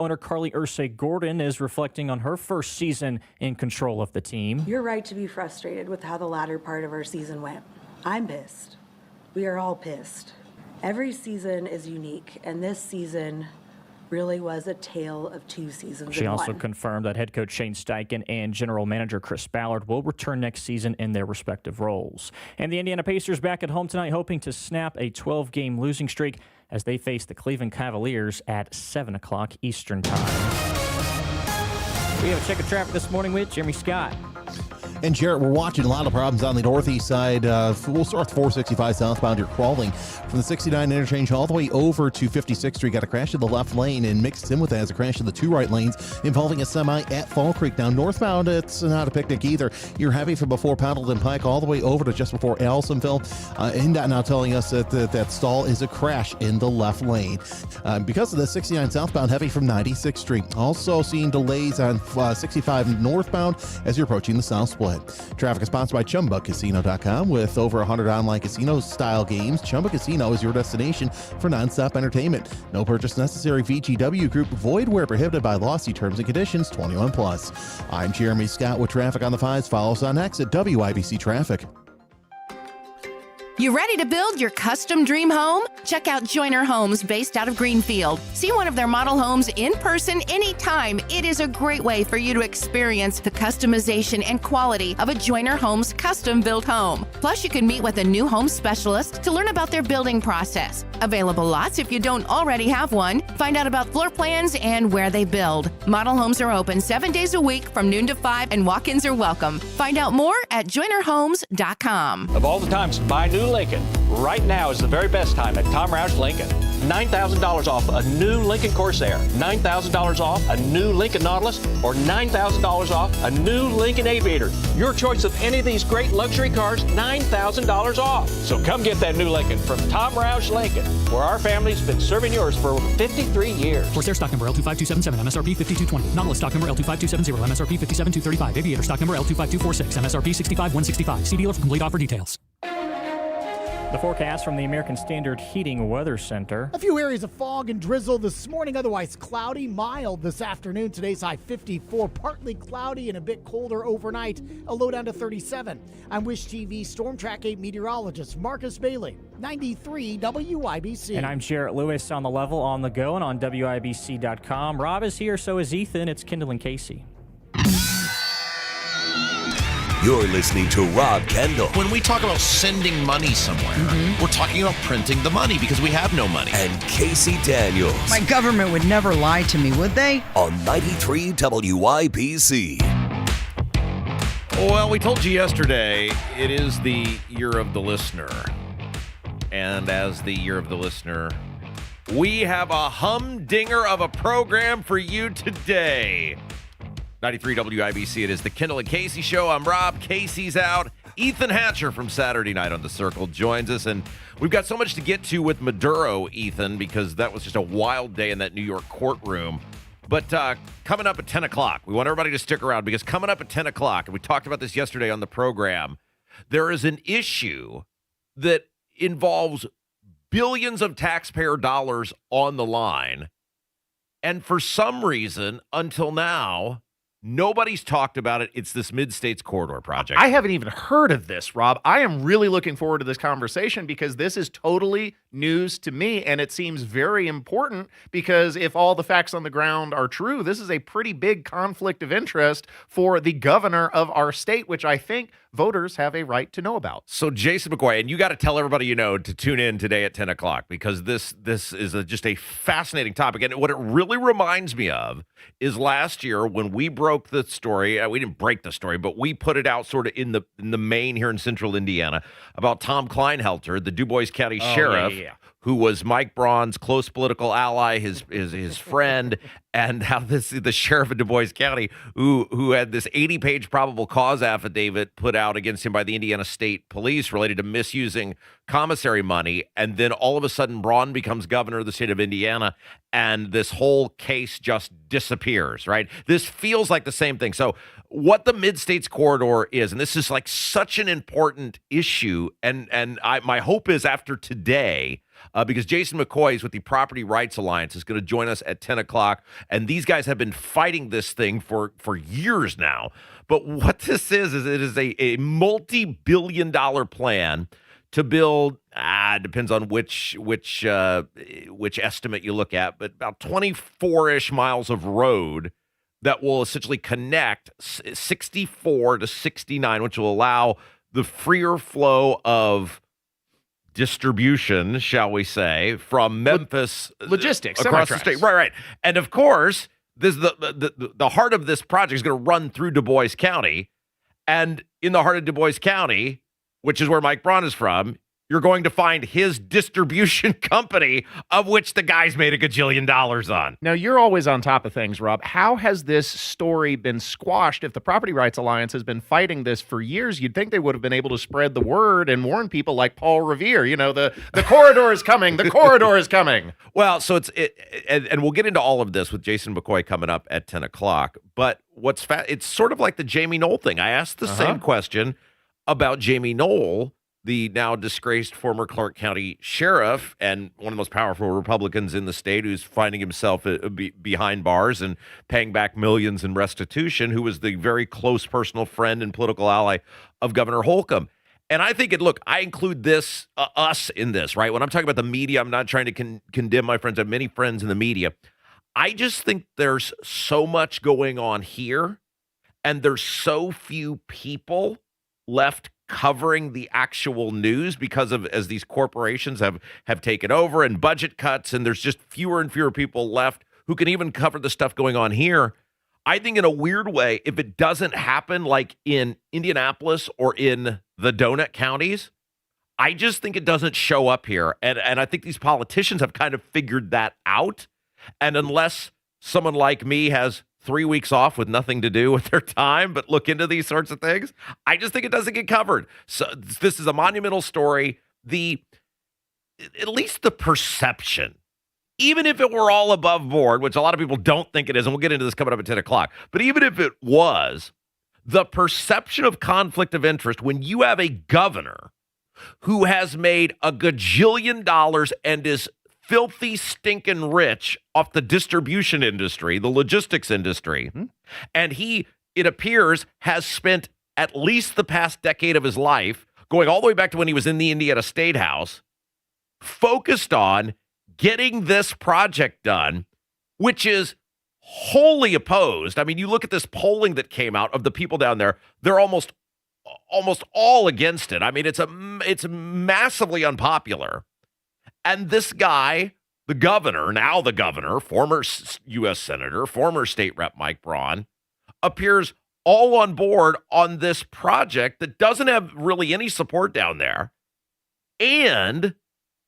Owner Carly Ursay-Gordon is reflecting on her first season in control of the team. You're right to be frustrated with how the latter part of our season went. I'm pissed. We are all pissed. Every season is unique, and this season really was a tale of two seasons. She also confirmed that head coach Shane Steichen and general manager Chris Ballard will return next season in their respective roles. And the Indiana Pacers back at home tonight, hoping to snap a 12-game losing streak as they face the Cleveland Cavaliers at 7 o'clock Eastern Time. We have a check of traffic this morning with Jeremy Scott. And Jarrett, we're watching a lot of problems on the northeast side. We'll start with 465 southbound. You're crawling from the 69 interchange all the way over to 56th Street. Got a crash in the left lane, and mixed in with that is a crash in the two right lanes involving a semi at Fall Creek. Now, northbound, it's not a picnic either. You're heavy from before Pendleton Pike all the way over to just before Allisonville. NDOT now telling us that stall is a crash in the left lane. Because of the 69 southbound, heavy from 96th Street. Also seeing delays on 65 northbound as you're approaching the south split. Traffic is sponsored by ChumbaCasino.com. With over 100 online casino-style games, Chumba Casino is your destination for nonstop entertainment. No purchase necessary. VGW Group. Void where prohibited by law. See terms and conditions. 21+. I'm Jeremy Scott with traffic on the 5s. Follow us on X at WIBC Traffic. You ready to build your custom dream home? Check out Joyner Homes based out of Greenfield. See one of their model homes in person anytime. It is a great way for you to experience the customization and quality of a Joyner Homes custom-built home. Plus, you can meet with a new home specialist to learn about their building process. Available lots if you don't already have one. Find out about floor plans and where they build. Model homes are open 7 days a week from noon to 5, and walk-ins are welcome. Find out more at joynerhomes.com. Of all the times to buy new Lincoln, right now is the very best time at Tom Roush Lincoln. $9,000 off a new Lincoln Corsair, $9,000 off a new Lincoln Nautilus, or $9,000 off a new Lincoln Aviator. Your choice of any of these great luxury cars, $9,000 off. So come get that new Lincoln from Tom Roush Lincoln, where our family's been serving yours for over 53 years. Corsair stock number L25277, MSRP 5220. Nautilus stock number L25270, MSRP 57235. Aviator stock number L25246, MSRP 65165. See dealer for complete offer details. The forecast from the American Standard Heating Weather Center. A few areas of fog and drizzle this morning, otherwise cloudy, mild this afternoon. Today's high 54, partly cloudy and a bit colder overnight, a low down to 37. I'm Wish TV Storm Track 8 meteorologist Marcus Bailey, 93 WIBC. And I'm Jarrett Lewis on the level, on the go, and on WIBC.com. Rob is here, so is Ethan. It's Kendall and Casey. You're listening to Rob Kendall. When we talk about sending money somewhere, we're talking about printing the money because we have no money. And Casey Daniels. My government would never lie to me, would they? On 93 WIBC. Well, we told you yesterday it is the year of the listener. And as the year of the listener, we have a humdinger of a program for you today. 93 WIBC, it is the Kendall and Casey Show. I'm Rob. Casey's out. Ethan Hatcher from Saturday Night on the Circle joins us, and we've got so much to get to with Maduro, Ethan, because that was just a wild day in that New York courtroom. But coming up at 10 o'clock, we want everybody to stick around, because coming up at 10 o'clock, and we talked about this yesterday on the program, there is an issue that involves billions of taxpayer dollars on the line, and for some reason, until now, nobody's talked about it. It's this Mid-States Corridor project. I haven't even heard of this, Rob. I am really looking forward to this conversation because this is totally news to me, and it seems very important because if all the facts on the ground are true, this is a pretty big conflict of interest for the governor of our state, which I think voters have a right to know about. So Jason McGuire, and you got to tell everybody you know to tune in today at 10 o'clock because this is just a fascinating topic. And what it really reminds me of is last year when we broke the story. We didn't break the story, but we put it out sort of in the main here in central Indiana about Tom Kleinhelter, the Du Bois County sheriff, who was Mike Braun's close political ally, his friend, and how the sheriff of Du Bois County, who had this 80-page probable cause affidavit put out against him by the Indiana State Police related to misusing commissary money, and then all of a sudden Braun becomes governor of the state of Indiana, and this whole case just disappears, right? This feels like the same thing. So what the Mid-States Corridor is, and this is like such an important issue, and my hope is after today, because Jason McCoy is with the Property Rights Alliance, is going to join us at 10 o'clock, and these guys have been fighting this thing for years now. But what this is it is a multi-billion-dollar plan to build, depends on which estimate you look at, but about 24-ish miles of road that will essentially connect 64 to 69, which will allow the freer flow of distribution, shall we say, from Memphis logistics across the state. Right. And of course, this the heart of this project is going to run through Du Bois County. And in the heart of Du Bois County, which is where Mike Braun is from, you're going to find his distribution company, of which the guy's made $1 gajillion on. Now, you're always on top of things, Rob. How has this story been squashed? If the Property Rights Alliance has been fighting this for years, you'd think they would have been able to spread the word and warn people like Paul Revere. You know, the corridor is coming. The corridor is coming. Well, so and we'll get into all of this with Jason McCoy coming up at 10 o'clock. But it's sort of like the Jamie Knoll thing. I asked the same question about Jamie Knoll, the now disgraced former Clark County sheriff and one of the most powerful Republicans in the state, who's finding himself behind bars and paying back millions in restitution, who was the very close personal friend and political ally of Governor Holcomb. And I think I include us in this, right? When I'm talking about the media, I'm not trying to condemn my friends. I have many friends in the media. I just think there's so much going on here, and there's so few people left covering the actual news because of as these corporations have taken over and budget cuts, and there's just fewer and fewer people left who can even cover the stuff going on here. I think in a weird way, if it doesn't happen like in Indianapolis or in the donut counties, I just think it doesn't show up here. And I think these politicians have kind of figured that out. And unless someone like me has 3 weeks off with nothing to do with their time but look into these sorts of things, I just think it doesn't get covered. So this is a monumental story. At least the perception, even if it were all above board, which a lot of people don't think it is, and we'll get into this coming up at 10 o'clock, but even if it was, the perception of conflict of interest when you have a governor who has made $1 gajillion and is filthy, stinking rich off the distribution industry, the logistics industry. And he, it appears, has spent at least the past decade of his life, going all the way back to when he was in the Indiana State House, focused on getting this project done, which is wholly opposed. I mean, you look at this polling that came out of the people down there, they're almost all against it. I mean, it's massively unpopular. And this guy, the governor, former U.S. Senator, former state rep Mike Braun, appears all on board on this project that doesn't have really any support down there. And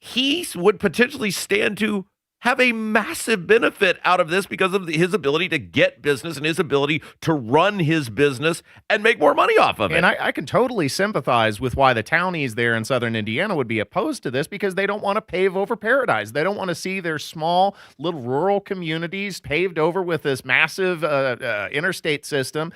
he would potentially stand to have a massive benefit out of this because of his ability to get business and his ability to run his business and make more money off of it. And I can totally sympathize with why the townies there in southern Indiana would be opposed to this, because they don't want to pave over paradise. They don't want to see their small little rural communities paved over with this massive interstate system,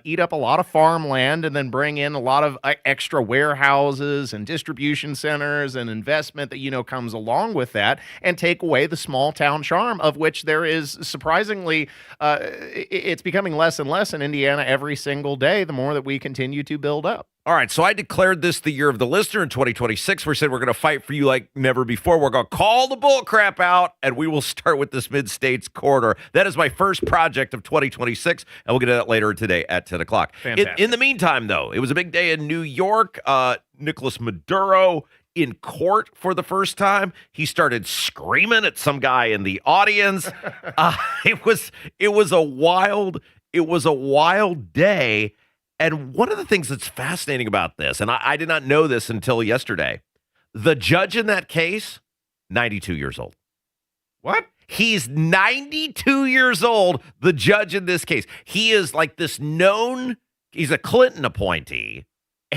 eat up a lot of farmland, and then bring in a lot of extra warehouses and distribution centers and investment that, comes along with that, and take away the small town charm, of which there is surprisingly, it's becoming less and less in Indiana every single day, the more that we continue to build up. All right, so I declared this the year of the listener in 2026. We said we're going to fight for you like never before. We're going to call the bull crap out, and we will start with this Mid-States Corridor. That is my first project of 2026, and we'll get to that later today at 10 o'clock. In the meantime, though, it was a big day in New York. Nicolas Maduro in court for the first time. He started screaming at some guy in the audience. It was a wild day. And one of the things that's fascinating about this, and I did not know this until yesterday, the judge in that case, 92 years old. What? He's 92 years old, the judge in this case. He is like this he's a Clinton appointee,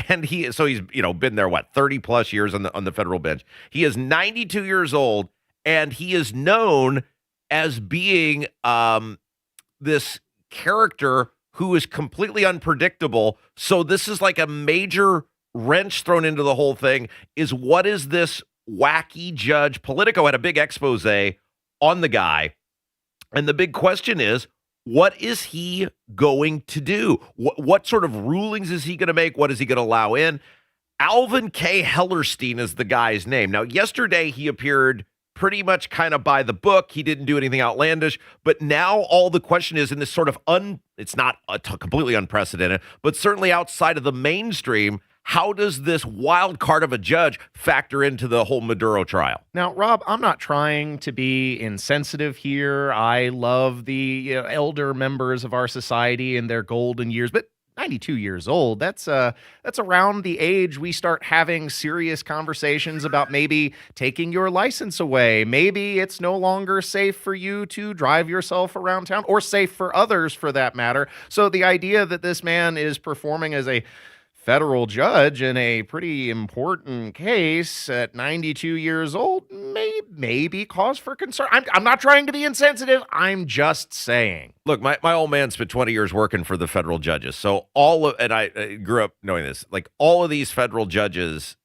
And he's been there, 30 plus years on the federal bench. He is 92 years old, and he is known as being this character who is completely unpredictable. So this is like a major wrench thrown into the whole thing, is what is this wacky judge? Politico had a big expose on the guy. And the big question is, what is he going to do? What sort of rulings is he going to make? What is he going to allow in? Alvin K. Hellerstein is the guy's name. Now, yesterday he appeared pretty much kind of by the book. He didn't do anything outlandish. But now all the question is in this sort of it's not completely unprecedented, but certainly outside of the mainstream, how does this wild card of a judge factor into the whole Maduro trial? Now, Rob, I'm not trying to be insensitive here. I love the elder members of our society in their golden years, but 92 years old, that's around the age we start having serious conversations about maybe taking your license away. Maybe it's no longer safe for you to drive yourself around town, or safe for others for that matter. So the idea that this man is performing as a federal judge in a pretty important case at 92 years old may be cause for concern. I'm not trying to be insensitive. I'm just saying. Look, my old man spent 20 years working for the federal judges. So and I grew up knowing this, like all of these federal judges,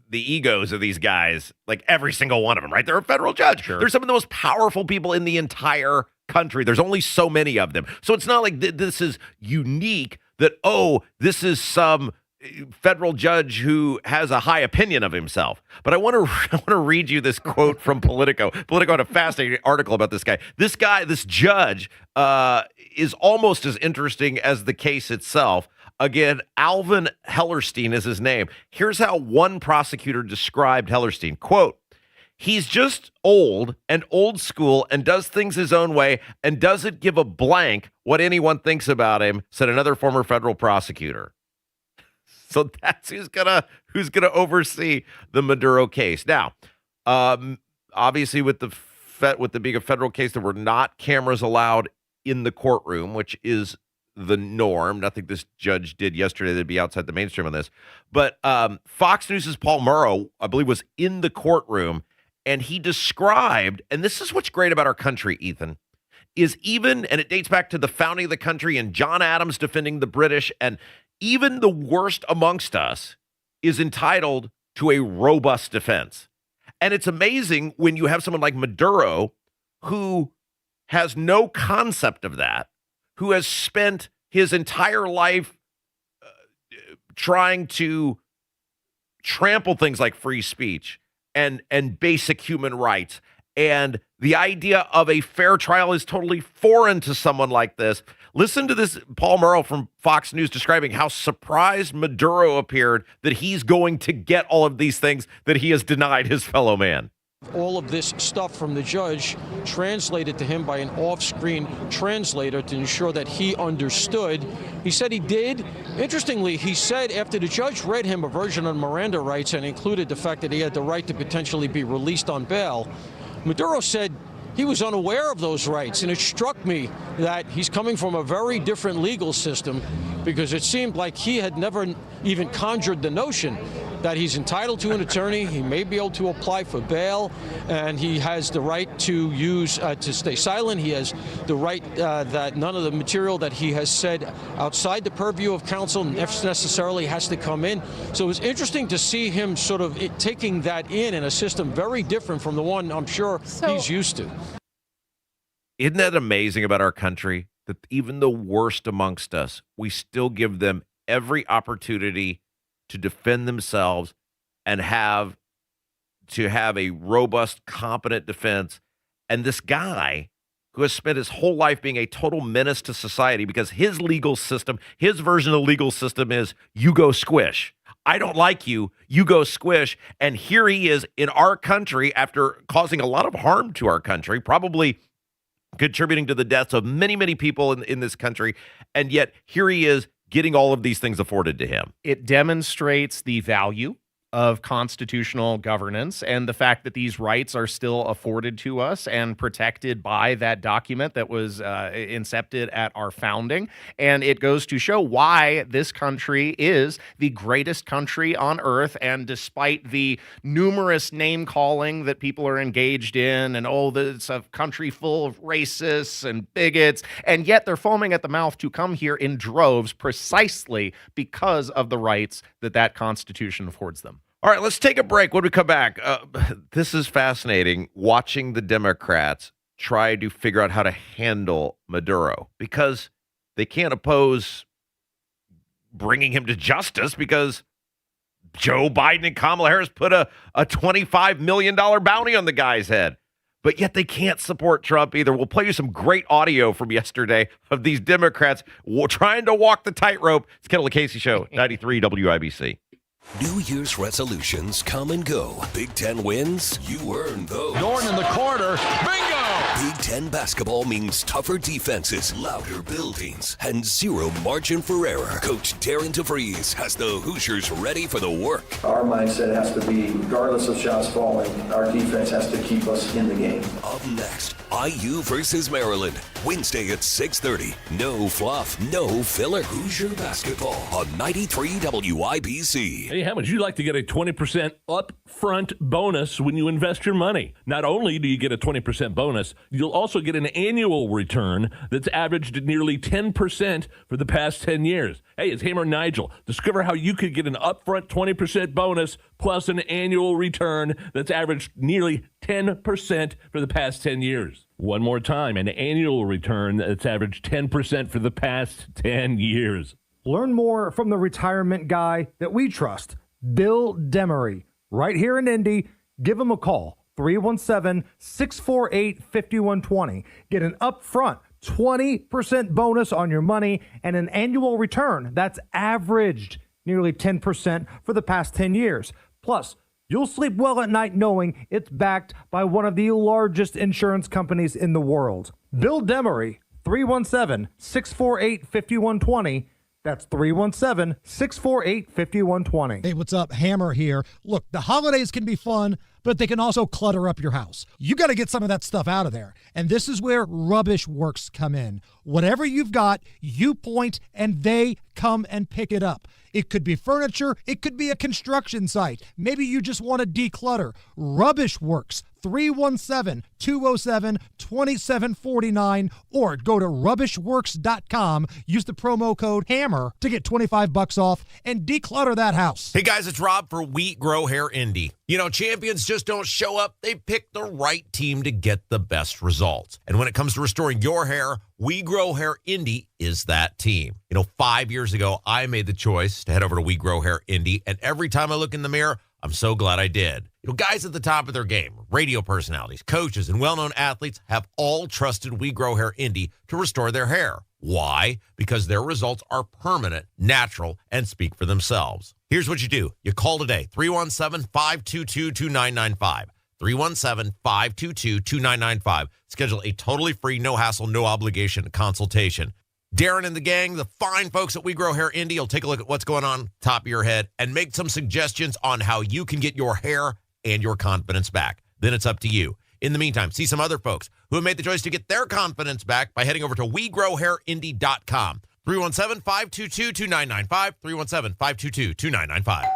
the egos of these guys, like every single one of them, right? They're a federal judge. Sure. They're some of the most powerful people in the entire country. There's only so many of them. So it's not like this is unique that, this is some federal judge who has a high opinion of himself. But I want to read you this quote from Politico. Politico had a fascinating article about this guy. This judge, is almost as interesting as the case itself. Again, Alvin Hellerstein is his name. Here's how one prosecutor described Hellerstein. Quote, "He's just old and old school and does things his own way and doesn't give a blank what anyone thinks about him," said another former federal prosecutor. So that's who's gonna oversee the Maduro case. Now, obviously with the being a federal case, there were not cameras allowed in the courtroom, which is the norm. Nothing this judge did yesterday that'd be outside the mainstream on this. But Fox News' Paul Murrow, I believe, was in the courtroom. And he described, and this is what's great about our country, Ethan, and it dates back to the founding of the country and John Adams defending the British, and even the worst amongst us is entitled to a robust defense. And it's amazing when you have someone like Maduro who has no concept of that, who has spent his entire life trying to trample things like free speech and basic human rights. And the idea of a fair trial is totally foreign to someone like this. Listen to this, Paul Murrow from Fox News describing how surprised Maduro appeared that he's going to get all of these things that he has denied his fellow man. All of this stuff from the judge translated to him by an off-screen translator to ensure that he understood. He said he did. Interestingly, he said after the judge read him a version of Miranda rights and included the fact that he had the right to potentially be released on bail, Maduro said he was unaware of those rights. And it struck me that he's coming from a very different legal system, because it seemed like he had never even conjured the notion that he's entitled to an attorney, he may be able to apply for bail, and he has the right to to stay silent. He has the right that none of the material that he has said outside the purview of counsel necessarily has to come in. So it was interesting to see him sort of taking that in a system very different from the one I'm sure he's used to. Isn't that amazing about our country? That even the worst amongst us, we still give them every opportunity to defend themselves and have a robust, competent defense. And this guy who has spent his whole life being a total menace to society because his legal system, his version of the legal system is you go squish. I don't like you, you go squish. And here he is in our country after causing a lot of harm to our country, probably contributing to the deaths of many, many people in this country. And yet here he is getting all of these things afforded to him. It demonstrates the value of constitutional governance and the fact that these rights are still afforded to us and protected by that document that was incepted at our founding. And it goes to show why this country is the greatest country on earth. And despite the numerous name calling that people are engaged in, and it's a country full of racists and bigots, and yet they're foaming at the mouth to come here in droves precisely because of the rights that Constitution affords them. All right, let's take a break. When we come back, this is fascinating, watching the Democrats try to figure out how to handle Maduro, because they can't oppose bringing him to justice because Joe Biden and Kamala Harris put a $25 million bounty on the guy's head. But yet they can't support Trump either. We'll play you some great audio from yesterday of these Democrats trying to walk the tightrope. It's Kendall Casey Show, 93 WIBC. New Year's resolutions come and go. Big Ten wins, you earn those. Norton in the corner. Bingo! Big Ten basketball means tougher defenses, louder buildings, and zero margin for error. Coach Darren DeVries has the Hoosiers ready for the work. Our mindset has to be, regardless of shots falling, our defense has to keep us in the game. Up next, IU versus Maryland. Wednesday at 6:30. No fluff, no filler. Hoosier basketball on 93 WIBC. Hey, how would you like to get a 20% upfront bonus when you invest your money? Not only do you get a 20% bonus, you'll also get an annual return that's averaged nearly 10% for the past 10 years. Hey, it's Hammer Nigel. Discover how you could get an upfront 20% bonus plus an annual return that's averaged nearly 10% for the past 10 years. One more time, an annual return that's averaged 10% for the past 10 years. Learn more from the retirement guy that we trust, Bill Demery, right here in Indy. Give him a call, 317-648-5120. Get an upfront 20% bonus on your money and an annual return that's averaged nearly 10% for the past 10 years. Plus, you'll sleep well at night knowing it's backed by one of the largest insurance companies in the world. Bill Demery, 317-648-5120. That's 317-648-5120. Hey, what's up? Hammer here. Look, the holidays can be fun, but they can also clutter up your house. You got to get some of that stuff out of there. And this is where Rubbish Works come in. Whatever you've got, you point and they come and pick it up. It could be furniture. It could be a construction site. Maybe you just want to declutter. Rubbish Works, 317-207-2749, or go to rubbishworks.com. Use the promo code HAMMER to get $25 off and declutter that house. Hey guys, it's Rob for Wheat Grow Hair Indy. You know, champions just don't show up. They pick the right team to get the best results. And when it comes to restoring your hair, We Grow Hair Indy is that team. You know, 5 years ago, I made the choice to head over to We Grow Hair Indy, and every time I look in the mirror, I'm so glad I did. You know, guys at the top of their game, radio personalities, coaches, and well-known athletes have all trusted We Grow Hair Indy to restore their hair. Why? Because their results are permanent, natural, and speak for themselves. Here's what you do. You call today, 317-522-2995. 317-522-2995. Schedule a totally free, no-hassle, no-obligation consultation. Darren and the gang, the fine folks at We Grow Hair Indy, will take a look at what's going on top of your head and make some suggestions on how you can get your hair and your confidence back. Then it's up to you. In the meantime, see some other folks who have made the choice to get their confidence back by heading over to WeGrowHairIndy.com. 317-522-2995. 317-522-2995.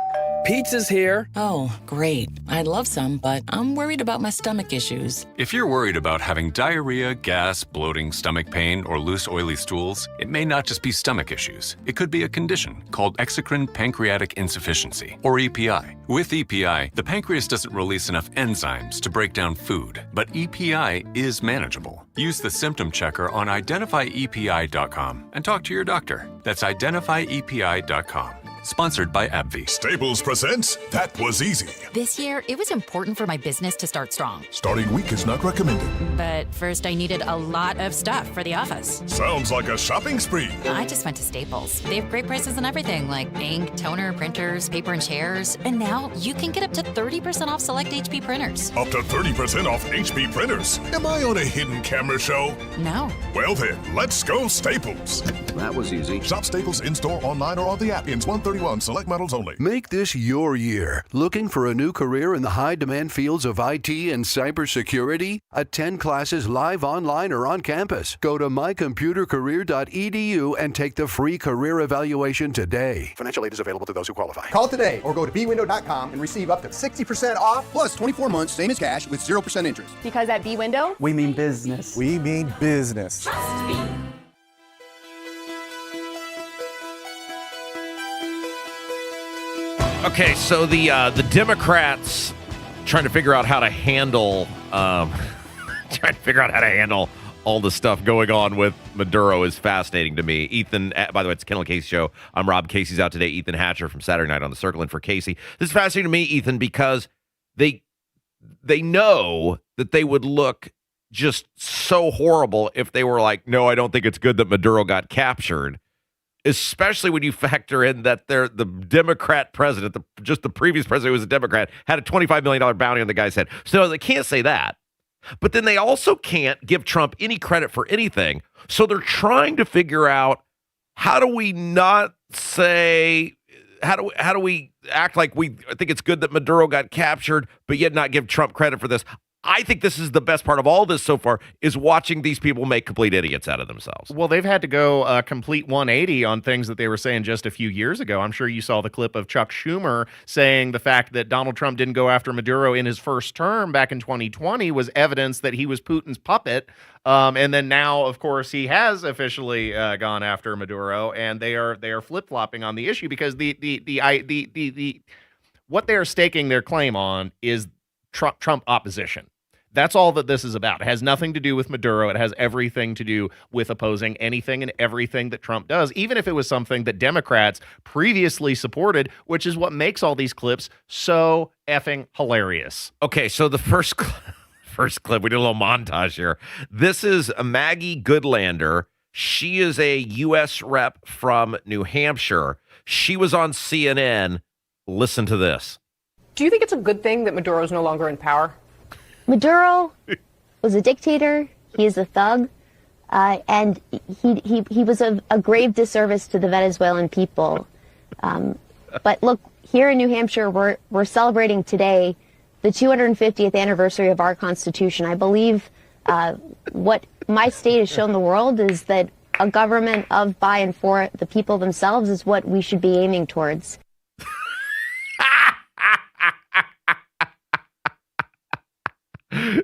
Pizza's here. Oh, great. I'd love some, but I'm worried about my stomach issues. If you're worried about having diarrhea, gas, bloating, stomach pain, or loose, oily stools, it may not just be stomach issues. It could be a condition called exocrine pancreatic insufficiency, or EPI. With EPI, the pancreas doesn't release enough enzymes to break down food, but EPI is manageable. Use the symptom checker on identifyepi.com and talk to your doctor. That's identifyepi.com. Sponsored by AbbVie. Staples presents That Was Easy. This year, it was important for my business to start strong. Starting weak is not recommended. But first, I needed a lot of stuff for the office. Sounds like a shopping spree. I just went to Staples. They have great prices on everything, like ink, toner, printers, paper, and chairs. And now you can get up to 30% off select HP printers. Up to 30% off HP printers? Am I on a hidden camera show? No. Well then, let's go Staples. That was easy. Shop Staples in-store, online, or on the app. Ends 1/30 2021. Select models only. Make this your year. Looking for a new career in the high-demand fields of IT and cybersecurity? Attend classes live, online, or on campus. Go to mycomputercareer.edu and take the free career evaluation today. Financial aid is available to those who qualify. Call today or go to bwindow.com and receive up to 60% off plus 24 months, same as cash, with 0% interest. Because at B-Window, we mean business. We mean business. trust me. Okay, so the Democrats trying to figure out how to handle all the stuff going on with Maduro is fascinating to me. Ethan, by the way, it's Kendall Casey show. I'm Rob. Casey's out today. Ethan Hatcher from Saturday Night on the Circle in for Casey. This is fascinating to me, Ethan, because they know that they would look just so horrible if they were like, no, I don't think it's good that Maduro got captured. Especially when you factor in that the Democrat president, the previous president who was a Democrat, had a $25 million bounty on the guy's head. So they can't say that. But then they also can't give Trump any credit for anything. So they're trying to figure out, how do we not say, how do we act like we think it's good that Maduro got captured, but yet not give Trump credit for this? I think this is the best part of all this so far, is watching these people make complete idiots out of themselves. Well, they've had to go a complete 180 on things that they were saying just a few years ago. I'm sure you saw the clip of Chuck Schumer saying the fact that Donald Trump didn't go after Maduro in his first term back in 2020 was evidence that he was Putin's puppet. And then now, of course, he has officially gone after Maduro, and they are flip-flopping on the issue because the what they are staking their claim on is Trump opposition. That's all that this is about. It has nothing to do with Maduro. It has everything to do with opposing anything and everything that Trump does, even if it was something that Democrats previously supported, which is what makes all these clips so effing hilarious. Okay, so the first clip, we did a little montage here. This is Maggie Goodlander. She is a U.S. rep from New Hampshire. She was on CNN. Listen to this. Do you think it's a good thing that Maduro is no longer in power? Maduro was a dictator. He is a thug, and he was a grave disservice to the Venezuelan people. But look, here in New Hampshire, we're celebrating today the 250th anniversary of our Constitution. I believe what my state has shown the world is that a government of, by, and for the people themselves is what we should be aiming towards.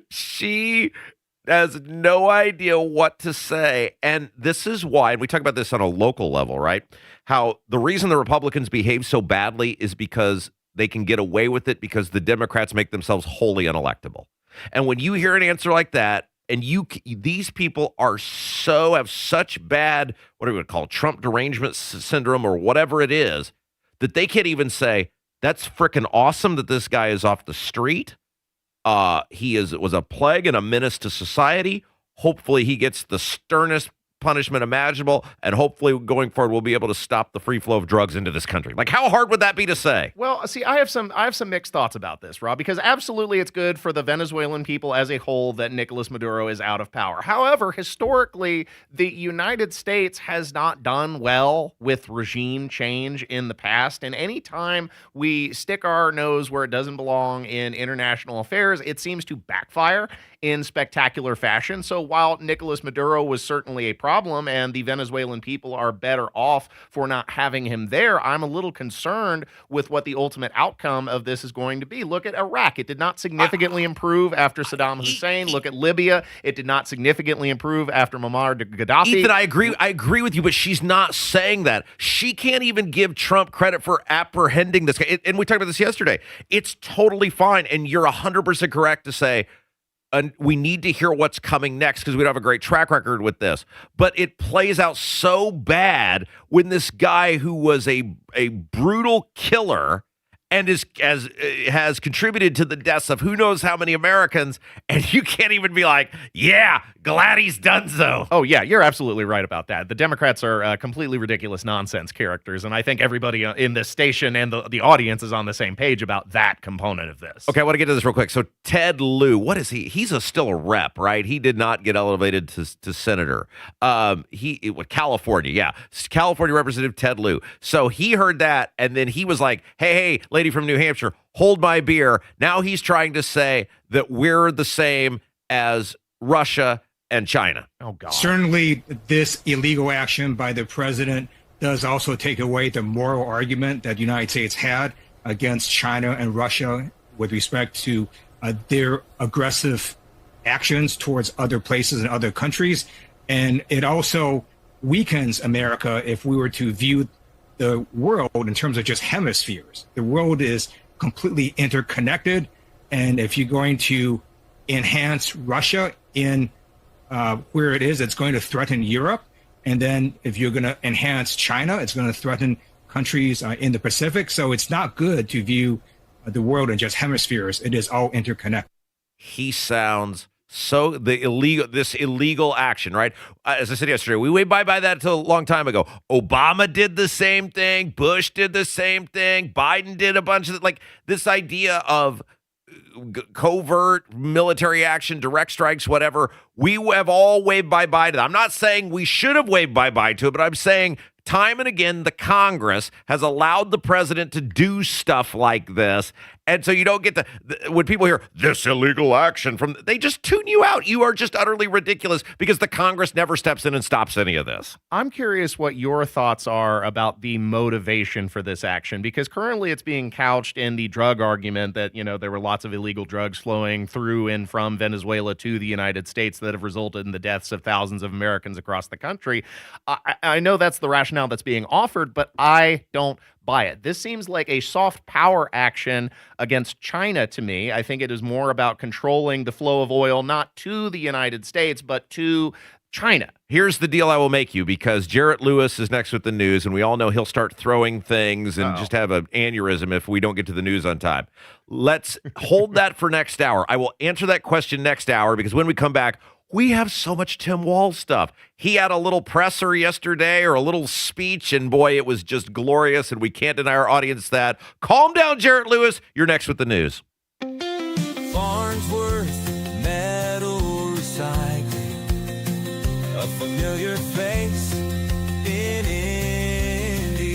She has no idea what to say. And this is why, and we talk about this on a local level, right? How the reason the Republicans behave so badly is because they can get away with it because the Democrats make themselves wholly unelectable. And when you hear an answer like that, and these people have such bad, what do we call it, Trump derangement syndrome or whatever it is, that they can't even say, that's freaking awesome that this guy is off the street. He was a plague and a menace to society. Hopefully he gets the sternest punishment imaginable, and hopefully going forward we'll be able to stop the free flow of drugs into this country. Like, how hard would that be to say? Well, see, I have some mixed thoughts about this, Rob, because absolutely it's good for the Venezuelan people as a whole that Nicolas Maduro is out of power. However, historically, the United States has not done well with regime change in the past, and anytime we stick our nose where it doesn't belong in international affairs, it seems to backfire in spectacular fashion. So while Nicolas Maduro was certainly a problem and the Venezuelan people are better off for not having him there, I'm a little concerned with what the ultimate outcome of this is going to be. Look at Iraq. It did not significantly improve after Saddam Hussein. Look at Libya. It did not significantly improve after Muammar Gaddafi. Ethan, I agree with you, but she's not saying that. She can't even give Trump credit for apprehending this guy. And we talked about this yesterday. It's totally fine, and you're 100% correct to say, and we need to hear what's coming next because we don't have a great track record with this. But it plays out so bad when this guy who was a brutal killer and has contributed to the deaths of who knows how many Americans, and you can't even be like, yeah, glad he's done so. Oh, yeah, you're absolutely right about that. The Democrats are completely ridiculous nonsense characters, and I think everybody in this station and the audience is on the same page about that component of this. Okay, I want to get to this real quick. So Ted Lieu, what is he? He's still a rep, right? He did not get elevated to senator. California, yeah. California Representative Ted Lieu. So he heard that, and then he was like, hey, lady from New Hampshire, hold my beer. Now he's trying to say that we're the same as Russia and China. Oh, God. Certainly, this illegal action by the president does also take away the moral argument that the United States had against China and Russia with respect to their aggressive actions towards other places and other countries. And it also weakens America if we were to view the world in terms of just hemispheres. The world is completely interconnected. And if you're going to enhance Russia in where it is, it's going to threaten Europe. And then if you're going to enhance China, it's going to threaten countries in the Pacific. So it's not good to view the world in just hemispheres. It is all interconnected. He sounds so this illegal action, right? As I said yesterday, we went by that until a long time ago. Obama did the same thing. Bush did the same thing. Biden did a bunch of like this idea of covert military action, direct strikes, whatever. We have all waved bye-bye to that. I'm not saying we should have waved bye-bye to it, but I'm saying time and again, the Congress has allowed the president to do stuff like this. And so you don't get when people hear this illegal action they just tune you out. You are just utterly ridiculous because the Congress never steps in and stops any of this. I'm curious what your thoughts are about the motivation for this action, because currently it's being couched in the drug argument that, there were lots of illegal drugs flowing through and from Venezuela to the United States that have resulted in the deaths of thousands of Americans across the country. I know that's the rationale that's being offered, but I don't buy it. This seems like a soft power action against China to me. I think it is more about controlling the flow of oil, not to the United States, but to China. Here's the deal I will make you, because Jarrett Lewis is next with the news, and we all know he'll start throwing things and just have an aneurysm if we don't get to the news on time. Let's hold that for next hour. I will answer that question next hour, because when we come back, we have so much Tim Walz stuff. He had a little presser yesterday or a little speech, and boy, it was just glorious, and we can't deny our audience that. Calm down, Jarrett Lewis. You're next with the news. Farnsworth Metal Recycling, a familiar face in Indy.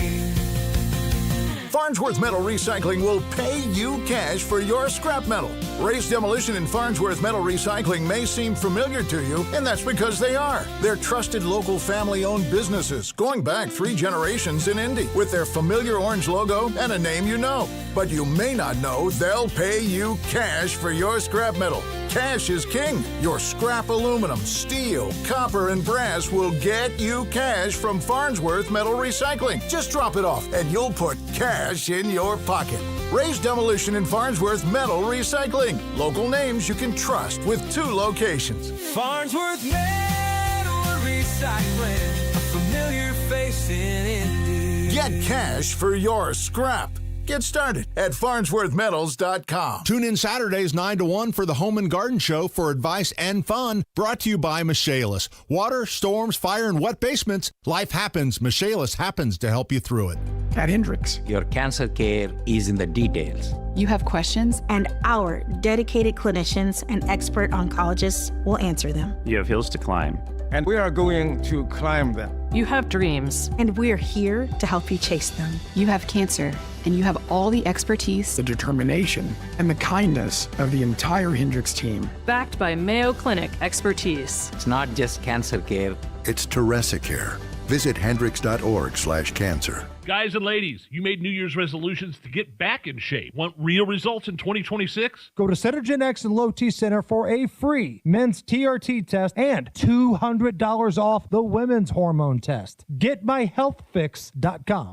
Farnsworth Metal Recycling will pay you cash for your scrap metal. Ray's Demolition and Farnsworth Metal Recycling may seem familiar to you, and that's because they are. They're trusted local family-owned businesses going back 3 generations in Indy with their familiar orange logo and a name you know. But you may not know they'll pay you cash for your scrap metal. Cash is king. Your scrap aluminum, steel, copper, and brass will get you cash from Farnsworth Metal Recycling. Just drop it off and you'll put cash in your pocket. Ray's Demolition and Farnsworth Metal Recycling. Local names you can trust with 2 locations. Farnsworth Metal Recycling, a familiar face in Indy. Get cash for your scrap. Get started at farnsworthmetals.com. Tune in Saturdays 9 to 1 for the Home and Garden Show for advice and fun. Brought to you by Michaelis. Water, storms, fire, and wet basements. Life happens. Michaelis happens to help you through it. At Hendricks, your cancer care is in the details. You have questions, and our dedicated clinicians and expert oncologists will answer them. You have hills to climb, and we are going to climb them. You have dreams, and we're here to help you chase them. You have cancer, and you have all the expertise, the determination, and the kindness of the entire Hendricks team. Backed by Mayo Clinic expertise. It's not just cancer care. It's Teresa Care. Visit hendricks.org/cancer. Guys and ladies, you made New Year's resolutions to get back in shape. Want real results in 2026? Go to Centergen X and Low T Center for a free men's TRT test and $200 off the women's hormone test. GetMyHealthFix.com.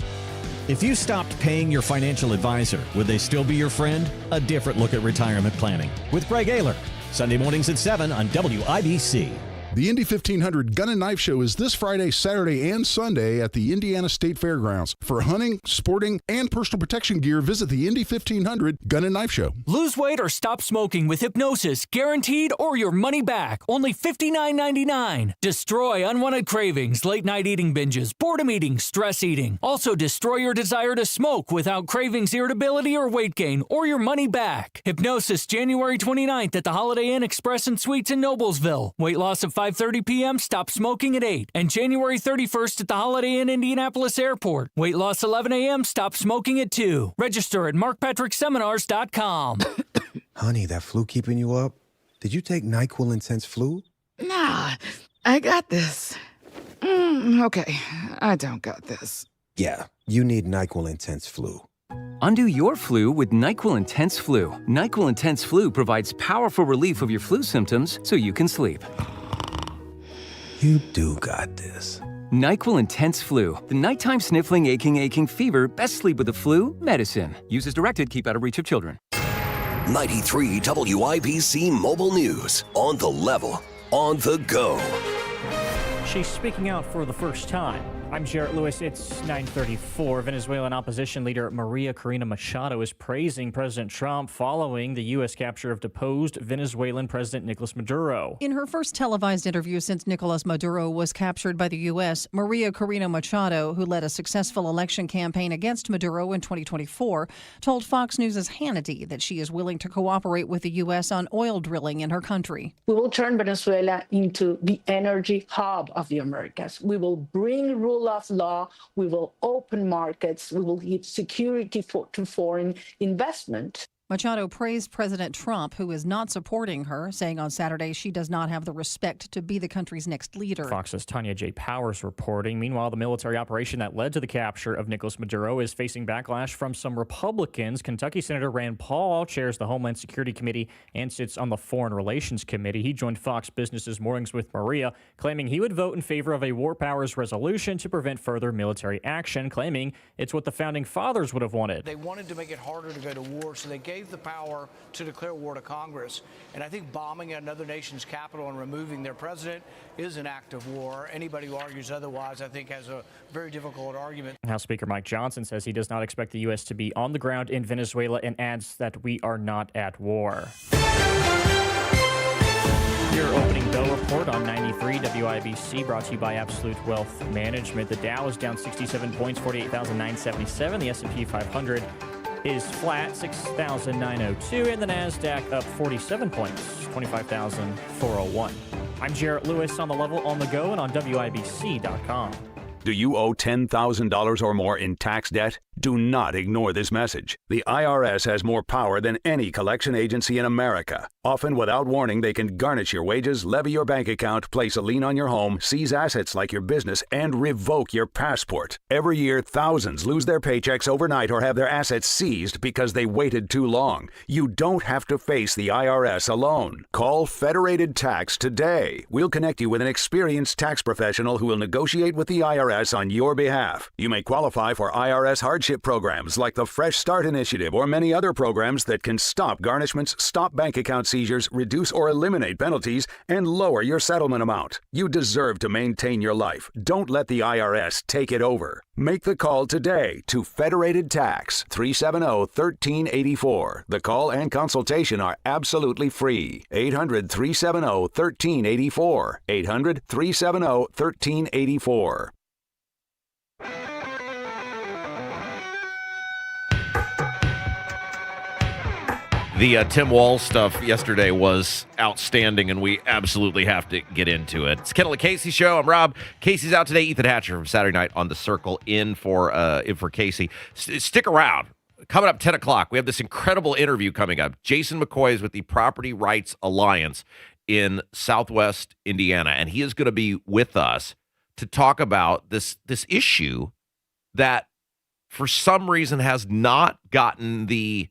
If you stopped paying your financial advisor, would they still be your friend? A different look at retirement planning with Greg Ayler. Sunday mornings at 7 on WIBC. The Indy 1500 Gun and Knife Show is this Friday, Saturday, and Sunday at the Indiana State Fairgrounds. For hunting, sporting, and personal protection gear, visit the Indy 1500 Gun and Knife Show. Lose weight or stop smoking with hypnosis, guaranteed or your money back. Only $59.99. Destroy unwanted cravings, late night eating binges, boredom eating, stress eating. Also destroy your desire to smoke without cravings, irritability, or weight gain, or your money back. Hypnosis January 29th at the Holiday Inn Express and Suites in Noblesville. Weight loss of 5:30 p.m., stop smoking at 8. And January 31st at the Holiday Inn Indianapolis Airport. Weight loss 11 a.m., stop smoking at 2. Register at markpatrickseminars.com. Honey, that flu keeping you up? Did you take NyQuil Intense Flu? Nah, I got this. Okay, I don't got this. Yeah, you need NyQuil Intense Flu. Undo your flu with NyQuil Intense Flu. NyQuil Intense Flu provides powerful relief of your flu symptoms so you can sleep. You do got this. NyQuil Intense Flu. The nighttime sniffling, aching fever. Best sleep with the flu. Medicine. Use as directed. Keep out of reach of children. 93 WIBC Mobile News. On the level. On the go. She's speaking out for the first time. I'm Jarrett Lewis. It's 9:34. Venezuelan opposition leader Maria Corina Machado is praising President Trump following the U.S. capture of deposed Venezuelan President Nicolas Maduro. In her first televised interview since Nicolas Maduro was captured by the U.S., Maria Corina Machado, who led a successful election campaign against Maduro in 2024, told Fox News' Hannity that she is willing to cooperate with the U.S. on oil drilling in her country. We will turn Venezuela into the energy hub of the Americas. We will bring rule of law. We will open markets. We will give security to foreign investment. Machado praised President Trump, who is not supporting her, saying on Saturday she does not have the respect to be the country's next leader. Fox's Tanya J. Powers reporting. Meanwhile, the military operation that led to the capture of Nicolas Maduro is facing backlash from some Republicans. Kentucky Senator Rand Paul chairs the Homeland Security Committee and sits on the Foreign Relations Committee. He joined Fox Business's Mornings with Maria, claiming he would vote in favor of a war powers resolution to prevent further military action, claiming it's what the Founding Fathers would have wanted. They wanted to make it harder to go to war, so they gave the power to declare war to Congress. And I think bombing another nation's capital and removing their president is an act of war. Anybody who argues otherwise, I think, has a very difficult argument. House Speaker Mike Johnson says he does not expect the U.S. to be on the ground in Venezuela and adds that we are not at war. Your opening bell report on 93 WIBC brought to you by Absolute Wealth Management. The Dow is down 67 points, 48,977. The S&P 500 is flat, 6,902, and the NASDAQ up 47 points, 25,401. I'm Jarrett Lewis on the level, on the go, and on WIBC.com. Do you owe $10,000 or more in tax debt? Do not ignore this message. The IRS has more power than any collection agency in America. Often without warning, they can garnish your wages, levy your bank account, place a lien on your home, seize assets like your business, and revoke your passport. Every year, thousands lose their paychecks overnight or have their assets seized because they waited too long. You don't have to face the IRS alone. Call Federated Tax today. We'll connect you with an experienced tax professional who will negotiate with the IRS on your behalf. You may qualify for IRS hardship programs like the Fresh Start Initiative or many other programs that can stop garnishments, stop bank account seizures, reduce or eliminate penalties, and lower your settlement amount. You deserve to maintain your life. Don't let the IRS take it over. Make the call today to Federated Tax, 370-1384. The call and consultation are absolutely free. 800-370-1384. 800-370-1384. The Tim Walz stuff yesterday was outstanding, and we absolutely have to get into it. It's Kendall Casey show. I'm Rob. Casey's out today. Ethan Hatcher from Saturday Night on the Circle in for Casey. Stick around. Coming up 10 o'clock, we have this incredible interview coming up. Jason McCoy is with the Property Rights Alliance in Southwest Indiana, and he is going to be with us to talk about this issue that for some reason has not gotten the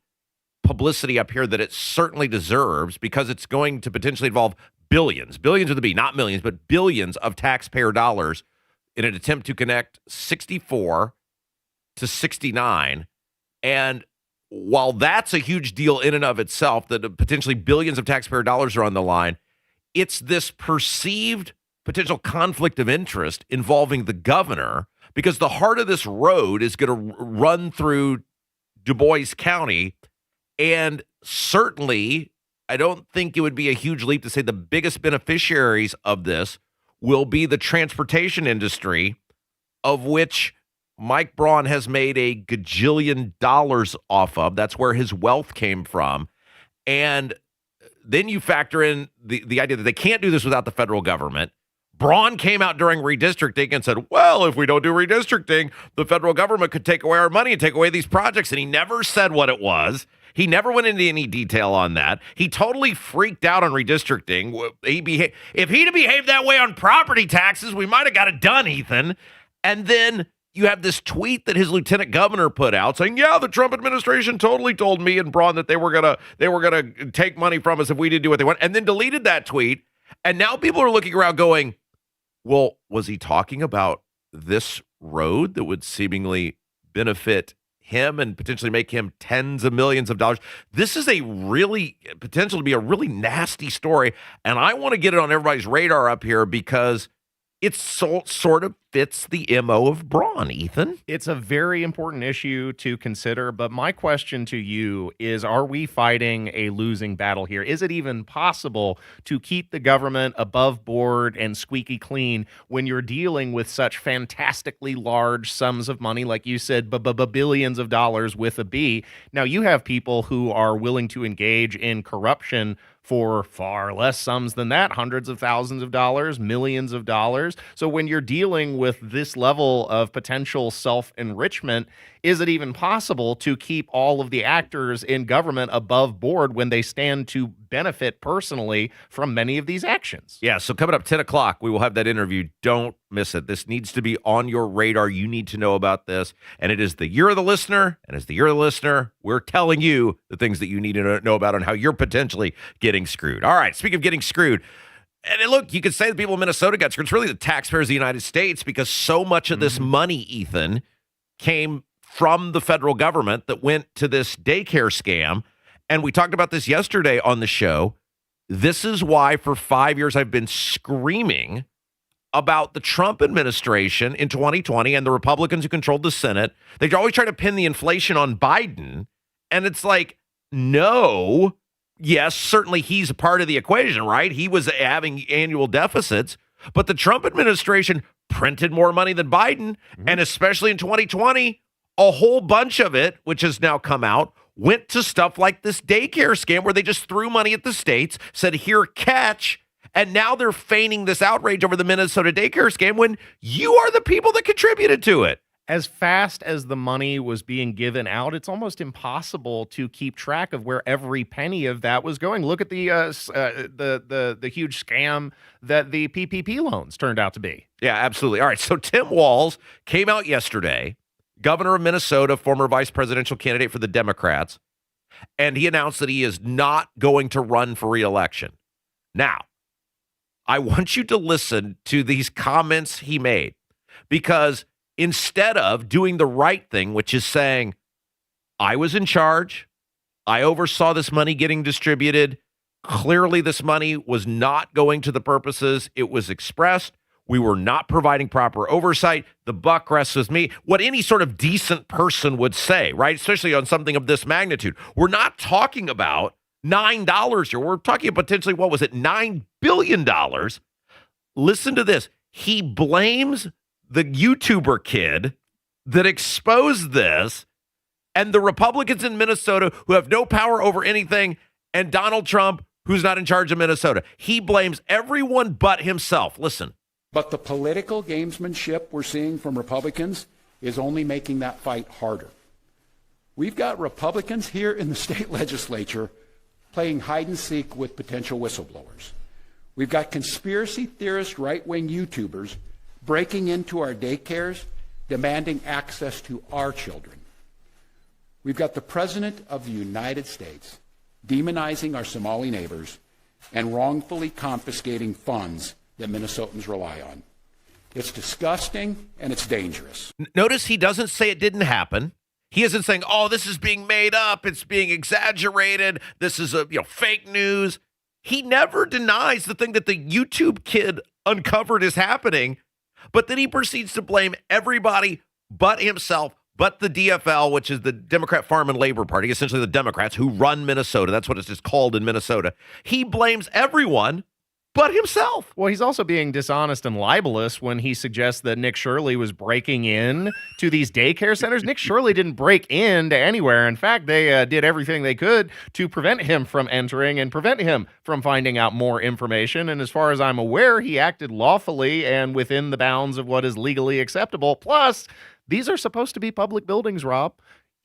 publicity up here that it certainly deserves, because it's going to potentially involve billions with a B, not millions, but billions of taxpayer dollars in an attempt to connect 64 to 69. And while that's a huge deal in and of itself, that potentially billions of taxpayer dollars are on the line, it's this perceived potential conflict of interest involving the governor, because the heart of this road is going to run through Du Bois County. And certainly, I don't think it would be a huge leap to say the biggest beneficiaries of this will be the transportation industry, of which Mike Braun has made a gajillion dollars off of. That's where his wealth came from. And then you factor in the idea that they can't do this without the federal government. Braun came out during redistricting and said, well, if we don't do redistricting, the federal government could take away our money and take away these projects. And he never said what it was. He never went into any detail on that. He totally freaked out on redistricting. If he'd have behaved that way on property taxes, we might have got it done, Ethan. And then you have this tweet that his lieutenant governor put out saying, yeah, the Trump administration totally told me and Braun that they were gonna take money from us if we didn't do what they want, and then deleted that tweet. And now people are looking around going, well, was he talking about this road that would seemingly benefit him and potentially make him tens of millions of dollars? This is a really potential to be a really nasty story. And I want to get it on everybody's radar up here because it sort of fits the MO of Braun, Ethan. It's a very important issue to consider, but my question to you is, are we fighting a losing battle here? Is it even possible to keep the government above board and squeaky clean when you're dealing with such fantastically large sums of money, like you said, billions of dollars with a B? Now, you have people who are willing to engage in corruption for far less sums than that, hundreds of thousands of dollars, millions of dollars. So when you're dealing with this level of potential self-enrichment, is it even possible to keep all of the actors in government above board when they stand to benefit personally from many of these actions? Yeah, so coming up 10 o'clock, we will have that interview. Don't miss it. This needs to be on your radar. You need to know about this. And it is the Year of the Listener. And as the Year of the Listener, we're telling you the things that you need to know about and how you're potentially getting screwed. All right, speaking of getting screwed, and look, you could say the people of Minnesota got screwed. It's really the taxpayers of the United States, because so much of this money, Ethan, came from the federal government that went to this daycare scam. And we talked about this yesterday on the show. This is why for 5 years I've been screaming about the Trump administration in 2020 and the Republicans who controlled the Senate. They always try to pin the inflation on Biden. And it's like, no. Yes, certainly he's a part of the equation, right? He was having annual deficits, but the Trump administration printed more money than Biden. And especially in 2020, a whole bunch of it, which has now come out, went to stuff like this daycare scam where they just threw money at the states, said, here, catch. And now they're feigning this outrage over the Minnesota daycare scam when you are the people that contributed to it. As fast as the money was being given out, it's almost impossible to keep track of where every penny of that was going. Look at the huge scam that the PPP loans turned out to be. Yeah, absolutely. All right, so Tim Walz came out yesterday, governor of Minnesota, former vice presidential candidate for the Democrats, and he announced that he is not going to run for re-election. Now, I want you to listen to these comments he made, because instead of doing the right thing, which is saying, I was in charge, I oversaw this money getting distributed, clearly this money was not going to the purposes it was expressed, we were not providing proper oversight, the buck rests with me, what any sort of decent person would say, right? Especially on something of this magnitude. We're not talking about $9 here. We're talking potentially, what was it, $9 billion. Listen to this. He blames the YouTuber kid that exposed this and the Republicans in Minnesota who have no power over anything, and Donald Trump, who's not in charge of Minnesota. He blames everyone but himself. Listen. But the political gamesmanship we're seeing from Republicans is only making that fight harder. We've got Republicans here in the state legislature playing hide and seek with potential whistleblowers. We've got conspiracy theorist right-wing YouTubers breaking into our daycares, demanding access to our children. We've got the President of the United States demonizing our Somali neighbors and wrongfully confiscating funds that Minnesotans rely on. It's disgusting and it's dangerous. Notice he doesn't say it didn't happen. He isn't saying, oh, this is being made up, it's being exaggerated, this is fake news. He never denies the thing that the YouTube kid uncovered is happening, but then he proceeds to blame everybody but himself, but the DFL, which is the Democrat Farm and Labor Party, essentially the Democrats who run Minnesota. That's what it's just called in Minnesota. He blames everyone but himself. Well, he's also being dishonest and libelous when he suggests that Nick Shirley was breaking in to these daycare centers. Nick Shirley didn't break into anywhere. In fact, they did everything they could to prevent him from entering and prevent him from finding out more information. And as far as I'm aware, he acted lawfully and within the bounds of what is legally acceptable. Plus, these are supposed to be public buildings, Rob.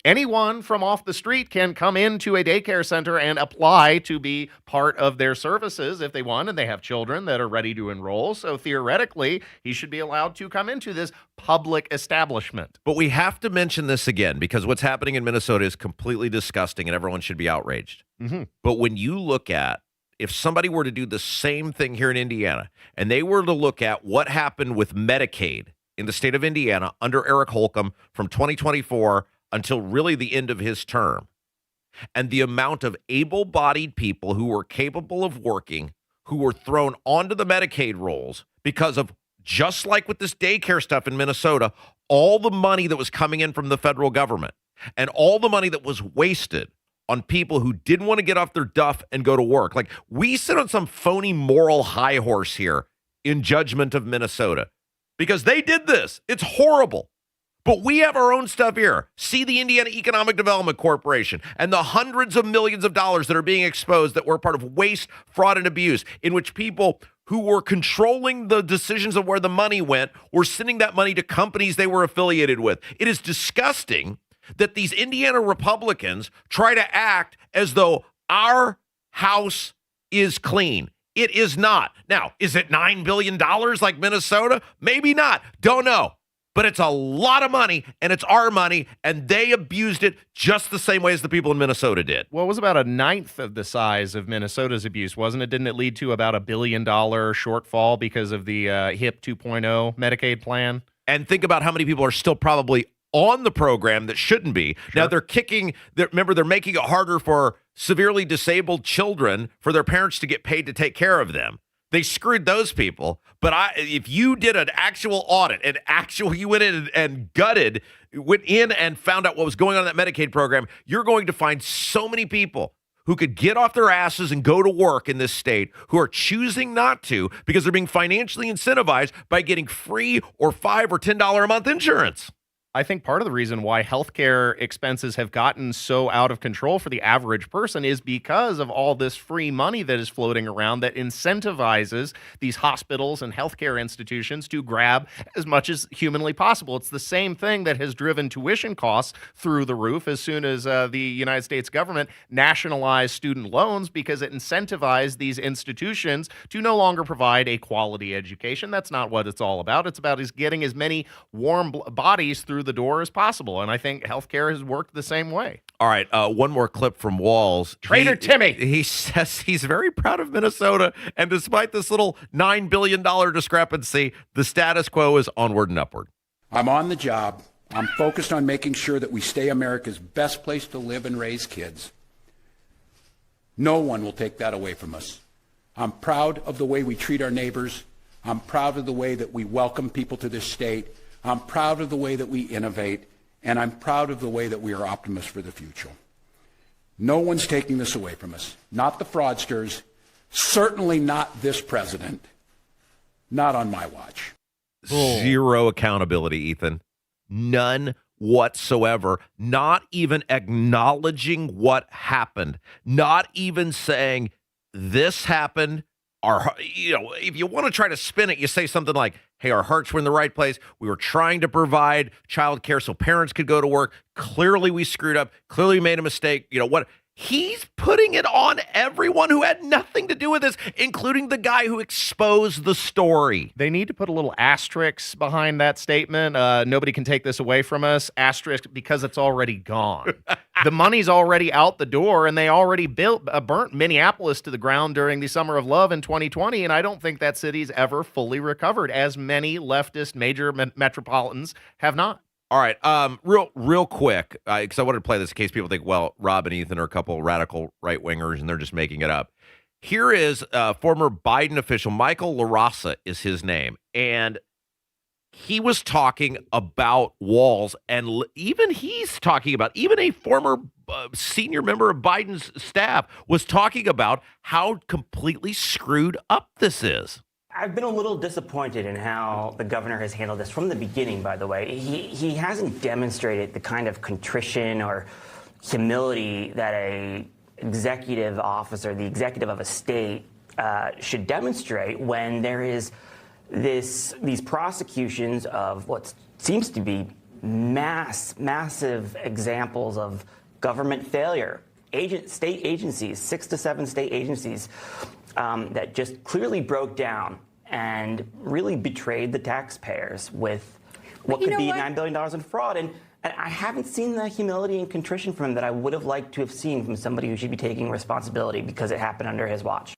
Anyone from off the street can come into a daycare center and apply to be part of their services if they want, and they have children that are ready to enroll. So theoretically, he should be allowed to come into this public establishment. But we have to mention this again because what's happening in Minnesota is completely disgusting and everyone should be outraged. Mm-hmm. But when you look at if somebody were to do the same thing here in Indiana and they were to look at what happened with Medicaid in the state of Indiana under Eric Holcomb from 2024 until really the end of his term, and the amount of able-bodied people who were capable of working, who were thrown onto the Medicaid rolls because of, just like with this daycare stuff in Minnesota, all the money that was coming in from the federal government and all the money that was wasted on people who didn't want to get off their duff and go to work. Like, we sit on some phony moral high horse here in judgment of Minnesota because they did this. It's horrible. But we have our own stuff here. See the Indiana Economic Development Corporation and the hundreds of millions of dollars that are being exposed that were part of waste, fraud, and abuse, in which people who were controlling the decisions of where the money went were sending that money to companies they were affiliated with. It is disgusting that these Indiana Republicans try to act as though our house is clean. It is not. Now, is it $9 billion like Minnesota? Maybe not. Don't know. But it's a lot of money, and it's our money, and they abused it just the same way as the people in Minnesota did. Well, it was about a ninth of the size of Minnesota's abuse, wasn't it? Didn't it lead to about $1 billion shortfall because of the HIP 2.0 Medicaid plan? And think about how many people are still probably on the program that shouldn't be. Sure. Now, they're making it harder for severely disabled children for their parents to get paid to take care of them. They screwed those people. But if you did an actual audit, you went in and went in and found out what was going on in that Medicaid program, you're going to find so many people who could get off their asses and go to work in this state who are choosing not to because they're being financially incentivized by getting free or $5 or $10 a month insurance. I think part of the reason why healthcare expenses have gotten so out of control for the average person is because of all this free money that is floating around that incentivizes these hospitals and healthcare institutions to grab as much as humanly possible. It's the same thing that has driven tuition costs through the roof as soon as the United States government nationalized student loans because it incentivized these institutions to no longer provide a quality education. That's not what it's all about. It's about getting as many warm bodies through the door as possible, and I think healthcare has worked the same way. All right, one more clip from Walls. Trader Timmy. He says he's very proud of Minnesota, and despite this little $9 billion discrepancy, the status quo is onward and upward. I'm on the job. I'm focused on making sure that we stay America's best place to live and raise kids. No one will take that away from us. I'm proud of the way we treat our neighbors. I'm proud of the way that we welcome people to this state. I'm proud of the way that we innovate, and I'm proud of the way that we are optimists for the future. No one's taking this away from us. Not the fraudsters, certainly not this president, not on my watch. Zero accountability, Ethan. None whatsoever. Not even acknowledging what happened. Not even saying this happened. If you want to try to spin it, you say something like, hey, our hearts were in the right place. We were trying to provide child care so parents could go to work. Clearly we screwed up. Clearly we made a mistake. He's putting it on everyone who had nothing to do with this, including the guy who exposed the story. They need to put a little asterisk behind that statement. Nobody can take this away from us. Asterisk because it's already gone. The money's already out the door, and they already burnt Minneapolis to the ground during the Summer of Love in 2020, and I don't think that city's ever fully recovered, as many leftist major metropolitans have not. All right, real quick, because I wanted to play this in case people think, well, Rob and Ethan are a couple radical right-wingers and they're just making it up. Here is former Biden official, Michael LaRosa is his name, and he was talking about walls, and even he's talking about, even a former senior member of Biden's staff was talking about how completely screwed up this is. I've been a little disappointed in how the governor has handled this from the beginning, by the way. He hasn't demonstrated the kind of contrition or humility that a executive officer, the executive of a state, should demonstrate when there is these prosecutions of what seems to be massive examples of government failure. State agencies, 6 to 7 state agencies that just clearly broke down and really betrayed the taxpayers with what could be $9 billion in fraud. And I haven't seen the humility and contrition from him that I would have liked to have seen from somebody who should be taking responsibility because it happened under his watch.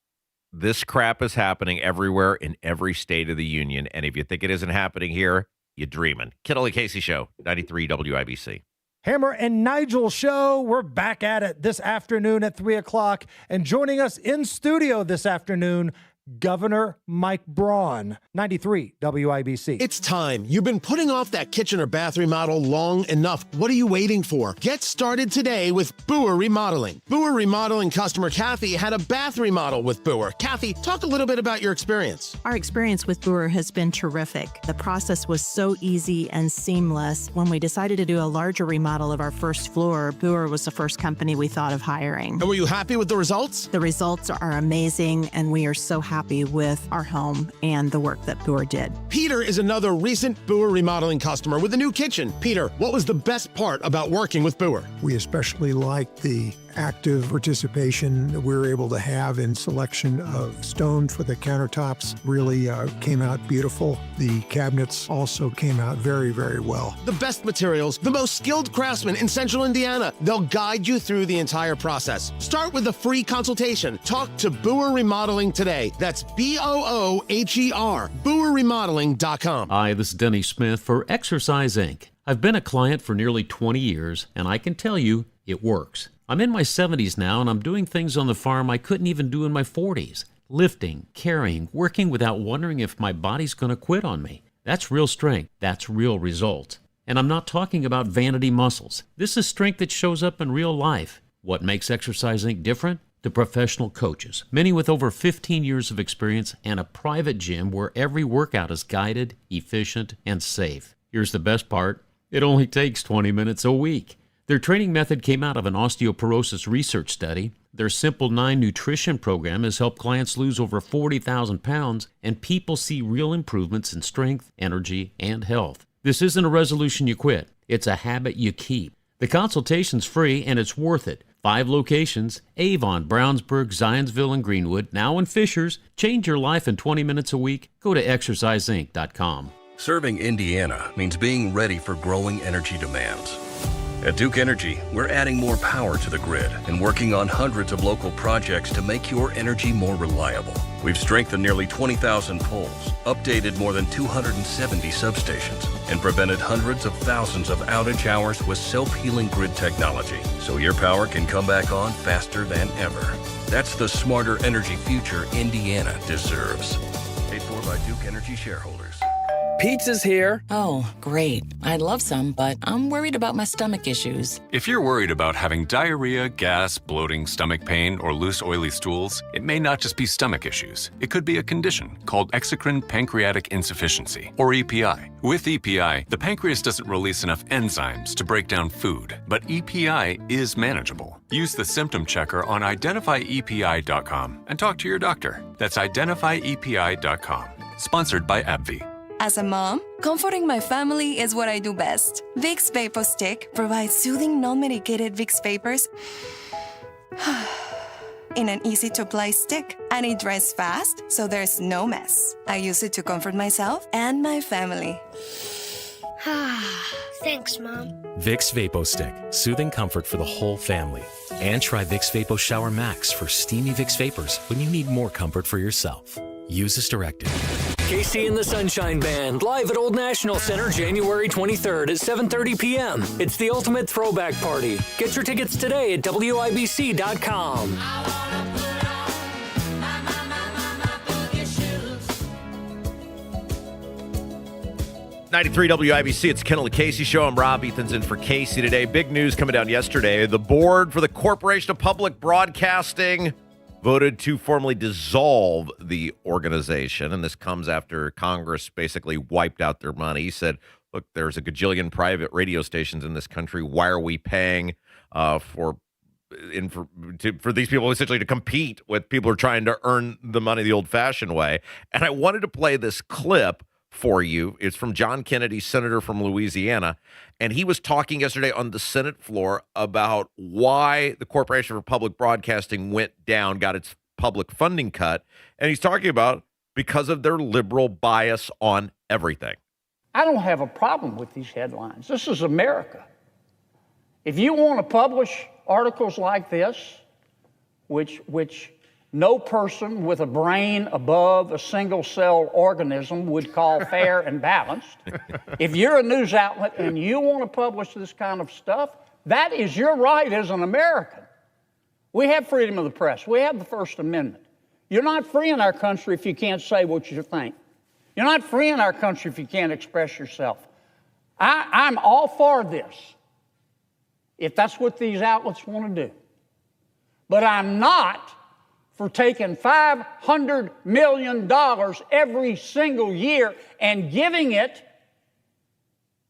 This crap is happening everywhere in every state of the union. And if you think it isn't happening here, you're dreaming. Kendall Casey Show, 93 WIBC. Hammer and Nigel Show. We're back at it this afternoon at 3 o'clock. And joining us in studio this afternoon, Governor Mike Braun, 93 WIBC. It's time. You've been putting off that kitchen or bath remodel long enough. What are you waiting for? Get started today with Boer Remodeling. Boer Remodeling customer Kathy had a bath remodel with Boer. Kathy, talk a little bit about your experience. Our experience with Boer has been terrific. The process was so easy and seamless. When we decided to do a larger remodel of our first floor, Boer was the first company we thought of hiring. And were you happy with the results? The results are amazing, and we are so happy with our home and the work that Boer did. Peter is another recent Boer Remodeling customer with a new kitchen. Peter, what was the best part about working with Boer? We especially liked the active participation that we were able to have in selection of stone for the countertops. Really came out beautiful. The cabinets also came out very, very well. The best materials, the most skilled craftsmen in Central Indiana. They'll guide you through the entire process. Start with a free consultation. Talk to Boer Remodeling today. That's BOOHER, BoerRemodeling.com. Hi, this is Denny Smith for Exercise Inc. I've been a client for nearly 20 years, and I can tell you it works. I'm in my 70s now, and I'm doing things on the farm I couldn't even do in my 40s. Lifting, carrying, working without wondering if my body's going to quit on me. That's real strength. That's real results. And I'm not talking about vanity muscles. This is strength that shows up in real life. What makes Exercise Inc. different? The professional coaches, many with over 15 years of experience and a private gym where every workout is guided, efficient, and safe. Here's the best part. It only takes 20 minutes a week. Their training method came out of an osteoporosis research study. Their Simple 9 nutrition program has helped clients lose over 40,000 pounds, and people see real improvements in strength, energy, and health. This isn't a resolution you quit. It's a habit you keep. The consultation's free, and it's worth it. 5 locations: Avon, Brownsburg, Zionsville, and Greenwood. Now in Fishers. Change your life in 20 minutes a week. Go to exerciseinc.com. Serving Indiana means being ready for growing energy demands. At Duke Energy, we're adding more power to the grid and working on hundreds of local projects to make your energy more reliable. We've strengthened nearly 20,000 poles, updated more than 270 substations, and prevented hundreds of thousands of outage hours with self-healing grid technology, so your power can come back on faster than ever. That's the smarter energy future Indiana deserves. Paid for by Duke Energy shareholders. Pizza's here. Oh, great. I'd love some, but I'm worried about my stomach issues. If you're worried about having diarrhea, gas, bloating, stomach pain, or loose, oily stools, it may not just be stomach issues. It could be a condition called exocrine pancreatic insufficiency, or EPI. With EPI, the pancreas doesn't release enough enzymes to break down food, but EPI is manageable. Use the symptom checker on identifyepi.com and talk to your doctor. That's identifyepi.com. Sponsored by AbbVie. As a mom, comforting my family is what I do best. Vicks Vapor Stick provides soothing, non-medicated Vicks vapors in an easy-to-apply stick, and it dries fast, so there's no mess. I use it to comfort myself and my family. Thanks, Mom. Vicks Vapo Stick, soothing comfort for the whole family. And try Vicks Vapo Shower Max for steamy Vicks Vapors when you need more comfort for yourself. Use as directed. Casey and the Sunshine Band, live at Old National Center, January 23rd at 7:30 p.m. It's the ultimate throwback party. Get your tickets today at WIBC.com. 93 WIBC, it's Kendall Casey Show. I'm Rob. Ethan's in for Casey today. Big news coming down yesterday. The board for the Corporation of Public Broadcasting voted to formally dissolve the organization. And this comes after Congress basically wiped out their money. He said, look, there's a gajillion private radio stations in this country. Why are we paying for these people essentially to compete with people who are trying to earn the money the old-fashioned way? And I wanted to play this clip for you. It's from John Kennedy, senator from Louisiana, and he was talking yesterday on the Senate floor about why the Corporation for Public Broadcasting went down, got its public funding cut, and he's talking about because of their liberal bias on everything. I don't have a problem with these headlines. This is America. If you want to publish articles like this, which no person with a brain above a single-cell organism would call fair and balanced. If you're a news outlet and you want to publish this kind of stuff, that is your right as an American. We have freedom of the press. We have the First Amendment. You're not free in our country if you can't say what you think. You're not free in our country if you can't express yourself. I'm all for this, if that's what these outlets want to do. But I'm not for taking $500 million every single year and giving it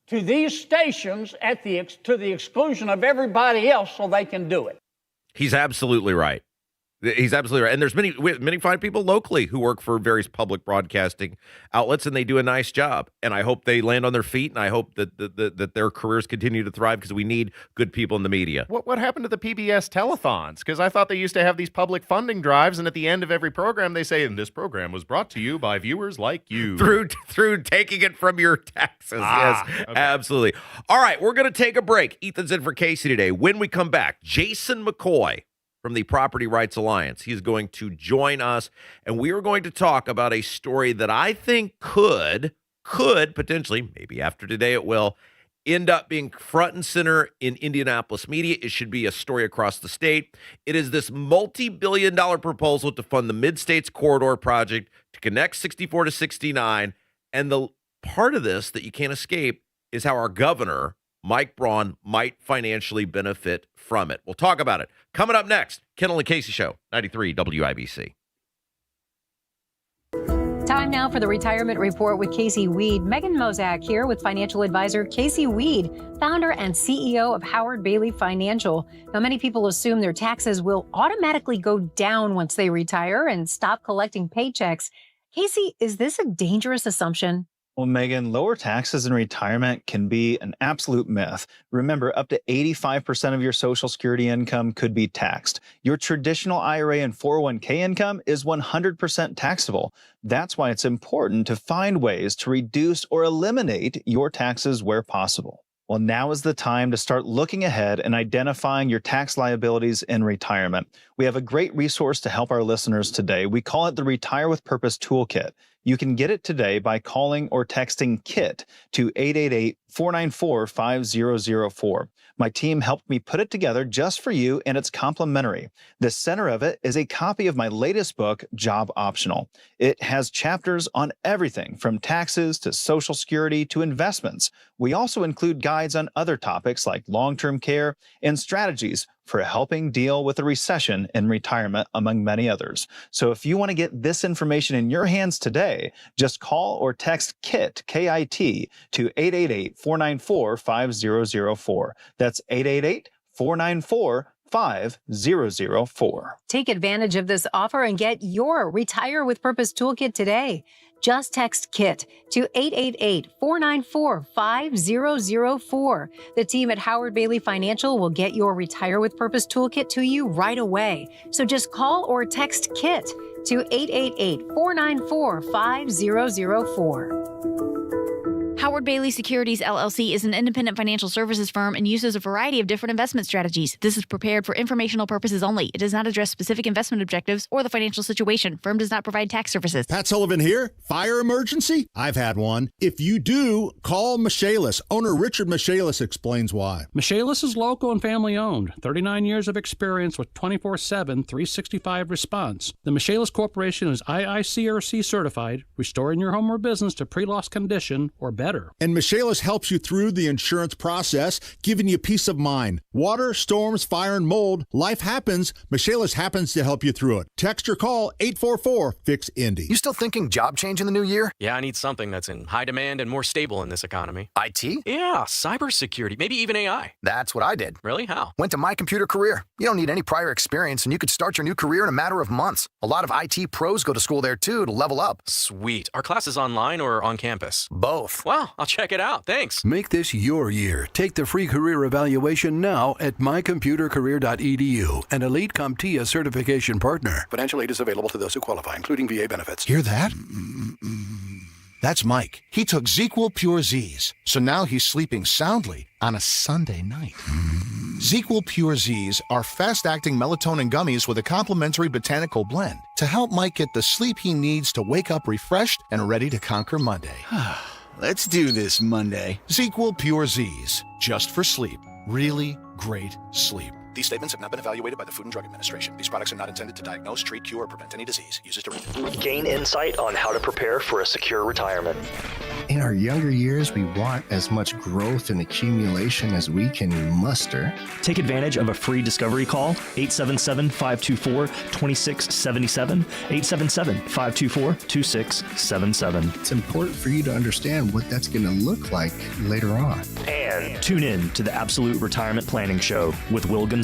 to these stations to the exclusion of everybody else so they can do it. He's absolutely right. He's absolutely right. And there's many fine people locally who work for various public broadcasting outlets, and they do a nice job. And I hope they land on their feet, and I hope that their careers continue to thrive, because we need good people in the media. What happened to the PBS telethons? Because I thought they used to have these public funding drives, and at the end of every program, they say, and this program was brought to you by viewers like you. Through taking it from your taxes. Yes, okay. Absolutely. All right, we're going to take a break. Ethan's in for Casey today. When we come back, Jason McCoy from the Property Rights Alliance. He's going to join us, and we are going to talk about a story that I think could potentially, maybe after today it will, end up being front and center in Indianapolis media. It should be a story across the state. It is this multi-billion-dollar proposal to fund the Mid-States Corridor project to connect 64 to 69, and the part of this that you can't escape is how our governor, Mike Braun, might financially benefit from it. We'll talk about it. Coming up next, Kendall and Casey Show, 93 WIBC. Time now for the Retirement Report with Casey Weed. Megan Mozak here with financial advisor Casey Weed, founder and CEO of Howard Bailey Financial. Now, many people assume their taxes will automatically go down once they retire and stop collecting paychecks. Casey, is this a dangerous assumption? Well, Megan, lower taxes in retirement can be an absolute myth. Remember, up to 85% of your Social Security income could be taxed. Your traditional IRA and 401k income is 100% taxable. That's why it's important to find ways to reduce or eliminate your taxes where possible. Well, now is the time to start looking ahead and identifying your tax liabilities in retirement. We have a great resource to help our listeners today. We call it the Retire with Purpose Toolkit. You can get it today by calling or texting KIT to 888-494-5004. My team helped me put it together just for you, and it's complimentary. The center of it is a copy of my latest book, Job Optional. It has chapters on everything from taxes to Social Security to investments. We also include guides on other topics like long-term care and strategies for helping deal with a recession in retirement, among many others. So if you want to get this information in your hands today, just call or text KIT, K-I-T, to 888-494-5004. That's 888-494-5004. Take advantage of this offer and get your Retire with Purpose Toolkit today. Just text KIT to 888-494-5004. The team at Howard Bailey Financial will get your Retire with Purpose Toolkit to you right away. So just call or text KIT to 888-494-5004. Howard Bailey Securities, LLC is an independent financial services firm and uses a variety of different investment strategies. This is prepared for informational purposes only. It does not address specific investment objectives or the financial situation. Firm does not provide tax services. Pat Sullivan here. Fire emergency? I've had one. If you do, call Michaelis. Owner Richard Michaelis explains why. Michaelis is local and family owned. 39 years of experience with 24/7, 365 response. The Michaelis Corporation is IICRC certified, restoring your home or business to pre-loss condition or better. water. And Michaelis helps you through the insurance process, giving you peace of mind. Water, storms, fire, and mold. Life happens. Michaelis happens to help you through it. Text or call 844-FIX-INDY. You still thinking job change in the new year? Yeah, I need something that's in high demand and more stable in this economy. IT? Yeah, cybersecurity, maybe even AI. That's what I did. Really? How? Went to My Computer Career. You don't need any prior experience, and you could start your new career in a matter of months. A lot of IT pros go to school there, too, to level up. Sweet. Are classes online or on campus? Both. Wow, I'll check it out. Thanks. Make this your year. Take the free career evaluation now at mycomputercareer.edu, an Elite CompTIA certification partner. Financial aid is available to those who qualify, including VA benefits. Hear that? That's Mike. He took ZQL Pure Z's, so now he's sleeping soundly on a Sunday night. ZQL Pure Z's are fast-acting melatonin gummies with a complementary botanical blend to help Mike get the sleep he needs to wake up refreshed and ready to conquer Monday. Let's do this Monday. ZQL Pure Z's, just for sleep. Really great sleep. These statements have not been evaluated by the Food and Drug Administration. These products are not intended to diagnose, treat, cure, or prevent any disease. Use as directed. Gain insight on how to prepare for a secure retirement. In our younger years, we want as much growth and accumulation as we can muster. Take advantage of a free discovery call, 877-524-2677, 877-524-2677. It's important for you to understand what that's going to look like later on. And tune in to the Absolute Retirement Planning Show with Will Gonzalez,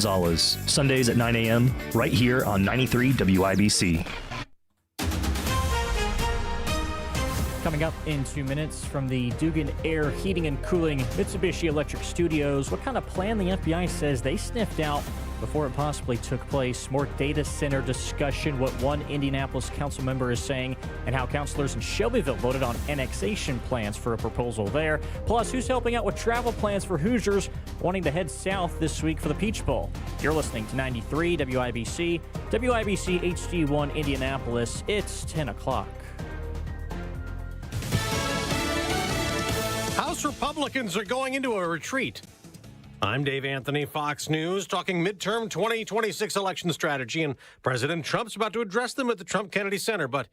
Sundays at 9 a.m. right here on 93 WIBC. Coming up in 2 minutes from the Dugan Air Heating and Cooling Mitsubishi Electric Studios, what kind of plan the FBI says they sniffed out before it possibly took place. More data center discussion, what one Indianapolis council member is saying, and how councilors in Shelbyville voted on annexation plans for a proposal there. Plus, who's helping out with travel plans for Hoosiers wanting to head south this week for the Peach Bowl. You're listening to 93 WIBC, WIBC HD1 Indianapolis. It's 10 o'clock. House Republicans are going into a retreat. I'm Dave Anthony, Fox News, talking midterm 2026 election strategy, and President Trump's about to address them at the Trump Kennedy Center, but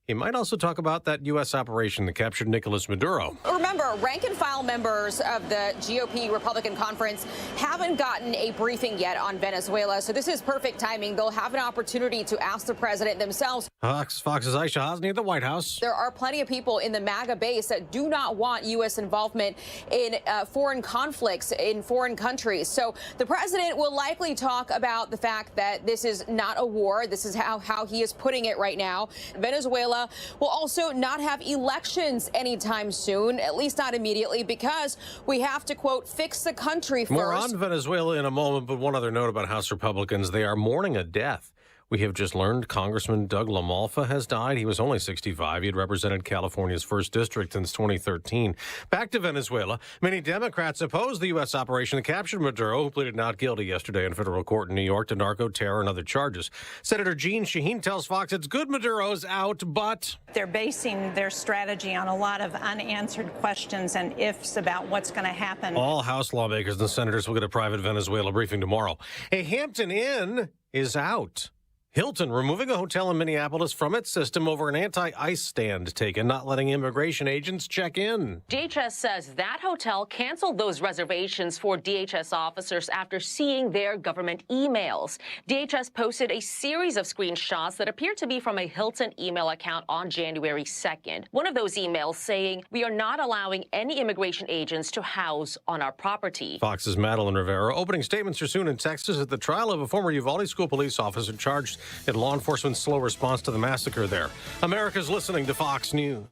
he might also talk about that U.S. operation that captured Nicolas Maduro. Remember, rank-and-file members of the GOP Republican Conference haven't gotten a briefing yet on Venezuela, so this is perfect timing. They'll have an opportunity to ask the president themselves. Fox's Aisha Hasni at the White House. There are plenty of people in the MAGA base that do not want U.S. involvement in foreign conflicts in foreign countries. So the president will likely talk about the fact that this is not a war. This is how he is putting it right now. Venezuela will also not have elections anytime soon, at least not immediately, because we have to, quote, fix the country first. More on Venezuela in a moment, but one other note about House Republicans. They are mourning a death. We have just learned Congressman Doug LaMalfa has died. He was only 65. He had represented California's 1st District since 2013. Back to Venezuela. Many Democrats oppose the U.S. operation that captured Maduro, who pleaded not guilty yesterday in federal court in New York to narco terror and other charges. Senator Jean Shaheen tells Fox it's good Maduro's out, but they're basing their strategy on a lot of unanswered questions and ifs about what's going to happen. All House lawmakers and senators will get a private Venezuela briefing tomorrow. A Hampton Inn is out. Hilton removing a hotel in Minneapolis from its system over an anti-ICE stand taken, not letting immigration agents check in. DHS says that hotel canceled those reservations for DHS officers after seeing their government emails. DHS posted a series of screenshots that appear to be from a Hilton email account on January 2nd. One of those emails saying, "We are not allowing any immigration agents to house on our property." Fox's Madeline Rivera. Opening statements are soon in Texas at the trial of a former Uvalde school police officer charged in law enforcement's slow response to the massacre there. America's listening to Fox News.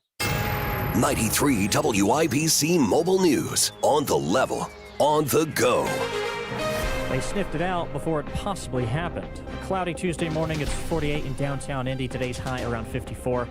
93 WIBC Mobile News. On the level, on the go. They sniffed it out before it possibly happened. Cloudy Tuesday morning, it's 48 in downtown Indy. Today's high around 54.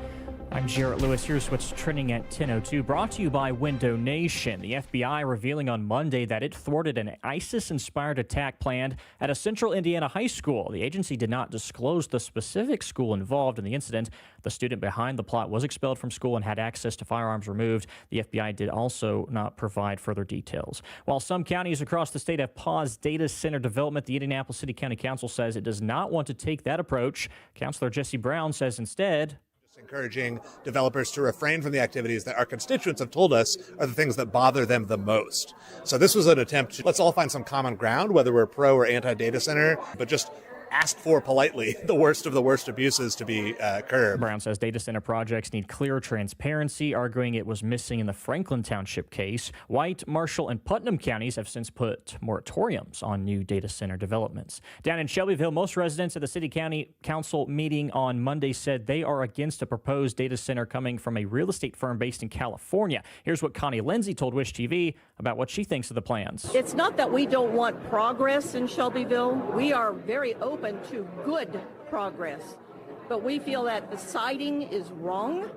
I'm Jarrett Lewis. Here's what's trending at 10:02. Brought to you by Window Nation. The FBI revealing on Monday that it thwarted an ISIS-inspired attack planned at a central Indiana high school. The agency did not disclose the specific school involved in the incident. The student behind the plot was expelled from school and had access to firearms removed. The FBI did also not provide further details. While some counties across the state have paused data center development, the Indianapolis City County Council says it does not want to take that approach. Councilor Jesse Brown says instead, Encouraging developers to refrain from the activities that our constituents have told us are the things that bother them the most. So this was an attempt to let's all find some common ground, whether we're pro or anti-data center, but just asked for politely the worst of the worst abuses to be curbed. Brown says data center projects need clear transparency, arguing it was missing in the Franklin Township case. White, Marshall, and Putnam counties have since put moratoriums on new data center developments. Down in Shelbyville, most residents at the City County Council meeting on Monday said they are against a proposed data center coming from a real estate firm based in California. Here's what Connie Lindsay told Wish TV about what she thinks of the plans. It's not that we don't want progress in Shelbyville. We are very open to good progress, but we feel that the siting is wrong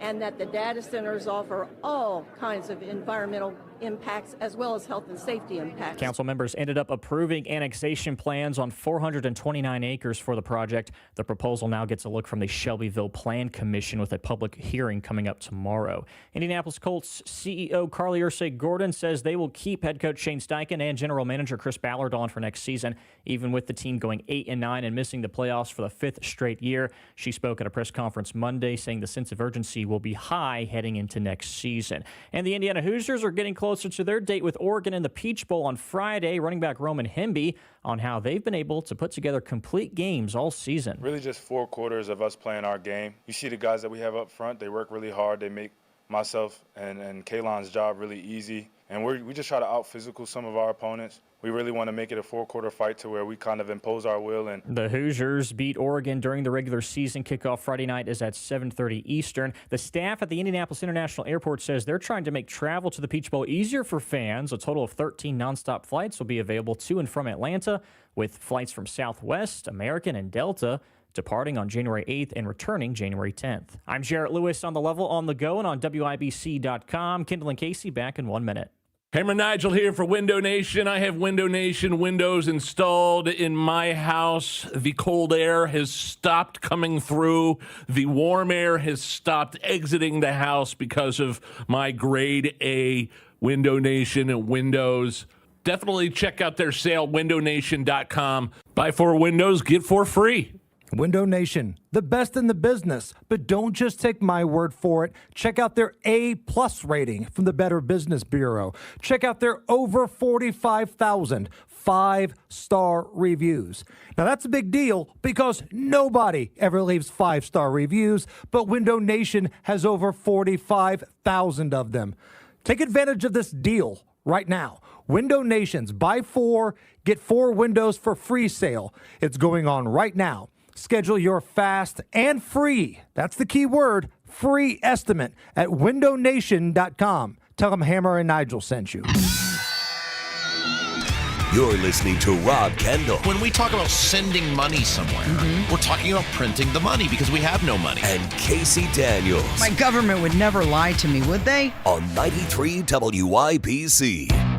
and that the data centers offer all kinds of environmental impacts as well as health and safety impacts. Council members ended up approving annexation plans on 429 acres for the project. The proposal now gets a look from the Shelbyville Plan Commission with a public hearing coming up tomorrow. Indianapolis Colts CEO Carly Ursay-Gordon says they will keep head coach Shane Steichen and general manager Chris Ballard on for next season, even with the team going 8-9 and missing the playoffs for the fifth straight year. She spoke at a press conference Monday saying the sense of urgency will be high heading into next season. And the Indiana Hoosiers are getting closer to their date with Oregon in the Peach Bowl on Friday. Running back Roman Hemby on how they've been able to put together complete games all season. Really just 4 quarters of us playing our game. You see the guys that we have up front, they work really hard. They make myself and Kalon's job really easy. And we just try to out-physical some of our opponents. We really want to make it a 4-quarter fight to where we kind of impose our will. And the Hoosiers beat Oregon during the regular season. Kickoff Friday night is at 7:30 Eastern. The staff at the Indianapolis International Airport says they're trying to make travel to the Peach Bowl easier for fans. A total of 13 nonstop flights will be available to and from Atlanta, with flights from Southwest, American, and Delta departing on January 8th and returning January 10th. I'm Jarrett Lewis on the Level, on the go, and on WIBC.com. Kendall and Casey back in 1 minute. Hammer Nigel here for Window Nation. I have Window Nation windows installed in my house. The cold air has stopped coming through. The warm air has stopped exiting the house because of my grade A Window Nation windows. Definitely check out their sale, windownation.com. Buy 4 windows, get 4 free. Window Nation, the best in the business, but don't just take my word for it. Check out their A+ rating from the Better Business Bureau. Check out their over 45,000 5-star reviews. Now that's a big deal because nobody ever leaves 5-star reviews, but Window Nation has over 45,000 of them. Take advantage of this deal right now. Window Nation's buy 4, get 4 windows for free sale. It's going on right now. Schedule your fast and free, that's the key word, free estimate at windownation.com. Tell them Hammer and Nigel sent you. You're listening to Rob Kendall. When we talk about sending money somewhere, we're talking about printing the money because we have no money. And Casey Daniels. My government would never lie to me, would they? On 93 WIBC.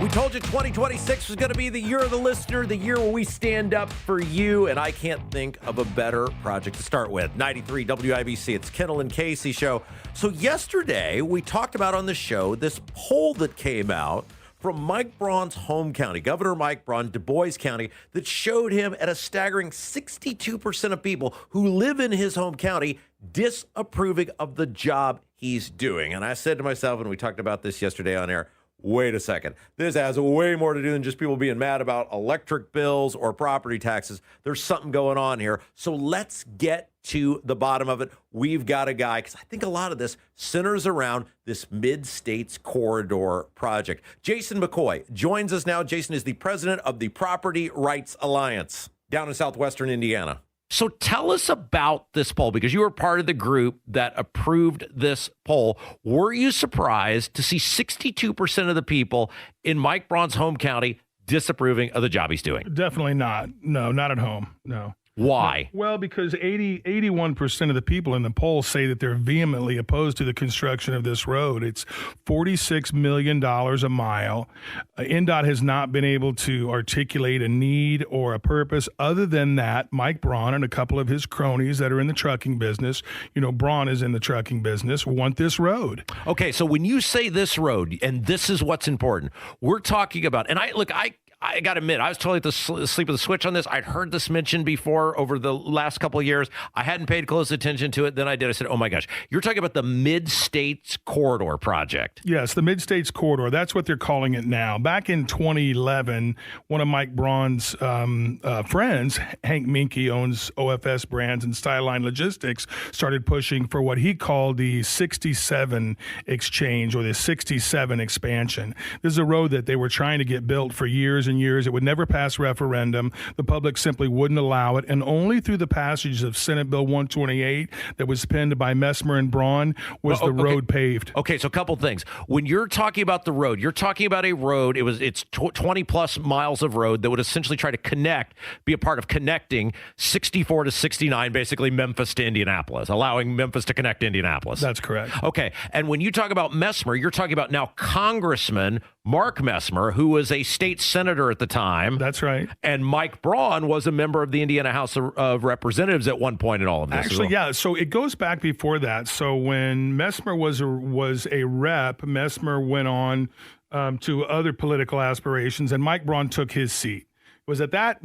We told you 2026 was going to be the year of the listener, the year where we stand up for you, and I can't think of a better project to start with. 93 WIBC, it's Kendall and Casey show. So yesterday, we talked about on the show this poll that came out from Mike Braun's home county, Governor Mike Braun, Du Bois County, that showed him at a staggering 62% of people who live in his home county disapproving of the job he's doing. And I said to myself, and we talked about this yesterday on air, wait a second. This has way more to do than just people being mad about electric bills or property taxes. There's something going on here. So let's get to the bottom of it. We've got a guy, because I think a lot of this centers around this Mid-States Corridor project. Jason McCoy joins us now. Jason is the president of the Property Rights Alliance down in southwestern Indiana. So tell us about this poll, because you were part of the group that approved this poll. Were you surprised to see 62% of the people in Mike Braun's home county disapproving of the job he's doing? Definitely not. No, not at home. No. Why? Well, because 81% of the people in the poll say that they're vehemently opposed to the construction of this road. It's $46 million a mile. NDOT has not been able to articulate a need or a purpose. Other than that, Mike Braun and a couple of his cronies that are in the trucking business, Braun is in the trucking business, want this road. Okay, so when you say this road, and this is what's important, we're talking about, and I got to admit, I was totally at the sleep of the switch on this. I'd heard this mentioned before over the last couple of years. I hadn't paid close attention to it. Then I did. I said, oh my gosh, you're talking about the Mid-States Corridor project. Yes, the Mid-States Corridor. That's what they're calling it now. Back in 2011, one of Mike Braun's friends, Hank Minke, owns OFS Brands and Styline Logistics, started pushing for what he called the 67 exchange or the 67 expansion. This is a road that they were trying to get built for years and years. It would never pass referendum. The public simply wouldn't allow it. And only through the passage of Senate Bill 128 that was penned by Messmer and Braun was the road paved. Okay, so a couple things. When you're talking about the road, you're talking about a road, it's 20 plus miles of road that would essentially try to be a part of connecting 64 to 69, basically Memphis to Indianapolis, allowing Memphis to connect to Indianapolis. That's correct. Okay, and when you talk about Messmer, you're talking about now Congressman Mark Messmer, who was a state senator at the time. That's right. And Mike Braun was a member of the Indiana House of Representatives at one point in all of this. Actually, yeah. So it goes back before that. So when Messmer was a rep, Messmer went on to other political aspirations, and Mike Braun took his seat. It was at that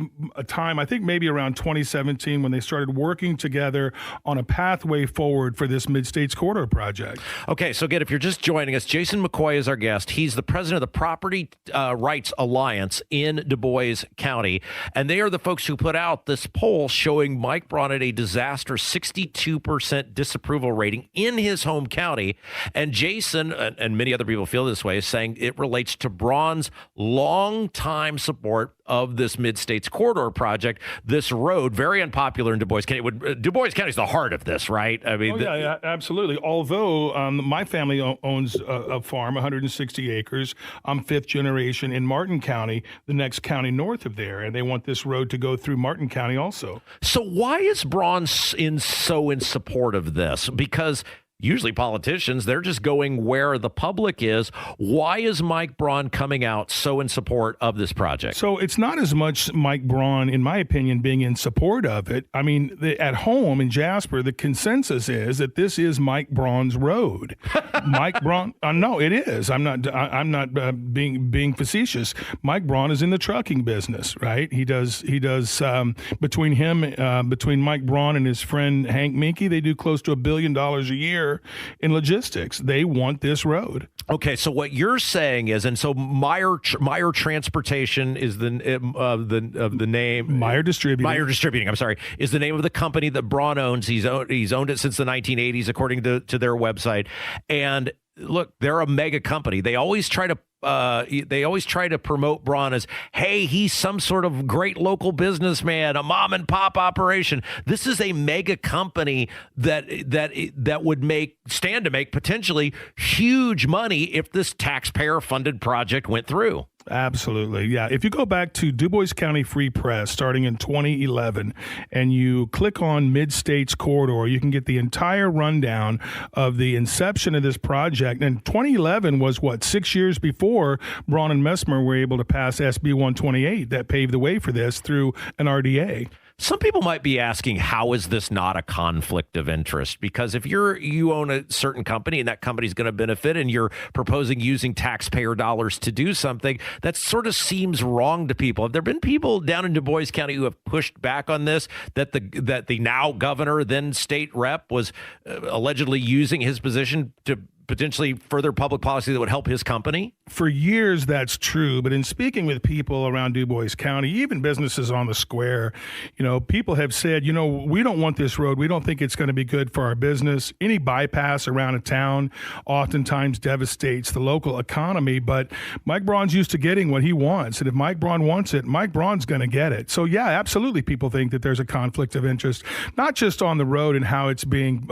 time, I think maybe around 2017, when they started working together on a pathway forward for this Mid-States Corridor project. Okay, so again, if you're just joining us, Jason McCoy is our guest. He's the president of the Property Rights Alliance in Du Bois County, and they are the folks who put out this poll showing Mike Braun at a disastrous 62% disapproval rating in his home county. And Jason, and many other people feel this way, is saying it relates to Braun's long-time support of this Mid-States Corridor project, this road, very unpopular in Du Bois County. Du Bois County is the heart of this, right? I mean, yeah, absolutely. Although my family owns a farm, 160 acres. I'm fifth generation in Martin County, the next county north of there, and they want this road to go through Martin County also. So why is Braun so in support of this? Because usually politicians, they're just going where the public is. Why is Mike Braun coming out so in support of this project? So it's not as much Mike Braun, in my opinion, being in support of it. I mean, at home in Jasper, the consensus is that this is Mike Braun's road. Mike Braun, no, it is. I'm not being facetious. Mike Braun is in the trucking business, right? He does between Mike Braun and his friend Hank Minke, they do close to $1 billion a year in logistics. They want this road. Okay, so what you're saying is, and so Meyer Transportation is the name. Meyer Distributing. Meyer Distributing. I'm sorry, is the name of the company that Braun owns. He's owned it since the 1980s, according to their website. And look, they're a mega company. They always try to promote Braun as, hey, he's some sort of great local businessman, a mom and pop operation. This is a mega company that would stand to make potentially huge money if this taxpayer funded project went through. Absolutely. Yeah. If you go back to Du Bois County Free Press starting in 2011 and you click on Mid-States Corridor, you can get the entire rundown of the inception of this project. And 2011 was 6 years before Braun and Messmer were able to pass SB 128 that paved the way for this through an RDA. Some people might be asking, how is this not a conflict of interest? Because if you own a certain company and that company's going to benefit and you're proposing using taxpayer dollars to do something, that sort of seems wrong to people. Have there been people down in Du Bois County who have pushed back on this, that the now governor, then state rep, was allegedly using his position to potentially further public policy that would help his company? For years, that's true. But in speaking with people around Du Bois County, even businesses on the square, people have said, we don't want this road. We don't think it's going to be good for our business. Any bypass around a town oftentimes devastates the local economy. But Mike Braun's used to getting what he wants. And if Mike Braun wants it, Mike Braun's going to get it. So, yeah, absolutely, people think that there's a conflict of interest, not just on the road and how it's being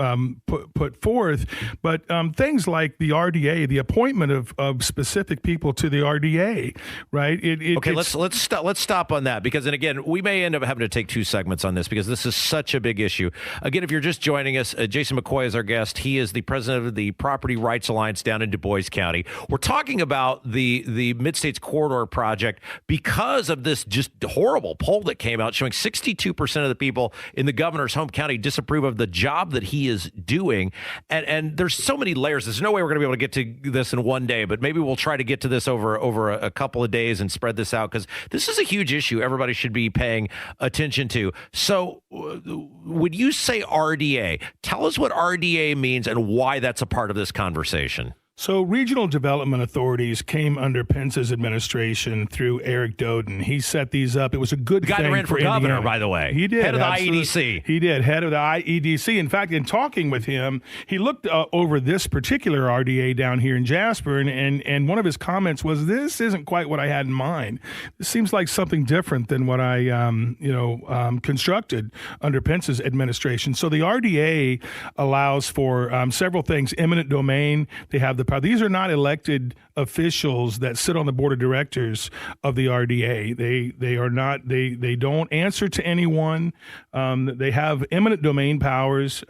put forth, but things like the RDA, the appointment of specific people to the RDA, right? Okay, let's stop on that, because, and again, we may end up having to take 2 segments on this because this is such a big issue. Again, if you're just joining us, Jason McCoy is our guest. He is the president of the Property Rights Alliance down in Du Bois County. We're talking about the Mid-States Corridor project because of this just horrible poll that came out showing 62% of the people in the governor's home county disapprove of the job that he is doing. And there's so many layers. There's no way we're going to be able to get to this in one day, but maybe we'll try to get to this over a couple of days and spread this out, because this is a huge issue everybody should be paying attention to. So would you say RDA? Tell us what RDA means and why that's a part of this conversation. So regional development authorities came under Pence's administration through Eric Doden. He set these up. It was a good thing. The guy that ran for governor, by the way. He did. Head of the IEDC. He did. Head of the IEDC. In fact, in talking with him, he looked over this particular RDA down here in Jasper, and one of his comments was, "This isn't quite what I had in mind. This seems like something different than what I, constructed under Pence's administration." So the RDA allows for several things. Eminent domain. They have the power. These are not elected officials that sit on the board of directors of the RDA. They are not. They don't answer to anyone. They have eminent domain powers.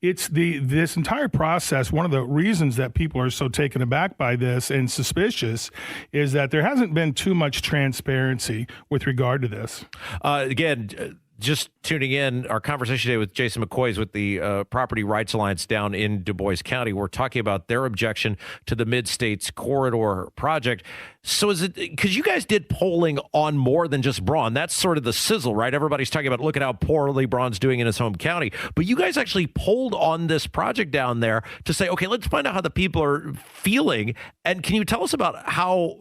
It's this entire process. One of the reasons that people are so taken aback by this and suspicious is that there hasn't been too much transparency with regard to this. Again. Just tuning in, our conversation today with Jason McCoy is with the Property Rights Alliance down in Du Bois County. We're talking about their objection to the Mid-States Corridor project. So is it, because you guys did polling on more than just Braun, that's sort of the sizzle, right? Everybody's talking about, look at how poorly Braun's doing in his home county. But you guys actually polled on this project down there to say, okay, let's find out how the people are feeling. And can you tell us about how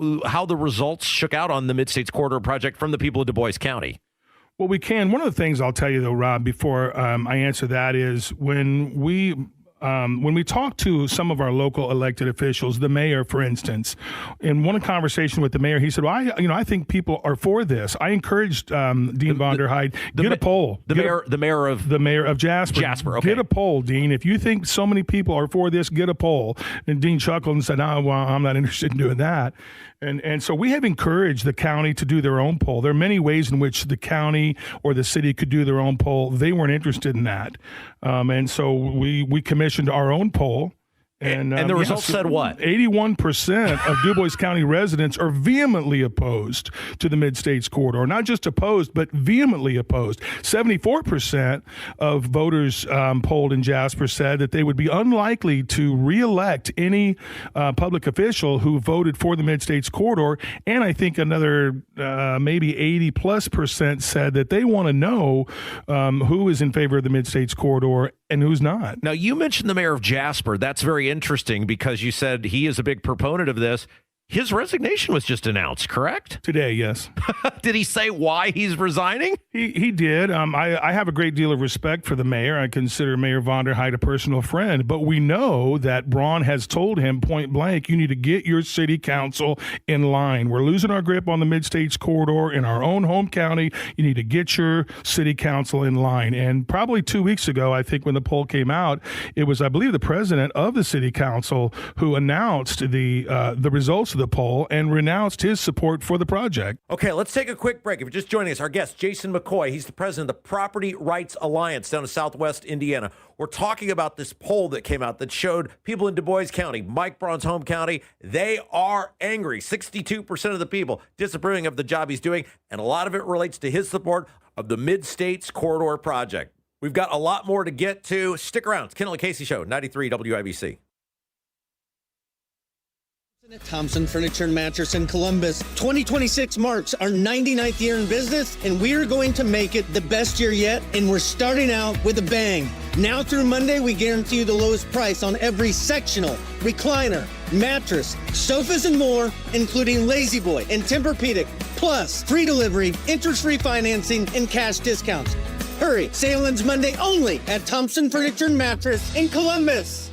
the results shook out on the Mid-States Corridor project from the people of Du Bois County? Well, we can. One of the things I'll tell you, though, Rob, before I answer that is when we talk to some of our local elected officials, the mayor, for instance, in one conversation with the mayor, he said, "Well, I think people are for this." I encouraged Dean von der Heide, get a poll. The mayor of Jasper. Jasper. Okay. Get a poll, Dean. If you think so many people are for this, get a poll. And Dean chuckled and said, "Oh, well, I'm not interested in doing that." And so we have encouraged the county to do their own poll. There are many ways in which the county or the city could do their own poll. They weren't interested in that. And so we commissioned our own poll. And the results said what? 81% of Du Bois County residents are vehemently opposed to the Mid-States Corridor. Not just opposed, but vehemently opposed. 74% of voters polled in Jasper said that they would be unlikely to reelect any public official who voted for the Mid-States Corridor. And I think another maybe 80+% said that they want to know who is in favor of the Mid-States Corridor and who's not. Now, you mentioned the mayor of Jasper. That's very interesting because you said he is a big proponent of this. His resignation was just announced, correct? Today, yes. Did he say why he's resigning? He did. I have a great deal of respect for the mayor. I consider Mayor von der Heide a personal friend. But we know that Braun has told him point blank, you need to get your city council in line. We're losing our grip on the Mid-States Corridor in our own home county. You need to get your city council in line. And probably 2 weeks ago, I think when the poll came out, it was, I believe, the president of the city council who announced the results of the poll and renounced his support for the project. Okay, let's take a quick break. If you're just joining us, our guest, Jason McCoy, he's the president of the Property Rights Alliance down in Southwest Indiana. We're talking about this poll that came out that showed people in Du Bois County, Mike Braun's home county, they are angry. 62% of the people disapproving of the job he's doing, and a lot of it relates to his support of the Mid-States Corridor project. We've got a lot more to get to. Stick around. It's Kendall Casey Show, 93 WIBC. Thompson Furniture and Mattress in Columbus. 2026 marks our 99th year in business, and we are going to make it the best year yet, and we're starting out with a bang. Now through Monday, we guarantee you the lowest price on every sectional, recliner, mattress, sofas, and more, including Lazy Boy and Tempur-Pedic, plus free delivery, interest-free financing, and cash discounts. Hurry, sale ends Monday only at Thompson Furniture and Mattress in Columbus.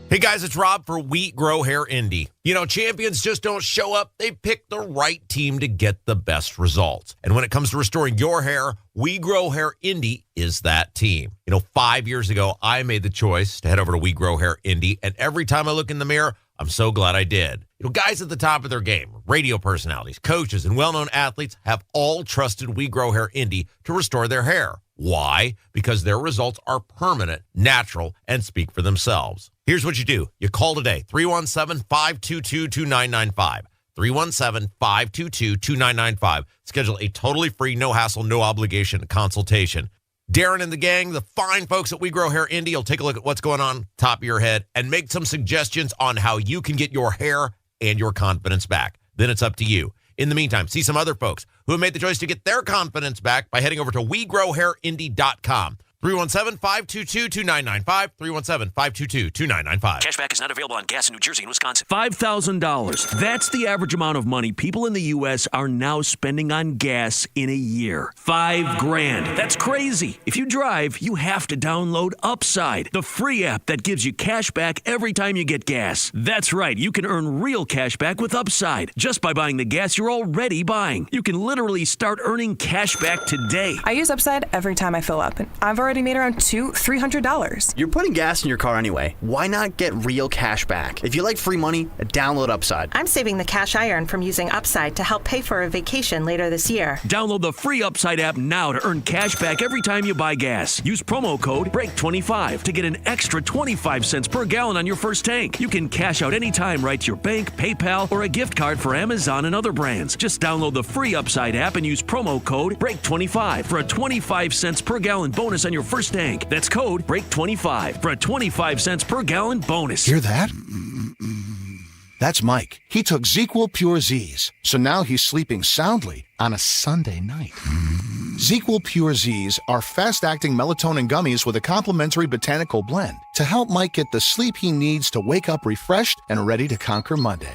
Hey guys, it's Rob for Wheat Grow Hair Indy. You know, champions just don't show up. They pick the right team to get the best results. And when it comes to restoring your hair, We Grow Hair Indy is that team. You know, 5 years ago, I made the choice to head over to We Grow Hair Indy. And every time I look in the mirror, I'm so glad I did. You know, guys at the top of their game, radio personalities, coaches, and well-known athletes have all trusted We Grow Hair Indy to restore their hair. Why? Because their results are permanent, natural, and speak for themselves. Here's what you do. You call today, 317-522-2995. 317-522-2995. Schedule a totally free, no hassle, no obligation consultation. Darren and the gang, the fine folks at We Grow Hair Indy, will take a look at what's going on top of your head and make some suggestions on how you can get your hair and your confidence back. Then it's up to you. In the meantime, see some other folks who have made the choice to get their confidence back by heading over to WeGrowHairIndy.com. 317-522-2995, 317-522-2995. Cashback is not available on gas in New Jersey and Wisconsin. $5,000. That's the average amount of money people in the U.S. are now spending on gas in a year. $5,000. That's crazy. If you drive, you have to download Upside, the free app that gives you cash back every time you get gas. That's right. You can earn real cash back with Upside just by buying the gas you're already buying. You can literally start earning cash back today. I use Upside every time I fill up, and I've already made around $300. You're putting gas in your car anyway. Why not get real cash back? If you like free money, download Upside. I'm saving the cash I earn from using Upside to help pay for a vacation later this year. Download the free Upside app now to earn cash back every time you buy gas. Use promo code BREAK25 to get an extra 25 cents per gallon on your first tank. You can cash out anytime right to your bank, PayPal, or a gift card for Amazon and other brands. Just download the free Upside app and use promo code BREAK25 for a 25 cents per gallon bonus on your first tank. That's code BREAK25 for a 25 cents per gallon bonus. Hear that? That's Mike. He took ZQL Pure Z's, so now he's sleeping soundly on a Sunday night. ZQL Pure Z's are fast-acting melatonin gummies with a complementary botanical blend to help Mike get the sleep he needs to wake up refreshed and ready to conquer Monday.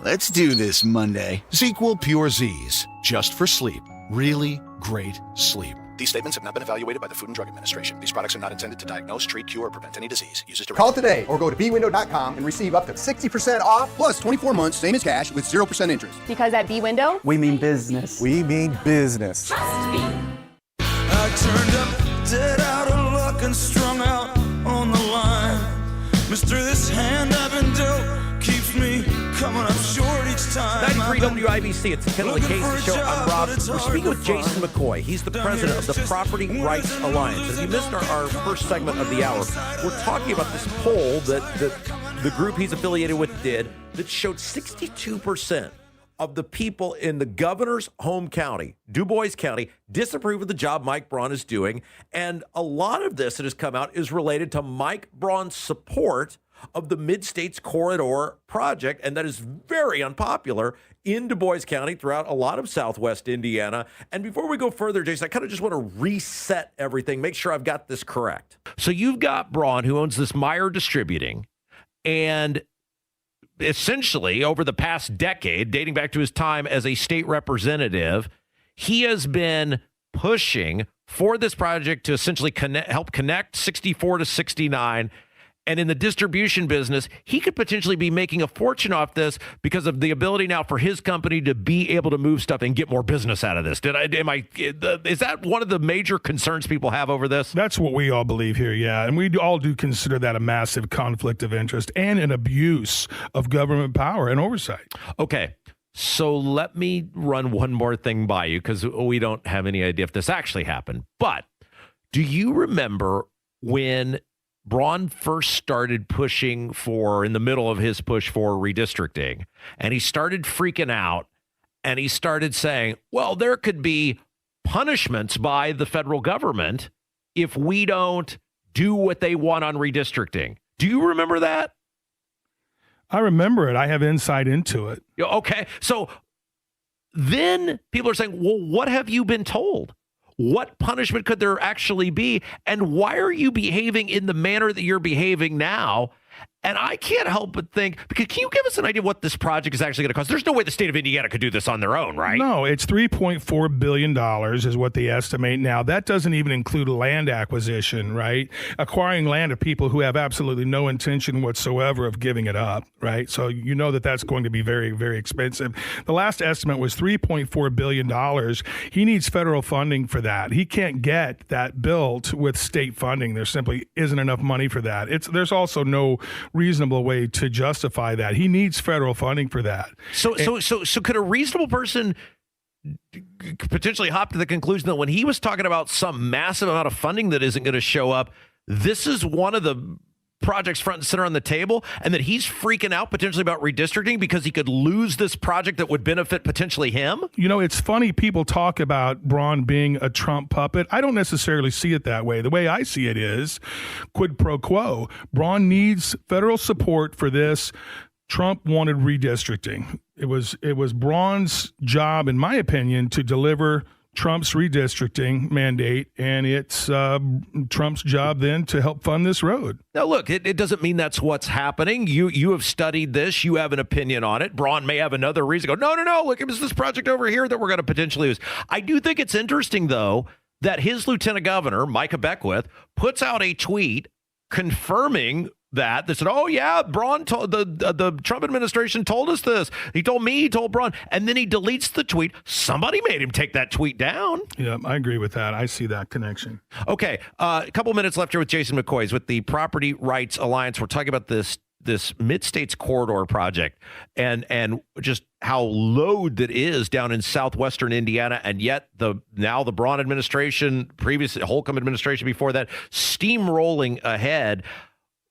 Let's do this Monday. ZQL Pure Z's, just for sleep. Really great sleep. These statements have not been evaluated by the Food and Drug Administration. These products are not intended to diagnose, treat, cure, or prevent any disease. Use as directed. Call today or go to bwindow.com and receive up to 60% off plus 24 months, same as cash, with 0% interest. Because at B-Window, we mean business. We mean business. trust me. I turned up, dead out of luck and strung out on the line. Mister, this hand I've been dealt keeps me coming up short each time. 93 WIBC, it's the Kendall Casey Show. I'm Rob. We're speaking with Jason McCoy. He's the president of the Property Rights Alliance. If you missed our first segment of the hour, we're talking about this poll that the group he's affiliated with did that showed 62% of the people in the governor's home county, Du Bois County, disapprove of the job Mike Braun is doing. And a lot of this that has come out is related to Mike Braun's support of the Mid-States Corridor project, and that is very unpopular in Du Bois County throughout a lot of southwest Indiana. And before we go further, Jason, I kind of just want to reset everything, make sure I've got this correct. So you've got Braun, who owns this Meyer Distributing, and essentially over the past decade, dating back to his time as a state representative, he has been pushing for this project to essentially help connect 64 to 69. And in the distribution business, he could potentially be making a fortune off this because of the ability now for his company to be able to move stuff and get more business out of this. Is that one of the major concerns people have over this? That's what we all believe here, yeah. And we all do consider that a massive conflict of interest and an abuse of government power and oversight. Okay. So let me run one more thing by you because we don't have any idea if this actually happened. But do you remember when Braun first started pushing for, in the middle of his push for redistricting, and he started freaking out, and he started saying, well, there could be punishments by the federal government if we don't do what they want on redistricting. Do you remember that? I remember it. I have insight into it. Okay. So then people are saying, well, what have you been told? What punishment could there actually be? And why are you behaving in the manner that you're behaving now? And I can't help but think, because can you give us an idea of what this project is actually going to cost? There's no way the state of Indiana could do this on their own, right? No, it's $3.4 billion is what they estimate now. That doesn't even include land acquisition, right? Acquiring land of people who have absolutely no intention whatsoever of giving it up, right? So you know that that's going to be very, very expensive. The last estimate was $3.4 billion. He needs federal funding for that. He can't get that built with state funding. There simply isn't enough money for that. There's also no reasonable way to justify that. He needs federal funding for that. So could a reasonable person potentially hop to the conclusion that when he was talking about some massive amount of funding that isn't going to show up, this is one of the projects front and center on the table, and that he's freaking out potentially about redistricting because he could lose this project that would benefit potentially him? You know, it's funny people talk about Braun being a Trump puppet. I don't necessarily see it that way. The way I see it is quid pro quo. Braun needs federal support for this. Trump wanted redistricting. It was Braun's job, in my opinion, to deliver Trump's redistricting mandate, and it's Trump's job then to help fund this road. Now, look, it doesn't mean that's what's happening. You have studied this. You have an opinion on it. Braun may have another reason. Go, no, look, it was this project over here that we're going to potentially use. I do think it's interesting, though, that his lieutenant governor, Micah Beckwith, puts out a tweet confirming that. They said, oh, yeah, Braun told the Trump administration told us this. He told me, he told Braun. And then he deletes the tweet. Somebody made him take that tweet down. Yeah, I agree with that. I see that connection. Okay, a couple minutes left here with Jason McCoy with the Property Rights Alliance. We're talking about this Mid-States Corridor project and just how load that is down in southwestern Indiana, and yet now the Braun administration, previous Holcomb administration before that, steamrolling ahead.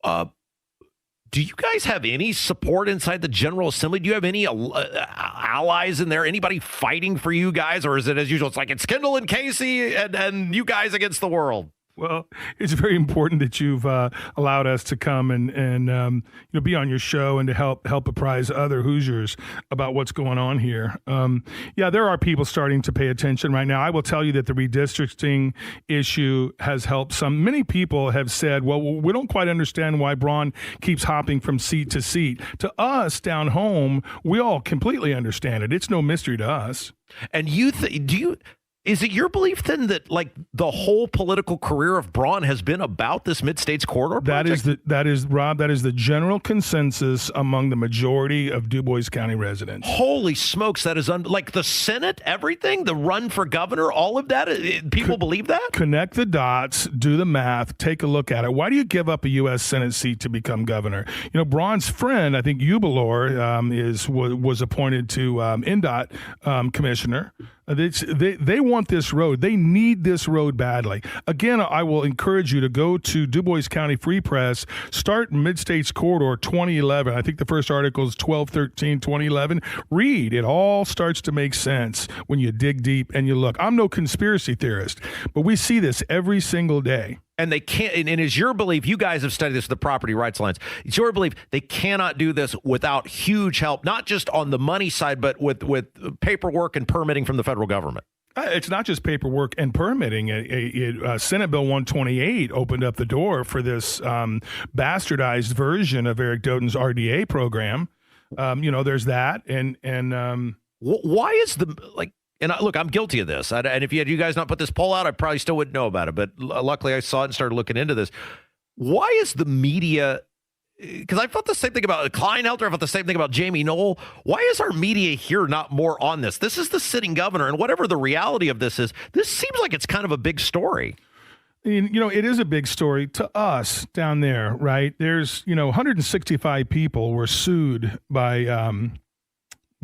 Do you guys have any support inside the General Assembly? Do you have any allies in there? Anybody fighting for you guys? Or is it as usual? It's like it's Kendall and Casey and you guys against the world. Well, it's very important that you've allowed us to come and be on your show and to help apprise other Hoosiers about what's going on here. Yeah, there are people starting to pay attention right now. I will tell you that the redistricting issue has helped some. Many people have said, well, we don't quite understand why Braun keeps hopping from seat to seat. To us down home, we all completely understand it. It's no mystery to us. And is it your belief then that like the whole political career of Braun has been about this Mid-States Corridor project? That is the general consensus among the majority of Du Bois County residents. Holy smokes, that is like the Senate, everything, the run for governor, all of that. People believe that? Connect the dots, do the math, take a look at it. Why do you give up a U.S. Senate seat to become governor? You know, Braun's friend, I think Ubalor, was appointed to INDOT commissioner. They want this road. They need this road badly. Again, I will encourage you to go to Du Bois County Free Press, start Mid-States Corridor 2011. I think the first article is 12/13/2011. Read. It all starts to make sense when you dig deep and you look. I'm no conspiracy theorist, but we see this every single day. And they can't, and is your belief, you guys have studied this with the Property Rights Alliance, it's your belief they cannot do this without huge help, not just on the money side, but with paperwork and permitting from the federal government? It's not just paperwork and permitting. Senate Bill 128 opened up the door for this bastardized version of Eric Doden's RDA program. There's that. And why is and look, I'm guilty of this. And if you guys not put this poll out, I probably still wouldn't know about it. But luckily, I saw it and started looking into this. Why is the media? Because I felt the same thing about Kleinhelter. I felt the same thing about Jamie Knoll. Why is our media here not more on this? This is the sitting governor, and whatever the reality of this is, this seems like it's kind of a big story. It is a big story to us down there, right? There's 165 people were sued by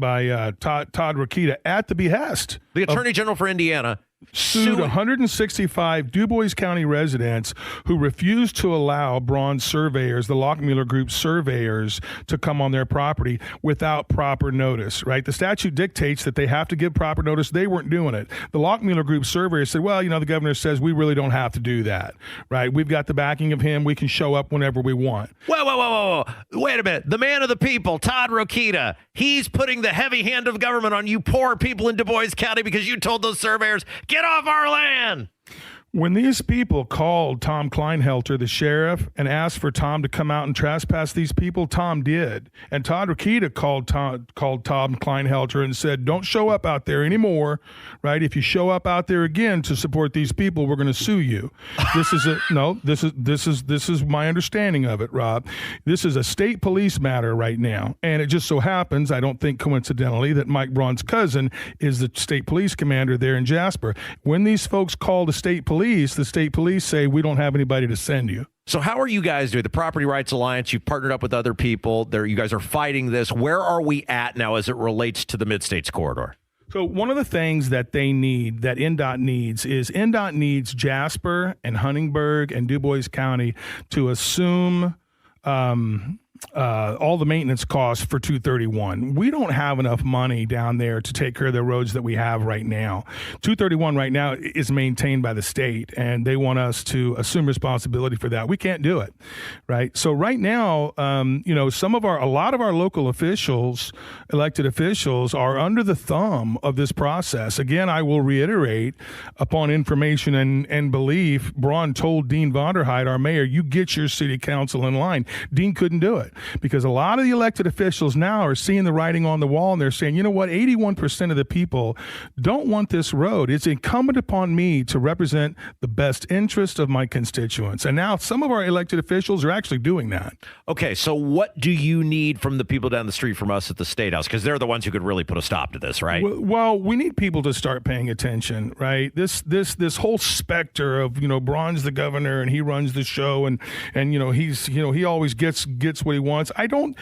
Todd Rokita at the behest. The Attorney General for Indiana sued 165 Du Bois County residents who refused to allow Braun surveyors, the Lockmuller Group surveyors, to come on their property without proper notice, right? The statute dictates that they have to give proper notice. They weren't doing it. The Lockmuller Group surveyors said, well, the governor says we really don't have to do that, right? We've got the backing of him. We can show up whenever we want. Whoa. Wait a minute. The man of the people, Todd Rokita, he's putting the heavy hand of government on you poor people in Du Bois County because you told those surveyors, get off our land. When these people called Tom Kleinhelter, the sheriff, and asked for Tom to come out and trespass these people, Tom did. And Todd Rokita called Tom Kleinhelter and said, don't show up out there anymore, right? If you show up out there again to support these people, we're going to sue you. This is my understanding of it, Rob. This is a state police matter right now. And it just so happens, I don't think coincidentally, that Mike Braun's cousin is the state police commander there in Jasper. When these folks call the state police say, we don't have anybody to send you. So how are you guys doing? The Property Rights Alliance, you've partnered up with other people. You guys are fighting this. Where are we at now as it relates to the Mid-States Corridor? So one of the things that they need, that INDOT needs Jasper and Huntingburg and Du Bois County to assume all the maintenance costs for 231. We don't have enough money down there to take care of the roads that we have right now. 231 right now is maintained by the state, and they want us to assume responsibility for that. We can't do it, right? So right now, a lot of our local officials, elected officials, are under the thumb of this process. Again, I will reiterate, upon information and belief, Braun told Dean Vonderheit, our mayor, you get your city council in line. Dean couldn't do it because a lot of the elected officials now are seeing the writing on the wall, and they're saying, you know what, 81% of the people don't want this road. It's incumbent upon me to represent the best interest of my constituents. And now some of our elected officials are actually doing that. Okay, so what do you need from the people down the street from us at the State House? Because they're the ones who could really put a stop to this, right? Well, we need people to start paying attention, right? This whole specter of, Braun's the governor and he runs the show and he always gets what he wants. I don't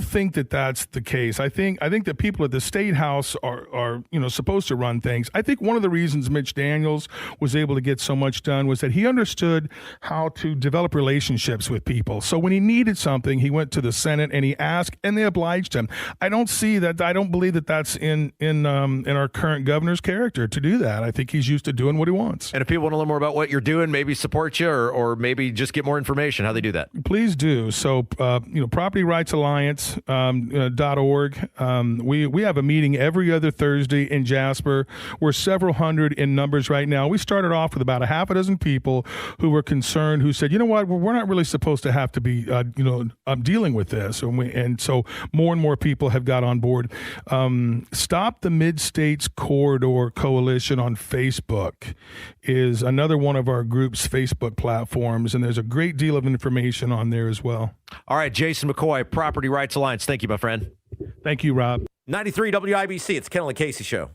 think that that's the case. I think that people at the State House are supposed to run things. I think one of the reasons Mitch Daniels was able to get so much done was that he understood how to develop relationships with people. So when he needed something, he went to the Senate and he asked, and they obliged him. I don't believe that that's in our current governor's character to do that. I think he's used to doing what he wants. And if people want to learn more about what you're doing, maybe support you or maybe just get more information, how they do that? Please do. So, PropertyRightsAlliance.org. We have a meeting every other Thursday in Jasper. We're several hundred in numbers right now. We started off with about a half a dozen people who were concerned, who said, you know what, we're not really supposed to have to be, dealing with this. And so more and more people have got on board. Stop the Mid-States Corridor Coalition on Facebook is another one of our group's Facebook platforms, and there's a great deal of information on there as well. All right, Jason McCoy, Property Rights Alliance. Thank you, my friend. Thank you, Rob. 93 WIBC, it's Kendall Casey Show.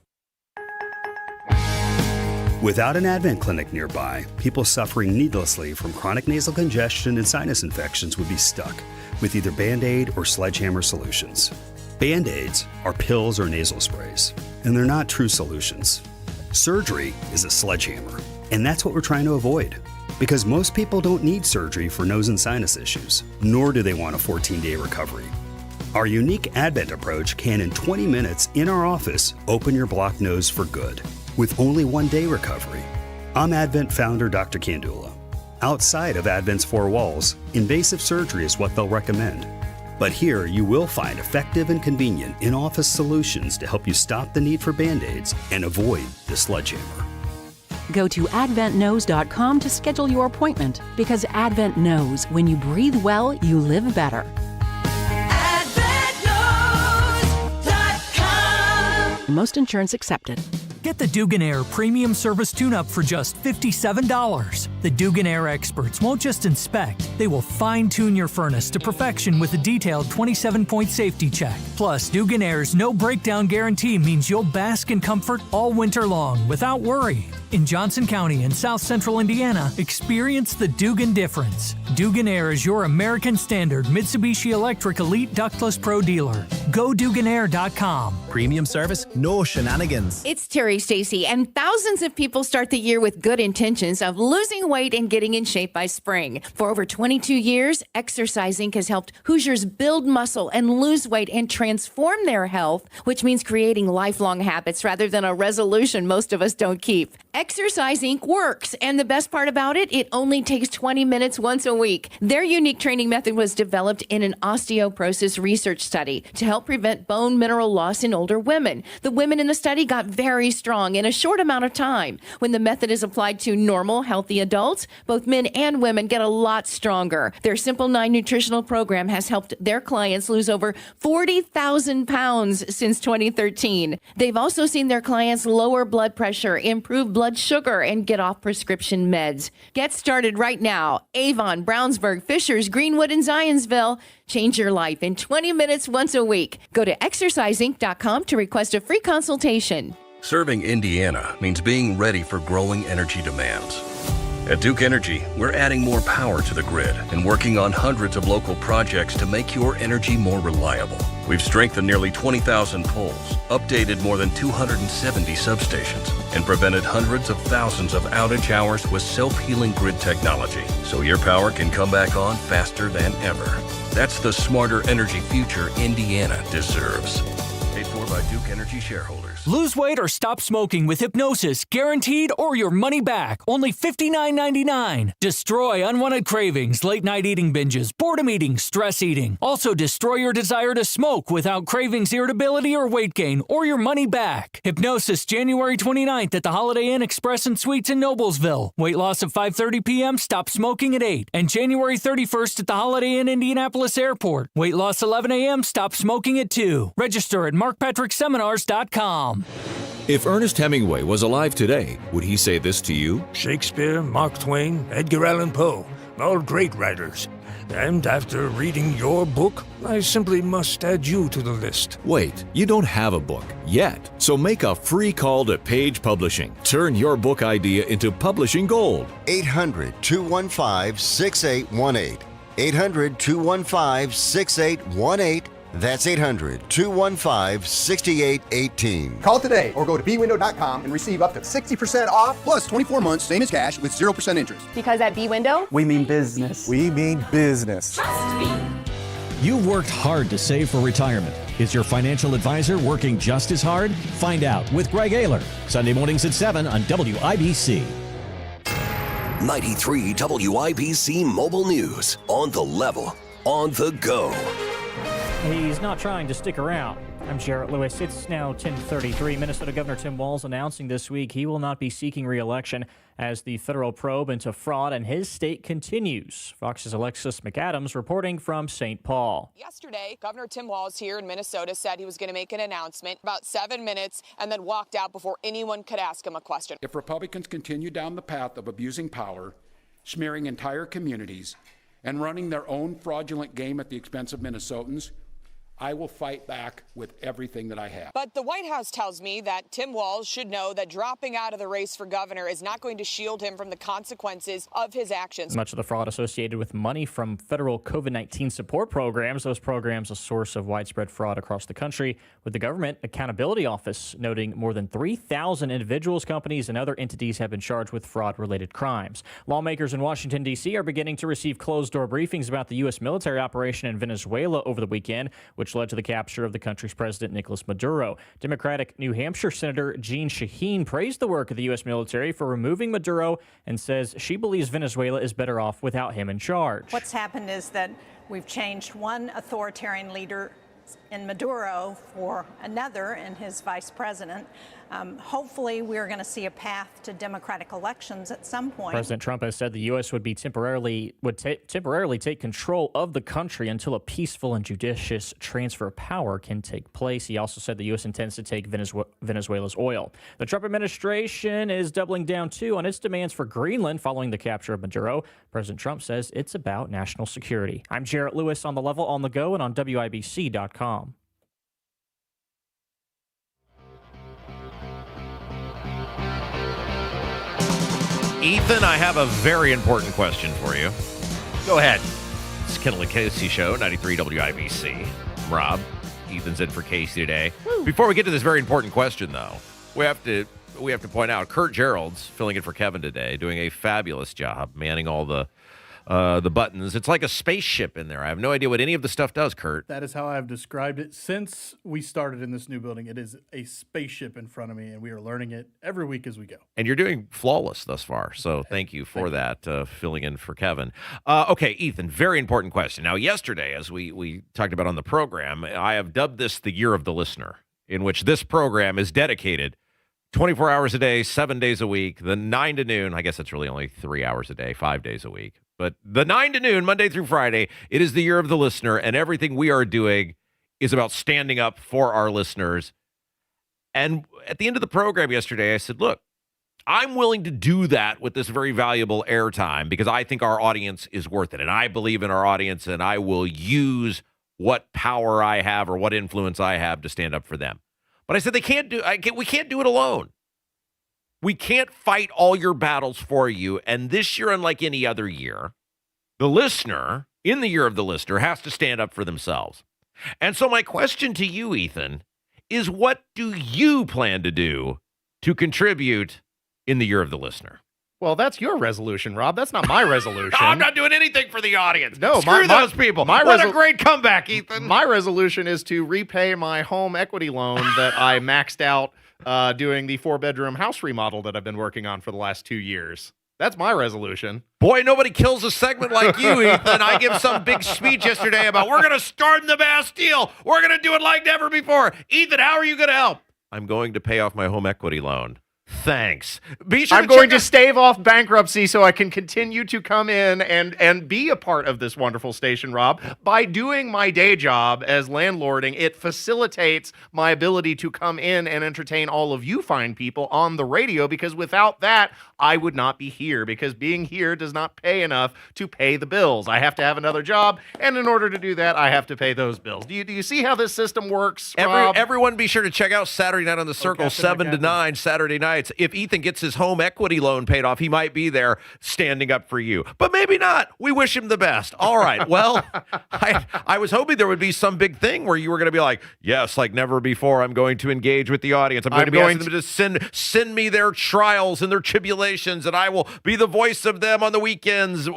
Without an Advent clinic nearby, people suffering needlessly from chronic nasal congestion and sinus infections would be stuck with either Band-Aid or Sledgehammer solutions. Band-Aids are pills or nasal sprays, and they're not true solutions. Surgery is a sledgehammer, and that's what we're trying to avoid. Because most people don't need surgery for nose and sinus issues, nor do they want a 14-day recovery. Our unique Advent approach can, in 20 minutes in our office, open your blocked nose for good, with only 1-day recovery. I'm Advent founder Dr. Kandula. Outside of Advent's four walls, invasive surgery is what they'll recommend. But here you will find effective and convenient in-office solutions to help you stop the need for Band-Aids and avoid the sledgehammer. Go to adventknows.com to schedule your appointment, because Advent knows when you breathe well, you live better. AdventKnows.com. Most insurance accepted. Get the Dugan Air Premium Service Tune-Up for just $57. The Dugan Air experts won't just inspect, they will fine-tune your furnace to perfection with a detailed 27-point safety check. Plus, Dugan Air's no breakdown guarantee means you'll bask in comfort all winter long without worry. In Johnson County and South Central Indiana, experience the Dugan difference. Dugan Air is your American Standard Mitsubishi Electric Elite Ductless Pro dealer. Go DuganAir.com. Premium service, no shenanigans. It's Terry Stacy, and thousands of people start the year with good intentions of losing weight and getting in shape by spring. For over 22 years, Exercise Inc. has helped Hoosiers build muscle and lose weight and transform their health, which means creating lifelong habits rather than a resolution most of us don't keep. Exercise Inc. works, and the best part about it, it only takes 20 minutes once a week. Their unique training method was developed in an osteoporosis research study to help prevent bone mineral loss in older women. The women in the study got very strong in a short amount of time. When the method is applied to normal, healthy adults, both men and women get a lot stronger. Their Simple 9 nutritional program has helped their clients lose over 40,000 pounds since 2013. They've also seen their clients lower blood pressure, improve blood sugar, and get off prescription meds. Get started right now. Avon, Brownsburg, Fishers, Greenwood, and Zionsville. Change your life in 20 minutes once a week. Go to exerciseinc.com to request a free consultation. Serving Indiana means being ready for growing energy demands. At Duke Energy, we're adding more power to the grid and working on hundreds of local projects to make your energy more reliable. We've strengthened nearly 20,000 poles, updated more than 270 substations, and prevented hundreds of thousands of outage hours with self-healing grid technology, so your power can come back on faster than ever. That's the smarter energy future Indiana deserves. Paid for by Duke Energy shareholders. Lose weight or stop smoking with hypnosis, guaranteed or your money back. Only $59.99. Destroy unwanted cravings, late night eating binges, boredom eating, stress eating. Also destroy your desire to smoke without cravings, irritability, or weight gain, or your money back. Hypnosis January 29th at the Holiday Inn Express and Suites in Noblesville. Weight loss at 5:30 p.m., stop smoking at 8. And January 31st at the Holiday Inn Indianapolis Airport. Weight loss 11 a.m., stop smoking at 2. Register at markpatrickseminars.com. If Ernest Hemingway was alive today, would he say this to you? Shakespeare, Mark Twain, Edgar Allan Poe, all great writers. And after reading your book, I simply must add you to the list. Wait, you don't have a book yet. So make a free call to Page Publishing. Turn your book idea into publishing gold. 800-215-6818. 800-215-6818. That's 800-215-6818. Call today or go to bwindow.com and receive up to 60% off plus 24 months same as cash with 0% interest. Because at B-Window, We mean business. We mean business. You've worked hard to save for retirement. Is your financial advisor working just as hard? Find out with Greg Ayler. Sunday mornings at 7 on WIBC. 93 WIBC Mobile News. On the level, on the go. He's not trying to stick around. I'm Jarrett Lewis. It's now 10:33. Minnesota Governor Tim Walz announcing this week he will not be seeking re-election as the federal probe into fraud in his state continues. Fox's Alexis McAdams reporting from St. Paul. Yesterday, Governor Tim Walz here in Minnesota said he was going to make an announcement about 7 minutes and then walked out before anyone could ask him a question. If Republicans continue down the path of abusing power, smearing entire communities, and running their own fraudulent game at the expense of Minnesotans, I will fight back with everything that I have. But the White House tells me that Tim Walz should know that dropping out of the race for governor is not going to shield him from the consequences of his actions. Much of the fraud associated with money from federal COVID-19 support programs, those programs a source of widespread fraud across the country, with the Government Accountability Office noting more than 3,000 individuals, companies, and other entities have been charged with fraud-related crimes. Lawmakers in Washington, D.C. are beginning to receive closed-door briefings about the U.S. military operation in Venezuela over the weekend, which led to the capture of the country's president, Nicolas Maduro. Democratic New Hampshire Senator Jean Shaheen praised the work of the U.S. military for removing Maduro and says she believes Venezuela is better off without him in charge. What's happened is that we've changed one authoritarian leader in Maduro for another in his vice president. Hopefully, we're going to see a path to democratic elections at some point. President Trump has said the U.S. would temporarily take control of the country until a peaceful and judicious transfer of power can take place. He also said the U.S. intends to take Venezuela's oil. The Trump administration is doubling down, too, on its demands for Greenland following the capture of Maduro. President Trump says it's about national security. I'm Jarrett Lewis on the level, on the go, and on WIBC.com. Ethan, I have a very important question for you. Go ahead. It's Kendall Casey Show, 93 WIBC. I'm Rob. Ethan's in for Casey today. Woo. Before we get to this very important question, though, we have to point out Kurt Gerald's filling in for Kevin today, doing a fabulous job manning all the buttons. It's like a spaceship in there. I have no idea what any of the stuff does, Kurt. That is how I've described it since we started in this new building. It is a spaceship in front of me, and we are learning it every week as we go. And you're doing flawless thus far, so thank you for that, filling in for Kevin. Okay, Ethan, very important question. Now, yesterday, as we talked about on the program, I have dubbed this the Year of the Listener, in which this program is dedicated 24 hours a day, 7 days a week, the 9 to noon. I guess it's really only 3 hours a day, 5 days a week. But the 9 to noon, Monday through Friday, it is the Year of the Listener, and everything we are doing is about standing up for our listeners. And at the end of the program yesterday, I said, look, I'm willing to do that with this very valuable airtime because I think our audience is worth it. And I believe in our audience, and I will use what power I have or what influence I have to stand up for them. But I said we can't do it alone. We can't fight all your battles for you. And this year, unlike any other year, the listener, in the Year of the Listener, has to stand up for themselves. And so my question to you, Ethan, is what do you plan to do to contribute in the year of the listener? Well, that's your resolution, Rob. That's not my resolution. I'm not doing anything for the audience. No, Screw those people. What a great comeback, Ethan. My resolution is to repay my home equity loan that I maxed out doing the 4-bedroom house remodel that I've been working on for the last 2 years. That's my resolution. Boy, nobody kills a segment like you, Ethan. I give some big speech yesterday about we're going to storm the Bastille. We're going to do it like never before. Ethan, how are you going to help? I'm going to pay off my home equity loan. Thanks. Be sure I'm going to stave off bankruptcy so I can continue to come in and be a part of this wonderful station, Rob. By doing my day job as landlording, it facilitates my ability to come in and entertain all of you fine people on the radio, because without that, I would not be here, because being here does not pay enough to pay the bills. I have to have another job, and in order to do that, I have to pay those bills. Do you see how this system works, Rob? Everyone be sure to check out Saturday Night on the Circle, 7 to 9, Saturday nights. If Ethan gets his home equity loan paid off, he might be there standing up for you. But maybe not. We wish him the best. All right. Well, I was hoping there would be some big thing where you were going to be like, yes, like never before, I'm going to engage with the audience. I'm going to be asking them to send me their trials and their tribulations, and I will be the voice of them on the weekends.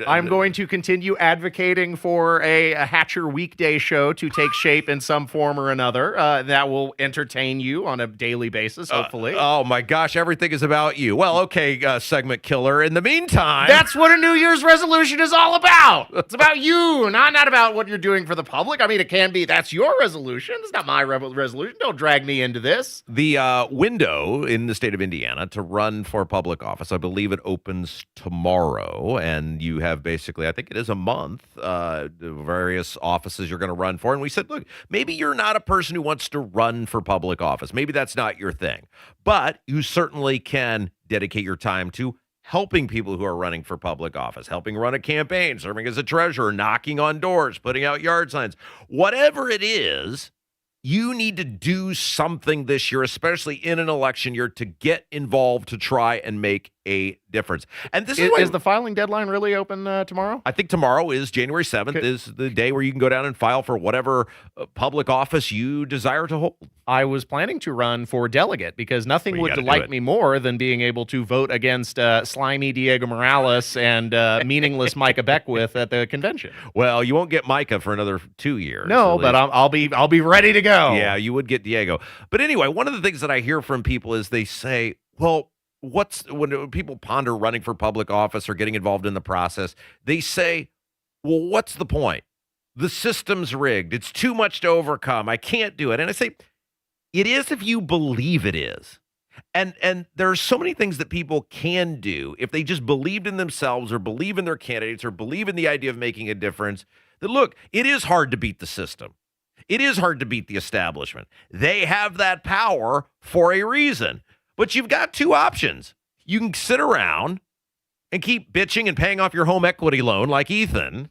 I'm going to continue advocating for a Hatcher weekday show to take shape in some form or another that will entertain you on a daily basis, hopefully. Oh, my gosh, everything is about you. Well, okay, segment killer. In the meantime... That's what a New Year's resolution is all about. It's about you, not about what you're doing for the public. I mean, it can be. That's your resolution. It's not my resolution. Don't drag me into this. The window in the state of Indiana to run for public office, I believe it opens tomorrow, and you have basically, I think it is a month, various offices you're going to run for. And we said, look, maybe you're not a person who wants to run for public office. Maybe that's not your thing. But you certainly can dedicate your time to helping people who are running for public office, helping run a campaign, serving as a treasurer, knocking on doors, putting out yard signs. Whatever it is, you need to do something this year, especially in an election year, to get involved to try and make a difference. And this is the filing deadline really open tomorrow? I think tomorrow is January 7th is the day where you can go down and file for whatever public office you desire to hold. I was planning to run for delegate because nothing would delight me more than being able to vote against slimy Diego Morales and meaningless Micah Beckwith at the convention. Well, you won't get Micah for another 2 years. No, but I'll be ready to go. Yeah, you would get Diego. But anyway, one of the things that I hear from people is they say, well, when people ponder running for public office or getting involved in the process, they say, well, what's the point? The system's rigged. It's too much to overcome. I can't do it. And I say, it is if you believe it is. And there are so many things that people can do if they just believed in themselves or believe in their candidates or believe in the idea of making a difference. That, look, it is hard to beat the system. It is hard to beat the establishment. They have that power for a reason. But you've got two options. You can sit around and keep bitching and paying off your home equity loan like Ethan,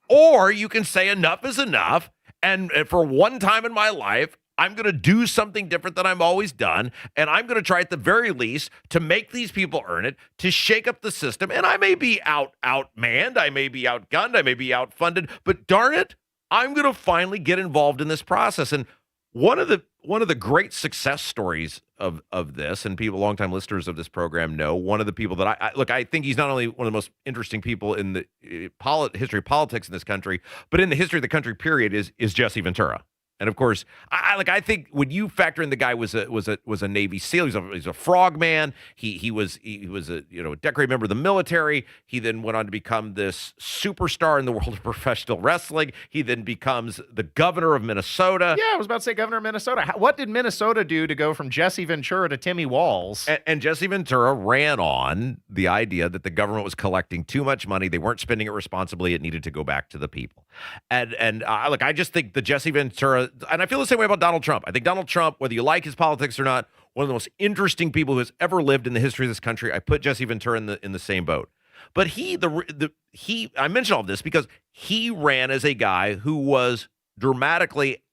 or you can say enough is enough, and for one time in my life, I'm going to do something different than I've always done, and I'm going to try at the very least to make these people earn it, to shake up the system, and I may be outmanned, I may be outgunned, I may be outfunded, but darn it, I'm going to finally get involved in this process. And one of the great success stories of this, and people, longtime listeners of this program know, one of the people that I think he's not only one of the most interesting people in the history of politics in this country, but in the history of the country, period, is Jesse Ventura. And of course, I think when you factor in the guy was a Navy SEAL, he's a frogman. He was a decorated member of the military. He then went on to become this superstar in the world of professional wrestling. He then becomes the governor of Minnesota. Yeah, I was about to say governor of Minnesota. What did Minnesota do to go from Jesse Ventura to Timmy Walls? And Jesse Ventura ran on the idea that the government was collecting too much money. They weren't spending it responsibly. It needed to go back to the people. And look, I just think the Jesse Ventura. And I feel the same way about Donald Trump. I think Donald Trump, whether you like his politics or not, one of the most interesting people who has ever lived in the history of this country. I put Jesse Ventura in the same boat. But I mention all of this because he ran as a guy who was dramatically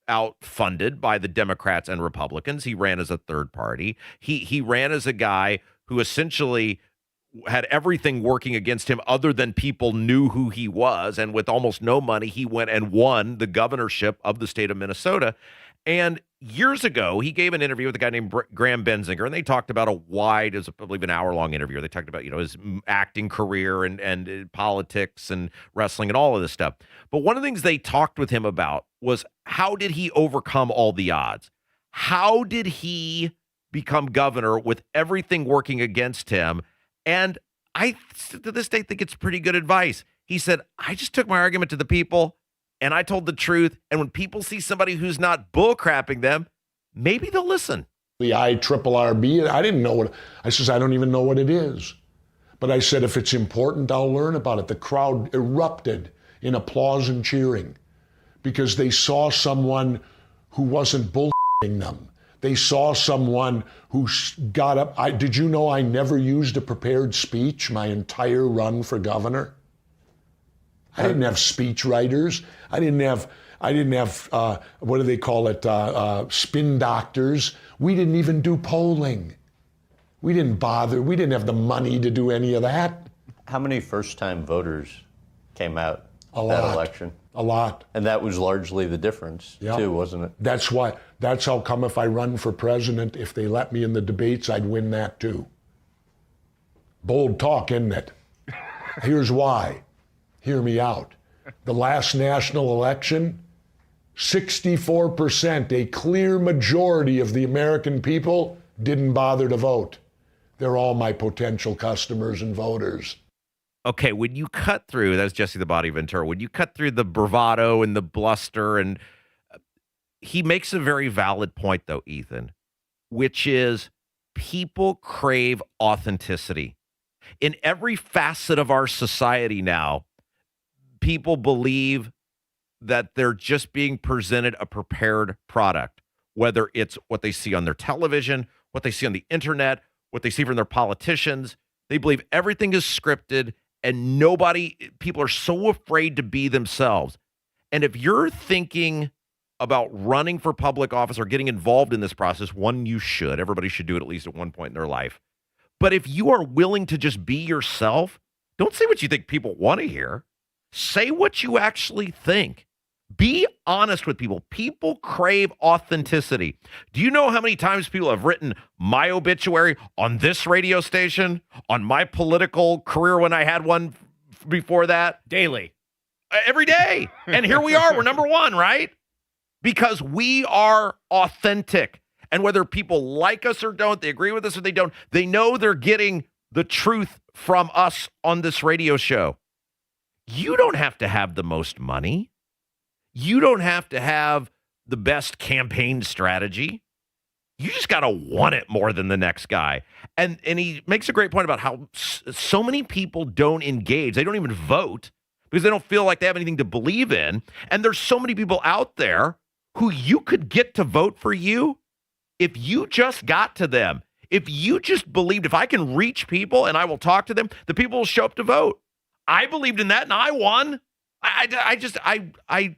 outfunded by the Democrats and Republicans. He ran as a third party. He ran as a guy who essentially had everything working against him other than people knew who he was. And with almost no money, he went and won the governorship of the state of Minnesota. And years ago, he gave an interview with a guy named Graham Benzinger, and they talked about it was, I believe, an hour-long interview. They talked about, his acting career and politics and wrestling and all of this stuff. But one of the things they talked with him about was, how did he overcome all the odds? How did he become governor with everything working against him? And I, to this day, think it's pretty good advice. He said, I just took my argument to the people, and I told the truth. And when people see somebody who's not bullcrapping them, maybe they'll listen. The IRRB, I didn't know what, I says, I don't even know what it is. But I said, if it's important, I'll learn about it. The crowd erupted in applause and cheering because they saw someone who wasn't bullshitting them. They saw someone who got up. Did you know I never used a prepared speech my entire run for governor? I didn't have speech writers. I didn't have what do they call it, spin doctors. We didn't even do polling. We didn't bother. We didn't have the money to do any of that. How many first-time voters came out that election? A lot. And that was largely the difference, too, wasn't it? That's how come if I run for president, if they let me in the debates, I'd win that too. Bold talk, isn't it? Here's why. Hear me out. The last national election, 64%, a clear majority of the American people didn't bother to vote. They're all my potential customers and voters. Okay, when you cut through, that's Jesse the Body Ventura, when you cut through the bravado and the bluster, and he makes a very valid point, though, Ethan, which is people crave authenticity. In every facet of our society now, people believe that they're just being presented a prepared product, whether it's what they see on their television, what they see on the internet, what they see from their politicians. They believe everything is scripted, and people are so afraid to be themselves. And if you're thinking about running for public office or getting involved in this process, one, you should. Everybody should do it at least at one point in their life. But if you are willing to just be yourself, don't say what you think people want to hear. Say what you actually think. Be honest with people. People crave authenticity. Do you know how many times people have written my obituary on this radio station, on my political career when I had one before that? Daily. Every day. And here we are. We're number one, right? Because we are authentic. And whether people like us or don't, they agree with us or they don't, they know they're getting the truth from us on this radio show. You don't have to have the most money. You don't have to have the best campaign strategy. You just got to want it more than the next guy. And he makes a great point about how so many people don't engage. They don't even vote because they don't feel like they have anything to believe in. And there's so many people out there who you could get to vote for you if you just got to them. If you just believed, if I can reach people and I will talk to them, the people will show up to vote. I believed in that and I won. I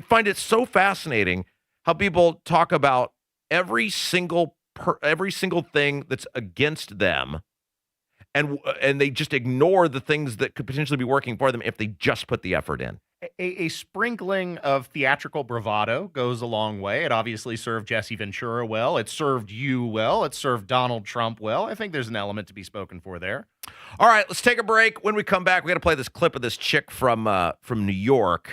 find it so fascinating how people talk about every single thing that's against them, and they just ignore the things that could potentially be working for them if they just put the effort in. A sprinkling of theatrical bravado goes a long way. It obviously served Jesse Ventura well. It served you well. It served Donald Trump well. I think there's an element to be spoken for there. All right, let's take a break. When we come back, we got to play this clip of this chick from New York.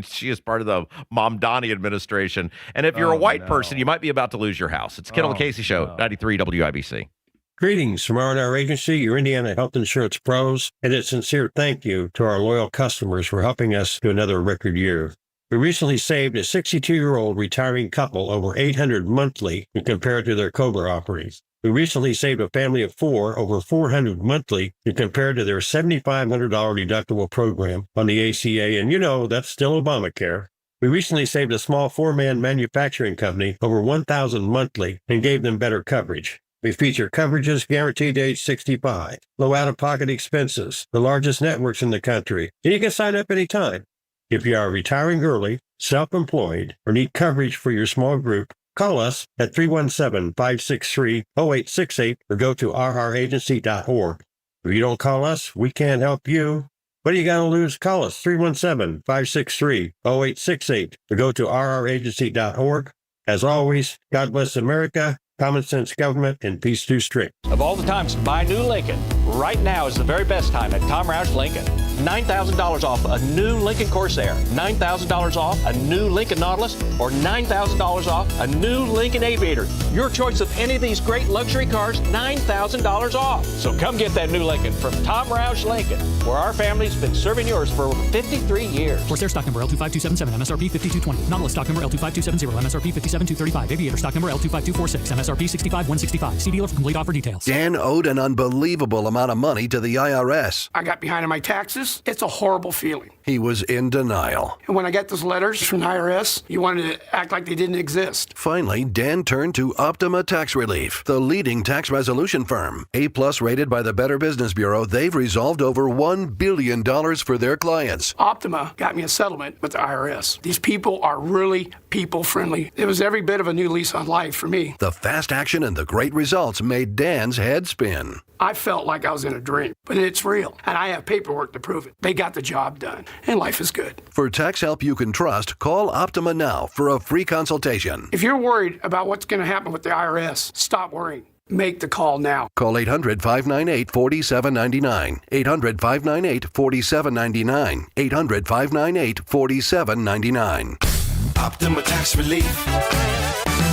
She is part of the Mamdani administration. And if you're a white person, you might be about to lose your house. It's Kendall Casey Show, 93 WIBC. Greetings from R&R Agency, your Indiana health insurance pros, and a sincere thank you to our loyal customers for helping us to another record year. We recently saved a 62-year-old retiring couple over $800 monthly when compared to their COBRA offerings. We recently saved a family of 4 over $400 monthly when compared to their $7,500 deductible program on the ACA, and you know, that's still Obamacare. We recently saved a small 4-man manufacturing company over $1,000 monthly and gave them better coverage. We feature coverages guaranteed to age 65, low out-of-pocket expenses, the largest networks in the country, and you can sign up anytime. If you are retiring early, self-employed, or need coverage for your small group, call us at 317-563-0868 or go to rragency.org. If you don't call us, we can't help you. What are you going to lose? Call us 317-563-0868 or go to rragency.org. As always, God bless America, common sense government, and peace through strict. Of all the times to buy a new Lincoln, right now is the very best time at Tom Roush Lincoln. $9,000 off a new Lincoln Corsair, $9,000 off a new Lincoln Nautilus, or $9,000 off a new Lincoln Aviator. Your choice of any of these great luxury cars, $9,000 off. So come get that new Lincoln from Tom Roush Lincoln, where our family's been serving yours for over 53 years. Corsair stock number L25277, MSRP 5220. Nautilus stock number L25270, MSRP 57235. Aviator stock number L25246, MSRP 65165. See dealer for complete offer details. Dan owed an unbelievable amount of money to the IRS. I got behind on my taxes. It's a horrible feeling. He was in denial. And when I got those letters from the IRS, you wanted to act like they didn't exist. Finally, Dan turned to Optima Tax Relief, the leading tax resolution firm. A-plus rated by the Better Business Bureau, they've resolved over $1 billion for their clients. Optima got me a settlement with the IRS. These people are really people-friendly. It was every bit of a new lease on life for me. The fast action and the great results made Dan's head spin. I felt like I was in a dream, but it's real, and I have paperwork to prove it. They got the job done, and life is good. For tax help you can trust, call Optima now for a free consultation. If you're worried about what's going to happen with the IRS, stop worrying. Make the call now. Call 800-598-4799. 800-598-4799. 800-598-4799. Optima Tax Relief.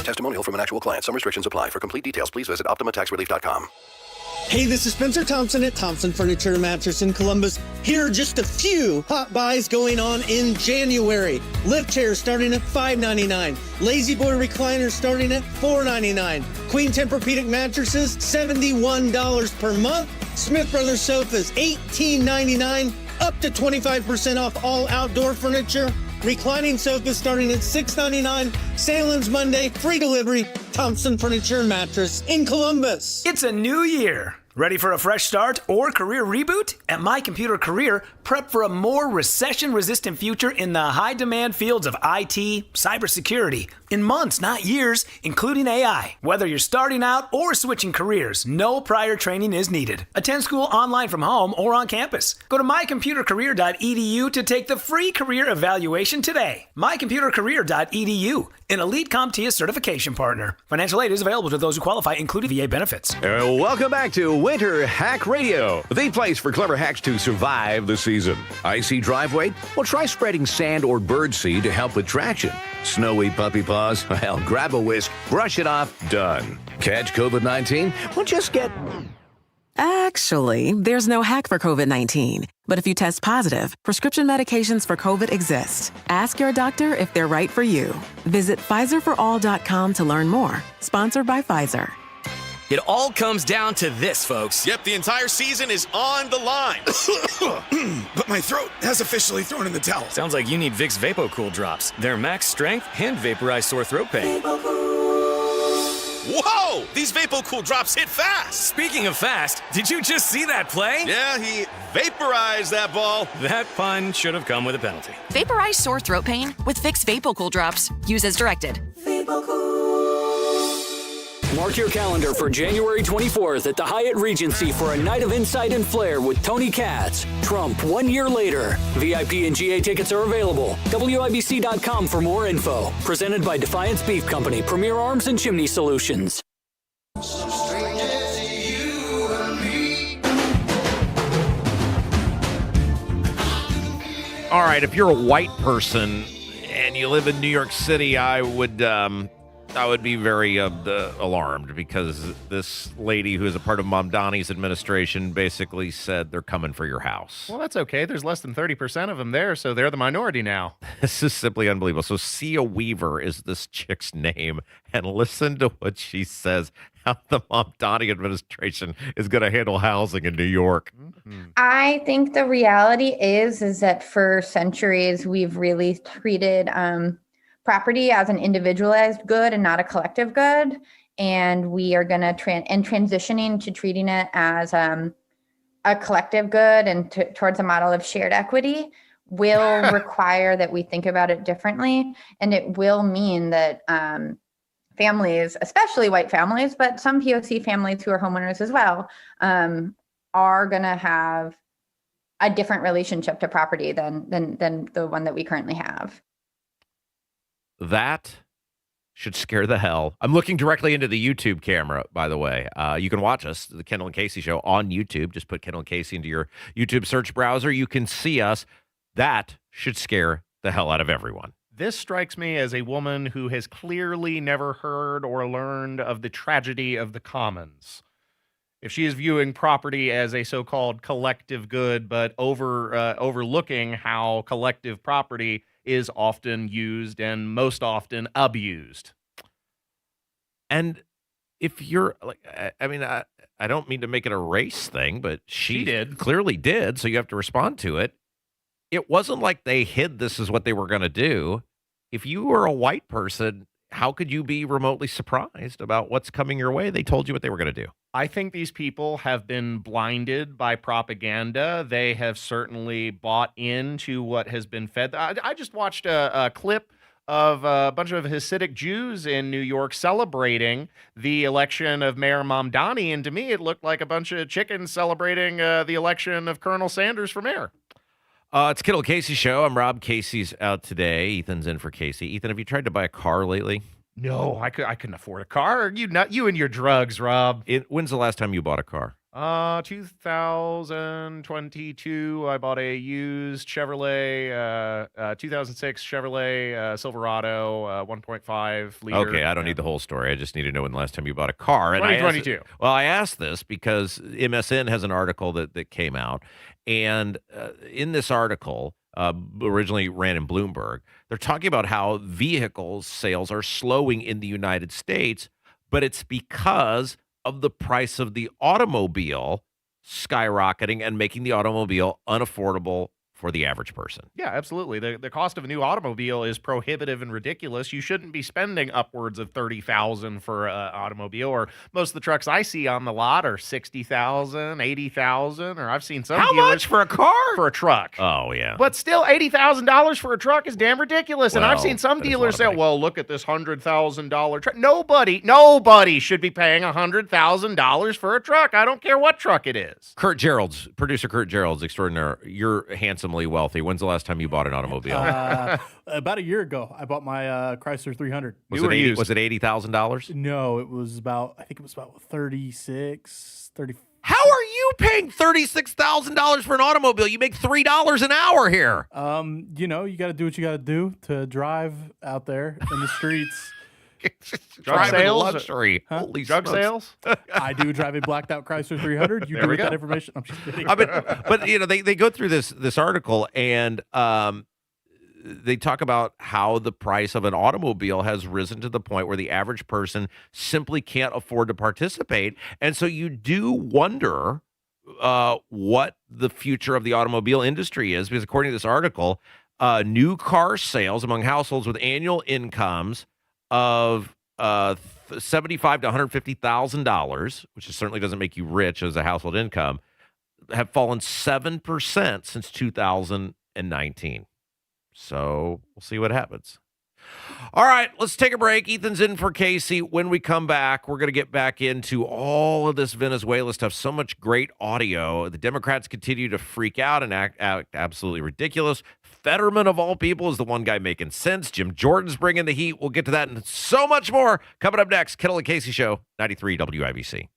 Testimonial from an actual client. Some restrictions apply. For complete details, please visit OptimaTaxRelief.com. Hey, this is Spencer Thompson at Thompson Furniture and Mattress in Columbus. Here are just a few hot buys going on in January. Lift chairs starting at $5.99. Lazy Boy recliners starting at $4.99. Queen Tempur-Pedic mattresses, $71 per month. Smith Brothers sofas, $18.99. Up to 25% off all outdoor furniture. Reclining sofas starting at $6.99. Sale ends Monday. Free delivery. Thompson Furniture and Mattress in Columbus. It's a new year. Ready for a fresh start or career reboot? At My Computer Career, prep for a more recession-resistant future in the high-demand fields of IT, cybersecurity, in months, not years, including AI. Whether you're starting out or switching careers, no prior training is needed. Attend school online from home or on campus. Go to mycomputercareer.edu to take the free career evaluation today. mycomputercareer.edu, an elite CompTIA certification partner. Financial aid is available to those who qualify, including VA benefits. Welcome back to Winter Hack Radio, the place for clever hacks to survive the season. Icy driveway? Well, try spreading sand or birdseed to help with traction. Snowy puppy paws? Well, grab a whisk, brush it off, done. Catch COVID-19? Well, just get... Actually, there's no hack for COVID-19. But if you test positive, prescription medications for COVID exist. Ask your doctor if they're right for you. Visit PfizerForAll.com to learn more. Sponsored by Pfizer. It all comes down to this, folks. Yep, the entire season is on the line. But my throat has officially thrown in the towel. Sounds like you need Vicks VapoCool drops. They're max strength and vaporize sore throat pain. Whoa! These VapoCool drops hit fast. Speaking of fast, did you just see that play? Yeah, he vaporized that ball. That pun should have come with a penalty. Vaporize sore throat pain with Vicks VapoCool drops. Use as directed. Mark your calendar for January 24th at the Hyatt Regency for a night of insight and flair with Tony Katz. Trump 1 year later. VIP and GA tickets are available. WIBC.com for more info. Presented by Defiance Beef Company, Premier Arms and Chimney Solutions. All right, if you're a white person and you live in New York City, I would be very alarmed because this lady who is a part of Mamdani's administration basically said they're coming for your house. Well, that's okay. There's less than 30% of them there, so they're the minority now. This is simply unbelievable. So Sia Weaver is this chick's name, and listen to what she says, how the Mamdani administration is going to handle housing in New York. I think the reality is that for centuries we've really treated property as an individualized good and not a collective good. And we are going to transitioning to treating it as a collective good and towards a model of shared equity will require that we think about it differently. And it will mean that families, especially white families, but some POC families who are homeowners as well, are going to have a different relationship to property than the one that we currently have. That should scare the hell. I'm looking directly into the YouTube camera, by the way. You can watch us, the Kendall and Casey Show, on YouTube. Just put Kendall and Casey into your YouTube search browser. You can see us. That should scare the hell out of everyone. This strikes me as a woman who has clearly never heard or learned of the tragedy of the commons. If she is viewing property as a so-called collective good, but overlooking how collective property is often used and most often abused. And if you're like, I mean, I don't mean to make it a race thing, but she did, clearly did, so you have to respond to it. It wasn't like they hid this is what they were going to do. If you were a white person, how could you be remotely surprised about what's coming your way? They told you what they were going to do. I think these people have been blinded by propaganda. They have certainly bought into what has been fed. I just watched a clip of a bunch of Hasidic Jews in New York celebrating the election of Mayor Mamdani, and to me it looked like a bunch of chickens celebrating the election of Colonel Sanders for mayor. It's Kendall Casey Show. I'm Rob. Casey's out today. Ethan's in for Casey. Ethan, have you tried to buy a car lately? No, I couldn't afford a car. You and your drugs, Rob. When's the last time you bought a car? 2022. I bought a used Chevrolet, 2006 Chevrolet Silverado, 1.5 liter. Okay, I don't need the whole story. I just need to know when the last time you bought a car. And 2022. I asked this because MSN has an article that came out, and in this article, originally ran in Bloomberg, they're talking about how vehicle sales are slowing in the United States, but it's because of the price of the automobile skyrocketing and making the automobile unaffordable for the average person. Yeah, absolutely. The cost of a new automobile is prohibitive and ridiculous. You shouldn't be spending upwards of $30,000 for an automobile, or most of the trucks I see on the lot are $60,000, $80,000, or I've seen some How dealers much for a car? For a truck. Oh, yeah. But still, $80,000 for a truck is damn ridiculous. And I've seen some dealers say, well, look at this $100,000 truck. Nobody should be paying $100,000 for a truck. I don't care what truck it is. Producer Kurt Gerald's extraordinary. You're handsomely wealthy. When's the last time you bought an automobile? About a year ago, I bought my Chrysler 300. Was it $80,000? No, I think it was about 36, 30. How are you paying $36,000 for an automobile? You make $3 an hour here. You got to do what you got to do to drive out there in the streets. Drug sales? Luxury. Huh? Holy drug smokes. sales? I do drive a blacked out Chrysler 300. You There do we with that go. information. I'm just kidding. But they go through this article, and they talk about how the price of an automobile has risen to the point where the average person simply can't afford to participate. And so you do wonder what the future of the automobile industry is, because according to this article, new car sales among households with annual incomes of $75,000 to $150,000, which certainly doesn't make you rich as a household income, have fallen 7% since 2019. So we'll see what happens. All right, let's take a break. Ethan's in for Casey. When we come back, we're going to get back into all of this Venezuela stuff. So much great audio. The Democrats continue to freak out and act absolutely ridiculous. Fetterman, of all people, is the one guy making sense. Jim Jordan's bringing the heat. We'll get to that and so much more coming up next. Kendall and Casey Show, 93 WIBC.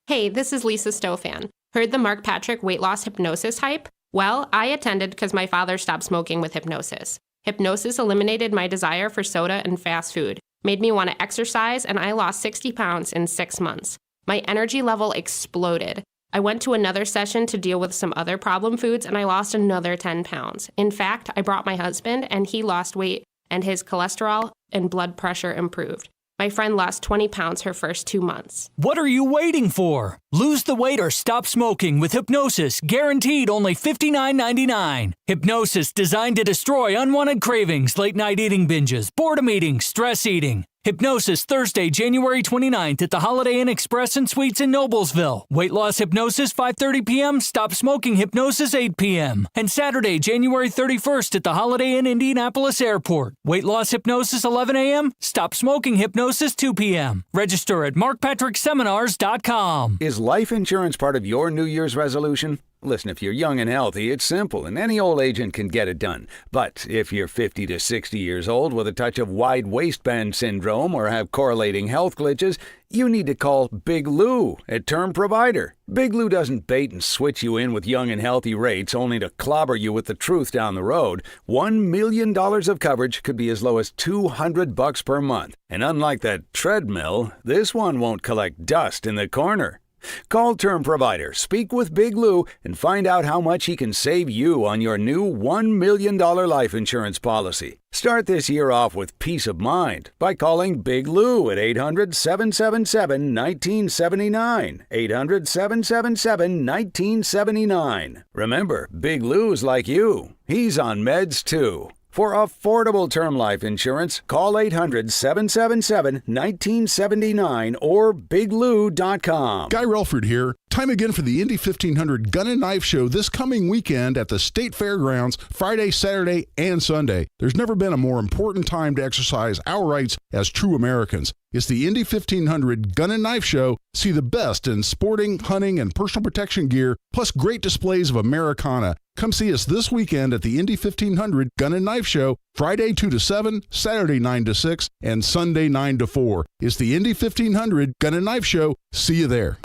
Hey, this is Lisa Stofan. Heard the Mark Patrick weight loss hypnosis hype? Well, I attended because my father stopped smoking with hypnosis. Hypnosis eliminated my desire for soda and fast food, made me want to exercise, and I lost 60 pounds in 6 months. My energy level exploded. I went to another session to deal with some other problem foods, and I lost another 10 pounds. In fact, I brought my husband, and he lost weight, and his cholesterol and blood pressure improved. My friend lost 20 pounds her first 2 months. What are you waiting for? Lose the weight or stop smoking with Hypnosis, guaranteed only $59.99. Hypnosis designed to destroy unwanted cravings, late night eating binges, boredom eating, stress eating. Hypnosis Thursday, January 29th at the Holiday Inn Express and Suites in Noblesville. Weight loss hypnosis 5:30 p.m. Stop smoking hypnosis 8 p.m. And Saturday, January 31st at the Holiday Inn Indianapolis Airport. Weight loss hypnosis 11 a.m. Stop smoking hypnosis 2 p.m. Register at markpatrickseminars.com. Is life insurance part of your New Year's resolution? Listen, if you're young and healthy, it's simple, and any old agent can get it done. But if you're 50 to 60 years old with a touch of wide waistband syndrome or have correlating health glitches, you need to call Big Lou at Term Provider. Big Lou doesn't bait and switch you in with young and healthy rates only to clobber you with the truth down the road. $1 million of coverage could be as low as $200 per month. And unlike that treadmill, this one won't collect dust in the corner. Call Term Provider, speak with Big Lou, and find out how much he can save you on your new $1 million life insurance policy. Start this year off with peace of mind by calling Big Lou at 800-777-1979. 800-777-1979. Remember, Big Lou's like you. He's on meds too. For affordable term life insurance, call 800-777-1979 or biglou.com. Guy Relford here. Time again for the Indy 1500 Gun and Knife Show this coming weekend at the State Fairgrounds, Friday, Saturday, and Sunday. There's never been a more important time to exercise our rights as true Americans. It's the Indy 1500 Gun and Knife Show. See the best in sporting, hunting, and personal protection gear, plus great displays of Americana. Come see us this weekend at the Indy 1500 Gun and Knife Show, Friday 2 to 7, Saturday 9 to 6, and Sunday 9 to 4. It's the Indy 1500 Gun and Knife Show. See you there.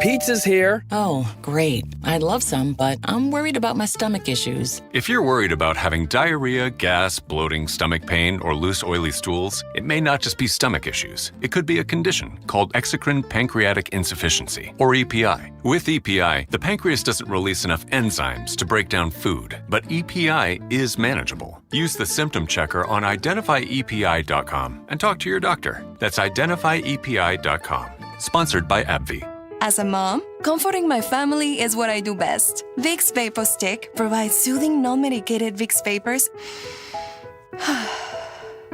Pizza's here. Oh, great. I'd love some, but I'm worried about my stomach issues. If you're worried about having diarrhea, gas, bloating, stomach pain, or loose, oily stools, it may not just be stomach issues. It could be a condition called exocrine pancreatic insufficiency, or EPI. With EPI, the pancreas doesn't release enough enzymes to break down food, but EPI is manageable. Use the symptom checker on identifyepi.com and talk to your doctor. That's identifyepi.com. Sponsored by AbbVie. As a mom, comforting my family is what I do best. Vicks Vapor Stick provides soothing, non-medicated Vicks vapors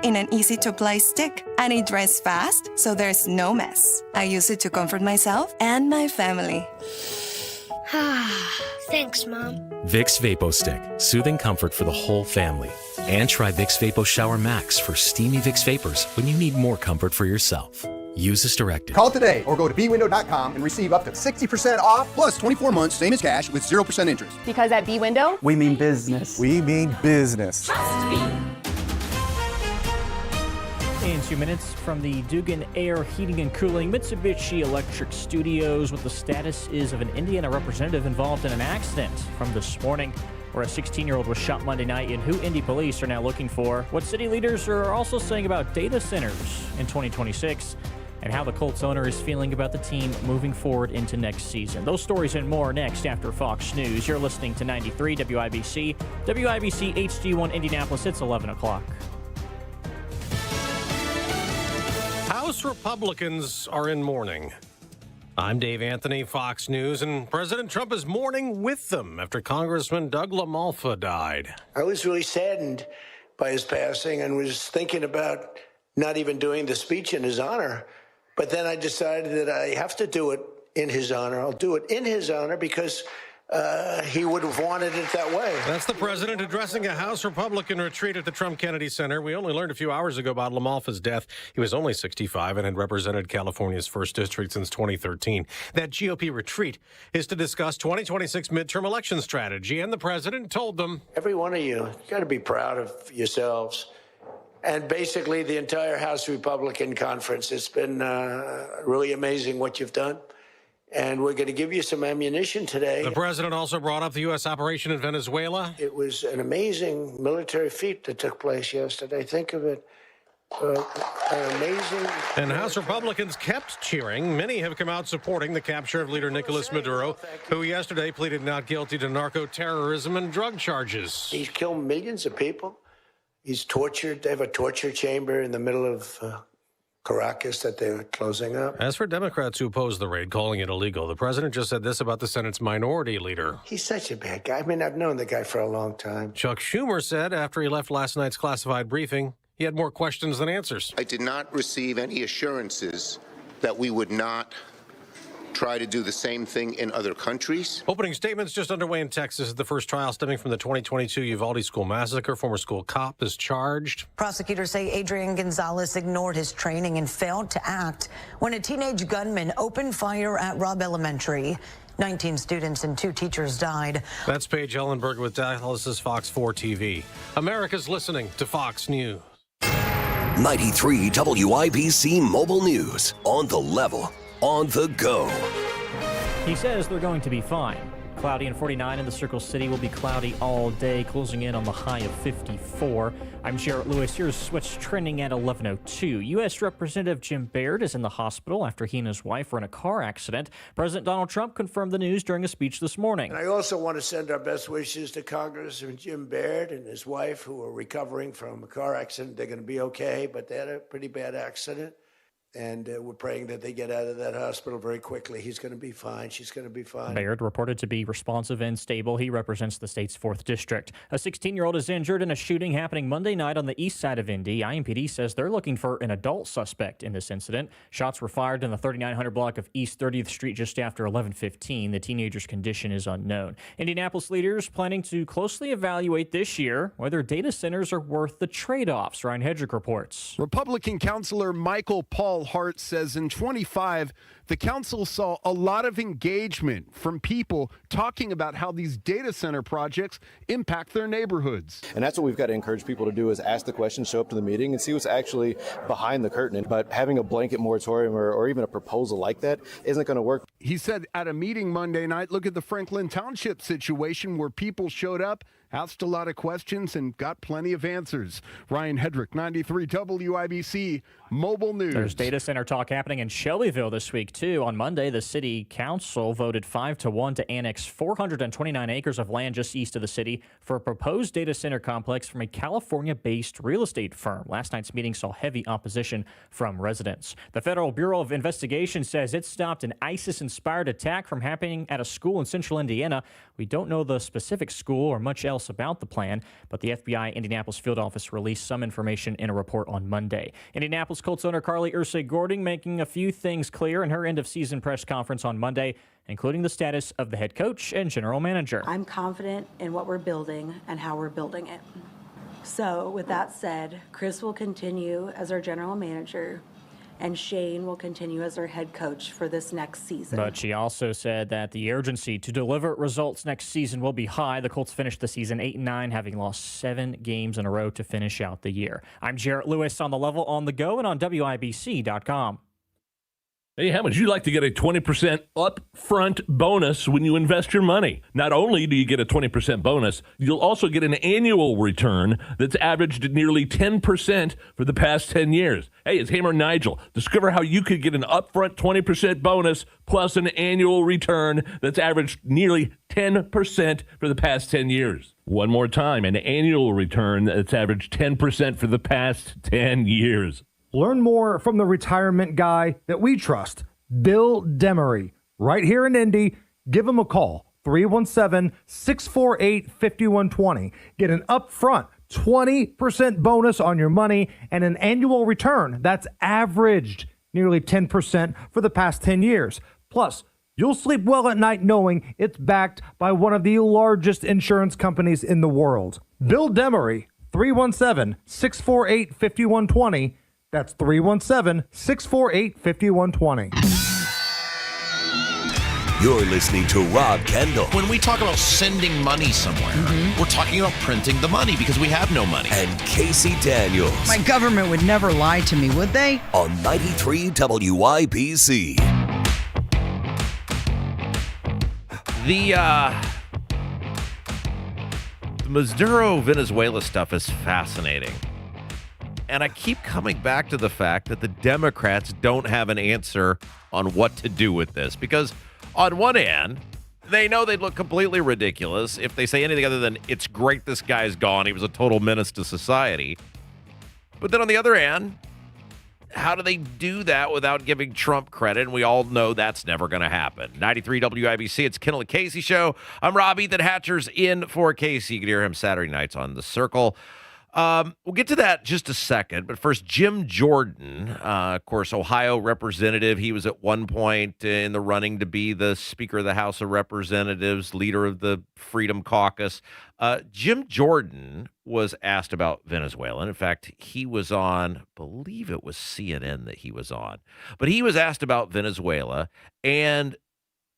in an easy-to-apply stick, and it dries fast, so there's no mess. I use it to comfort myself and my family. Thanks, Mom. Vicks Vapo Stick, soothing comfort for the whole family. And try Vicks Vapo Shower Max for steamy Vicks vapors when you need more comfort for yourself. Use as directed. Call today or go to bwindow.com and receive up to 60% off plus 24 months, same as cash, with 0% interest. Because at B-Window, we mean business. We mean business. In 2 minutes from the Dugan Air Heating and Cooling Mitsubishi Electric Studios, what the status is of an Indiana representative involved in an accident from this morning where a 16-year-old was shot Monday night, and who Indy police are now looking for, what city leaders are also saying about data centers in 2026, and how the Colts owner is feeling about the team moving forward into next season. Those stories and more next after Fox News. You're listening to 93 WIBC, WIBC HD1 Indianapolis. It's 11 o'clock. House Republicans are in mourning. I'm Dave Anthony, Fox News, and President Trump is mourning with them after Congressman Doug LaMalfa died. I was really saddened by his passing and was thinking about not even doing the speech in his honor. But then I decided that I have to do it in his honor. I'll do it in his honor because he would have wanted it that way. That's the president addressing a House Republican retreat at the Trump Kennedy Center. We only learned a few hours ago about LaMalfa's death. He was only 65 and had represented California's 1st District since 2013. That GOP retreat is to discuss 2026 midterm election strategy, and the president told them, every one of you got to be proud of yourselves. And basically the entire House Republican conference. It's been really amazing what you've done. And we're going to give you some ammunition today. The president also brought up the U.S. operation in Venezuela. It was an amazing military feat that took place yesterday. Think of it. An amazing. And House Republicans kept cheering. Many have come out supporting the capture of leader Nicolas Maduro, who yesterday pleaded not guilty to narco-terrorism and drug charges. He's killed millions of people. He's tortured. They have a torture chamber in the middle of Caracas that they're closing up. As for Democrats who oppose the raid, calling it illegal, the president just said this about the Senate's minority leader. He's such a bad guy. I mean, I've known the guy for a long time. Chuck Schumer said after he left last night's classified briefing, he had more questions than answers. I did not receive any assurances that we would not try to do the same thing in other countries. Opening statements just underway in Texas. The first trial stemming from the 2022 Uvalde school massacre. Former school cop is charged. Prosecutors say Adrian Gonzalez ignored his training and failed to act when a teenage gunman opened fire at Robb Elementary. 19 students and 2 teachers died. That's Paige Ellenberg with Dallas's Fox 4 TV. America's listening to Fox News. 93 WIBC Mobile News. On the level, on the go. He says they're going to be fine. Cloudy and 49 in the Circle City. Will be cloudy all day, closing in on the high of 54. I'm Jarrett Lewis. Here's what's trending at 11:02. U.S. Representative Jim Baird is in the hospital after he and his wife were in a car accident. President Donald Trump confirmed the news during a speech this morning. And I also want to send our best wishes to Congressman Jim Baird and his wife, who are recovering from a car accident. They're going to be okay, but they had a pretty bad accident. And we're praying that they get out of that hospital very quickly. He's going to be fine. She's going to be fine. Baird reported to be responsive and stable. He represents the state's 4th district. A 16-year-old is injured in a shooting happening Monday night on the east side of Indy. IMPD says they're looking for an adult suspect in this incident. Shots were fired in the 3900 block of East 30th Street just after 11:15. The teenager's condition is unknown. Indianapolis leaders planning to closely evaluate this year whether data centers are worth the trade-offs. Ryan Hedrick reports. Republican Councilor Michael Paul Hart says in 25, the council saw a lot of engagement from people talking about how these data center projects impact their neighborhoods. And that's what we've got to encourage people to do, is ask the questions, show up to the meeting, and see what's actually behind the curtain. But having a blanket moratorium or even a proposal like that isn't going to work. He said at a meeting Monday night, look at the Franklin Township situation where people showed up, asked a lot of questions, and got plenty of answers. Ryan Hedrick, 93 WIBC Mobile News. There's data center talk happening in Shelbyville this week, too. On Monday, the city council voted 5-1 to annex 429 acres of land just east of the city for a proposed data center complex from a California-based real estate firm. Last night's meeting saw heavy opposition from residents. The Federal Bureau of Investigation says it stopped an ISIS-inspired attack from happening at a school in central Indiana. We don't know the specific school or much else about the plan, but the FBI Indianapolis field office released some information in a report on Monday. Indianapolis Colts owner Carly Ursay-Gordon making a few things clear in her end-of-season press conference on Monday, including the status of the head coach and general manager. I'm confident in what we're building and how we're building it. So with that said, Chris will continue as our general manager, and Shane will continue as our head coach for this next season. But she also said that the urgency to deliver results next season will be high. The Colts finished the season 8-9, having lost 7 games in a row to finish out the year. I'm Jarrett Lewis on the level, on the go, and on WIBC.com. Hey, how would you like to get a 20% upfront bonus when you invest your money? Not only do you get a 20% bonus, you'll also get an annual return that's averaged nearly 10% for the past 10 years. Hey, it's Hammer Nigel. Discover how you could get an upfront 20% bonus plus an annual return that's averaged nearly 10% for the past 10 years. One more time, an annual return that's averaged 10% for the past 10 years. Learn more from the retirement guy that we trust, Bill Demery, right here in Indy. Give him a call, 317-648-5120. Get an upfront 20% bonus on your money and an annual return that's averaged nearly 10% for the past 10 years. Plus, you'll sleep well at night knowing it's backed by one of the largest insurance companies in the world. Bill Demery, 317-648-5120. That's 317-648-5120. You're listening to Rob Kendall. When we talk about sending money somewhere, we're talking about printing the money because we have no money. And Casey Daniels. My government would never lie to me, would they? On 93 WIBC. The Maduro-Venezuela stuff is fascinating. And I keep coming back to the fact that the Democrats don't have an answer on what to do with this. Because on one hand, they know they'd look completely ridiculous if they say anything other than, it's great this guy's gone. He was a total menace to society. But then on the other hand, how do they do that without giving Trump credit? And we all know that's never going to happen. 93 WIBC, it's Kendall Casey Show. I'm Rob. Ethan Hatcher's in for Casey. You can hear him Saturday nights on The Circle. We'll get to that just a second, but first, Jim Jordan, of course, Ohio representative. He was at one point in the running to be the Speaker of the House of Representatives, leader of the Freedom Caucus. Jim Jordan was asked about Venezuela. And in fact, he was on, I believe it was CNN that he was on, but he was asked about Venezuela. And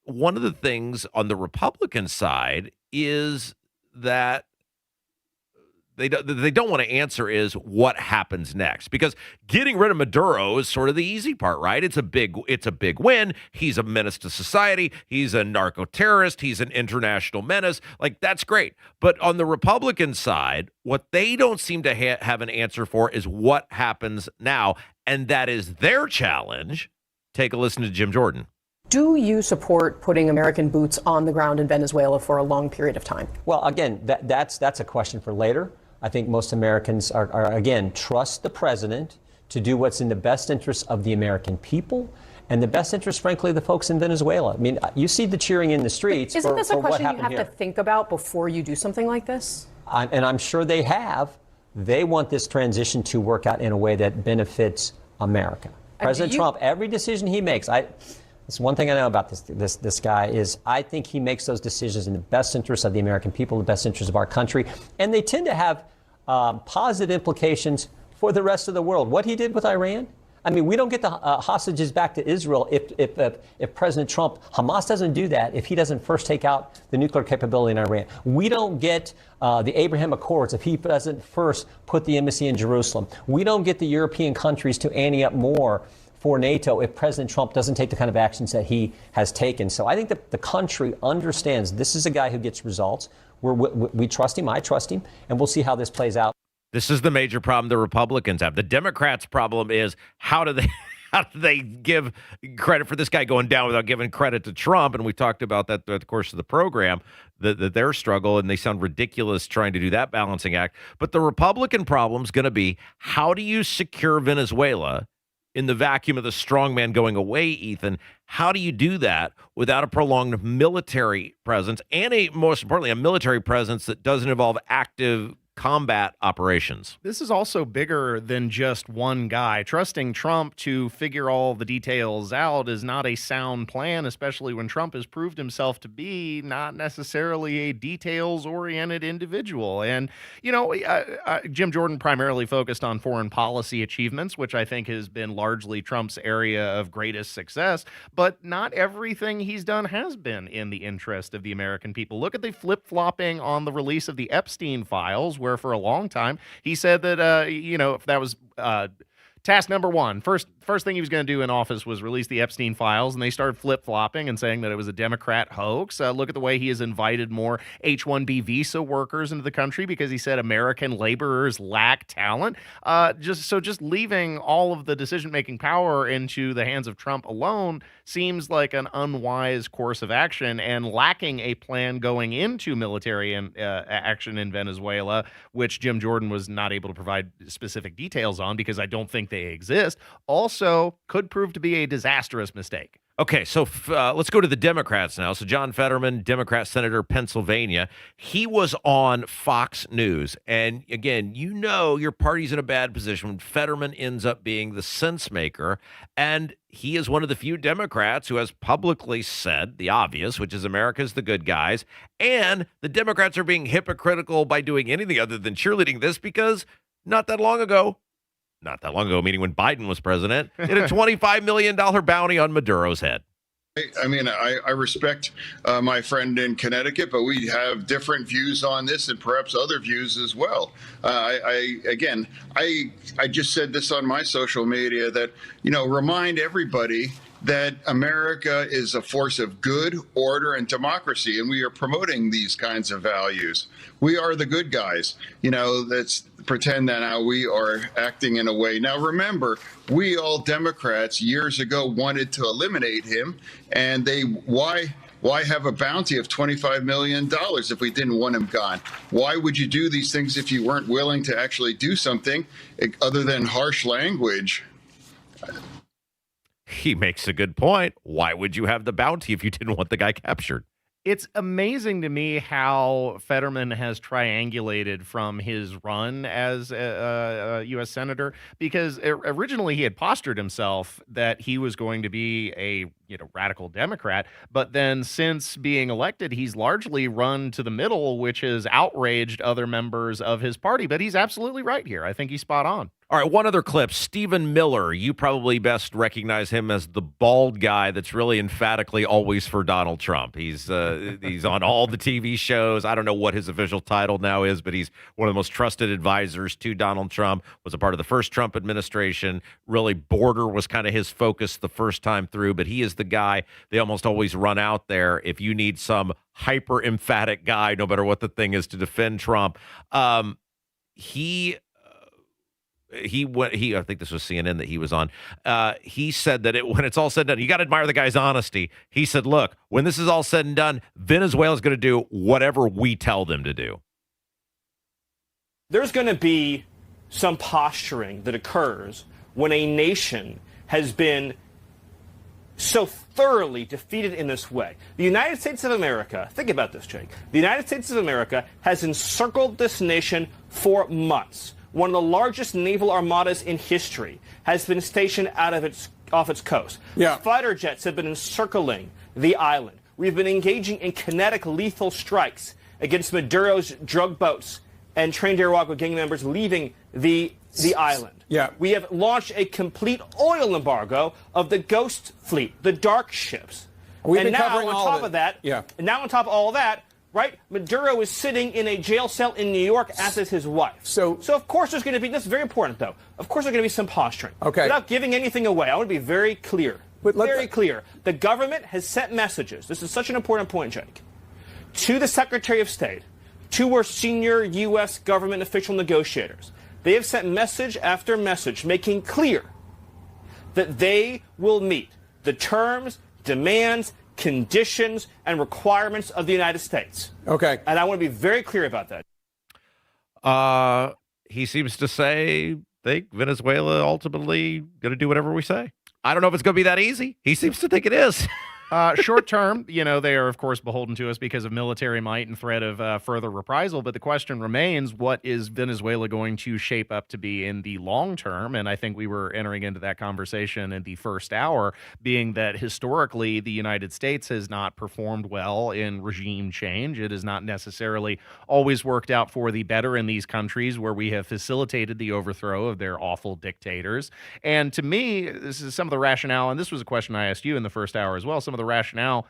one of the things on the Republican side is that they don't want to answer is what happens next, because getting rid of Maduro is sort of the easy part, right? It's a big win. He's a menace to society. He's a narco-terrorist. He's an international menace. Like, that's great. But on the Republican side, what they don't seem to have an answer for is what happens now. And that is their challenge. Take a listen to Jim Jordan. Do you support putting American boots on the ground in Venezuela for a long period of time? Well, again, that's a question for later. I think most Americans are again, trust the president to do what's in the best interest of the American people and the best interest, frankly, of the folks in Venezuela. I mean, you see the cheering in the streets. Isn't this a question you have here. to think about before you do something like this? And I'm sure they have. They want this transition to work out in a way that benefits America. President Trump, every decision he makes, it's one thing I know about this guy is I think he makes those decisions in the best interest of the American people, the best interest of our country, and they tend to have positive implications for the rest of the world. What he did with Iran, I mean, we don't get the hostages back to Israel if President Trump, Hamas doesn't do that, if he doesn't first take out the nuclear capability in Iran. We don't get the Abraham Accords if he doesn't first put the embassy in Jerusalem. We don't get the European countries to ante up more for NATO if President Trump doesn't take the kind of actions that he has taken. So I think that the country understands this is a guy who gets results. We trust him, I trust him, and we'll see how this plays out. This is the major problem the Republicans have. The Democrats' problem is how do they give credit for this guy going down without giving credit to Trump? And we talked about that throughout the course of the program, that their struggle, and they sound ridiculous trying to do that balancing act. But the Republican problem is going to be, how do you secure Venezuela in the vacuum of the strongman going away, Ethan? How do you do that without a prolonged military presence and, most importantly, a military presence that doesn't involve active combat operations? This is also bigger than just one guy. Trusting Trump to figure all the details out is not a sound plan, especially when Trump has proved himself to be not necessarily a details-oriented individual. And, Jim Jordan primarily focused on foreign policy achievements, which I think has been largely Trump's area of greatest success. But not everything he's done has been in the interest of the American people. Look at the flip-flopping on the release of the Epstein files, where for a long time he said that, if that was task number one, first thing he was going to do in office was release the Epstein files, and they started flip-flopping and saying that it was a Democrat hoax. Look at the way he has invited more H-1B visa workers into the country because he said American laborers lack talent. Just leaving all of the decision-making power into the hands of Trump alone seems like an unwise course of action, and lacking a plan going into military action in Venezuela, which Jim Jordan was not able to provide specific details on because I don't think they exist, also could prove to be a disastrous mistake. Okay, so let's go to the Democrats now. So John Fetterman, Democrat Senator, Pennsylvania, he was on Fox News. And again, your party's in a bad position when Fetterman ends up being the sense maker. And he is one of the few Democrats who has publicly said the obvious, which is America's the good guys. And the Democrats are being hypocritical by doing anything other than cheerleading this because not that long ago, meaning when Biden was president, it had a $25 million bounty on Maduro's head. I mean, I respect my friend in Connecticut, but we have different views on this and perhaps other views as well. I just said this on my social media that, remind everybody that America is a force of good, order, and democracy, and we are promoting these kinds of values. We are the good guys. Let's pretend that now we are acting in a way. Now, remember, we all Democrats years ago wanted to eliminate him, and why have a bounty of $25 million if we didn't want him gone? Why would you do these things if you weren't willing to actually do something other than harsh language? He makes a good point. Why would you have the bounty if you didn't want the guy captured? It's amazing to me how Fetterman has triangulated from his run as a U.S. Senator, because originally he had postured himself that he was going to be a radical Democrat. But then since being elected, he's largely run to the middle, which has outraged other members of his party. But he's absolutely right here. I think he's spot on. All right, one other clip. Stephen Miller, you probably best recognize him as the bald guy that's really emphatically always for Donald Trump. He's on all the TV shows. I don't know what his official title now is, but he's one of the most trusted advisors to Donald Trump, was a part of the first Trump administration. Really, border was kind of his focus the first time through, but he is the guy they almost always run out there if you need some hyper emphatic guy, no matter what the thing is, to defend Trump. I think this was CNN that he was on. He said that when it's all said and done, you got to admire the guy's honesty. He said, look, when this is all said and done, Venezuela is going to do whatever we tell them to do. There's going to be some posturing that occurs when a nation has been so thoroughly defeated in this way. The United States of America, think about this, Jake. The United States of America has encircled this nation for months. One of the largest naval armadas in history has been stationed off its coast. Yeah. Fighter jets have been encircling the island. We've been engaging in kinetic lethal strikes against Maduro's drug boats and trained Arauco gang members leaving the island. Yeah. We have launched a complete oil embargo of the Ghost Fleet, the dark ships. And now on top of all of that, right, Maduro is sitting in a jail cell in New York, as is his wife. So of course there's going to be, this is very important though, of course there's going to be some posturing. Okay. Without giving anything away, I want to be very clear. Very clear. The government has sent messages, this is such an important point, Jake, to the Secretary of State, to our senior U.S. government official negotiators. They have sent message after message making clear that they will meet the terms, demands, conditions, and requirements of the United States. Okay. And I want to be very clear about that. He seems to say Venezuela ultimately going to do whatever we say. I don't know if it's going to be that easy. He seems to think it is. Short term, they are, of course, beholden to us because of military might and threat of further reprisal. But the question remains, what is Venezuela going to shape up to be in the long term? And I think we were entering into that conversation in the first hour, being that historically the United States has not performed well in regime change. It has not necessarily always worked out for the better in these countries where we have facilitated the overthrow of their awful dictators. And to me, this is some of the rationale, and this was a question I asked you in the first hour as well, some of the rationale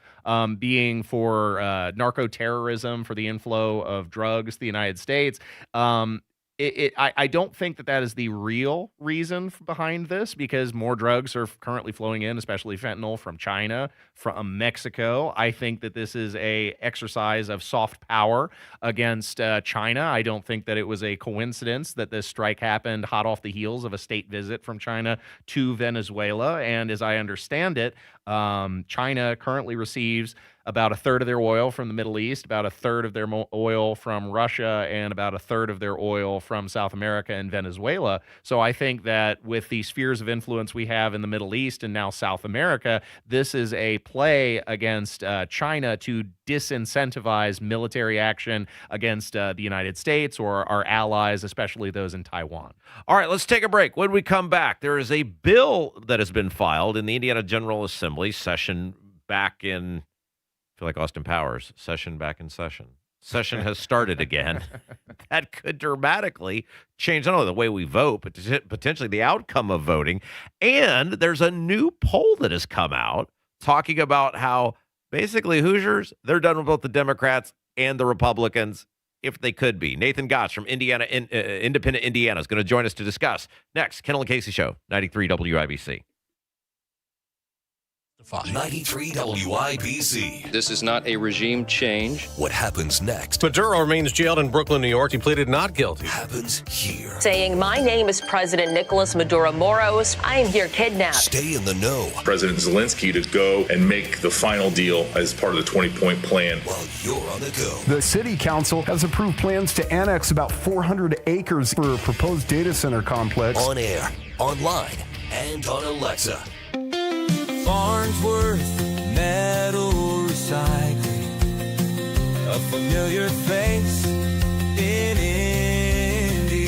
being for narco-terrorism, for the inflow of drugs to the United States. I don't think that is the real reason behind this, because more drugs are currently flowing in, especially fentanyl, from China, from Mexico. I think that this is a exercise of soft power against China. I don't think that it was a coincidence that this strike happened hot off the heels of a state visit from China to Venezuela. And as I understand it, China currently receives about a third of their oil from the Middle East, about a third of their oil from Russia, and about a third of their oil from South America and Venezuela. So I think that with the spheres of influence we have in the Middle East and now South America, this is a play against China to disincentivize military action against the United States or our allies, especially those in Taiwan. All right, let's take a break. When we come back, there is a bill that has been filed in the Indiana General Assembly, session back in... I feel like Austin Powers, session back in session. Session has started again. That could dramatically change not only the way we vote, but potentially the outcome of voting. And there's a new poll that has come out talking about how basically Hoosiers, they're done with both the Democrats and the Republicans, if they could be. Nathan Gotch from Indiana, Independent Indiana, is going to join us to discuss. Next, Kendall Casey Show, 93 WIBC. 93 WIBC. This is not a regime change. What happens next? Maduro remains jailed in Brooklyn, New York. He pleaded not guilty. Happens here. Saying, my name is President Nicolas Maduro Moros. I am here kidnapped. Stay in the know. President Zelensky to go and make the final deal as part of the 20-point plan. While you're on the go. The city council has approved plans to annex about 400 acres for a proposed data center complex. On air, online, and on Alexa. Farnsworth Metal Recycling. a familiar face in Indy.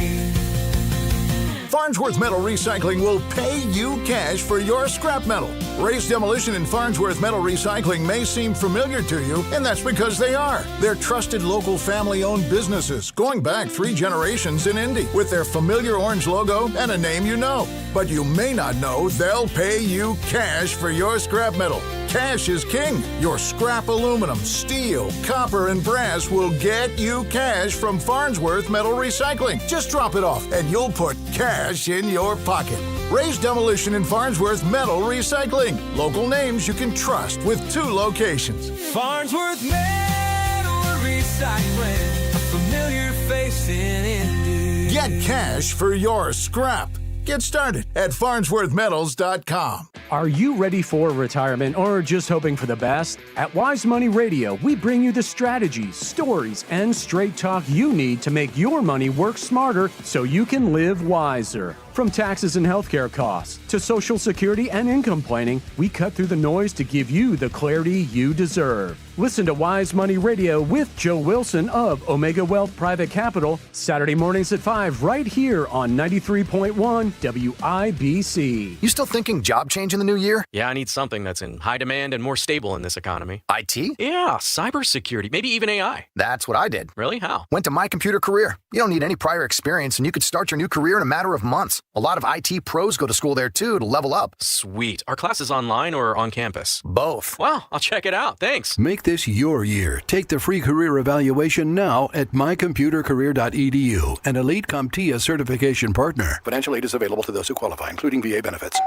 Farnsworth Metal Recycling will pay you cash for your scrap metal. Ray's Demolition and Farnsworth Metal Recycling may seem familiar to you, and that's because they are. They're trusted local family-owned businesses going back 3 generations in Indy with their familiar orange logo and a name you know. But you may not know they'll pay you cash for your scrap metal. Cash is king. Your scrap aluminum, steel, copper, and brass will get you cash from Farnsworth Metal Recycling. Just drop it off and you'll put cash in your pocket. Ray's Demolition and Farnsworth Metal Recycling. Local names you can trust with 2 locations. Farnsworth Metal Recycling, a familiar face in Indy. Get cash for your scrap. Get started at farnsworthmetals.com. Are you ready for retirement or just hoping for the best? At Wise Money Radio, we bring you the strategies, stories, and straight talk you need to make your money work smarter so you can live wiser. From taxes and healthcare costs to Social Security and income planning, we cut through the noise to give you the clarity you deserve. Listen to Wise Money Radio with Joe Wilson of Omega Wealth Private Capital, Saturday mornings at 5 right here on 93.1 WIBC. You still thinking job change in the new year? Yeah, I need something that's in high demand and more stable in this economy. IT? Yeah, cybersecurity, maybe even AI. That's what I did. Really? How? Went to My Computer Career. You don't need any prior experience, and you could start your new career in a matter of months. A lot of IT pros go to school there, too, to level up. Sweet. Are classes online or on campus? Both. Wow, I'll check it out. Thanks. Make this your year. Take the free career evaluation now at mycomputercareer.edu, an elite CompTIA certification partner. Financial aid is available to those who qualify, including VA benefits.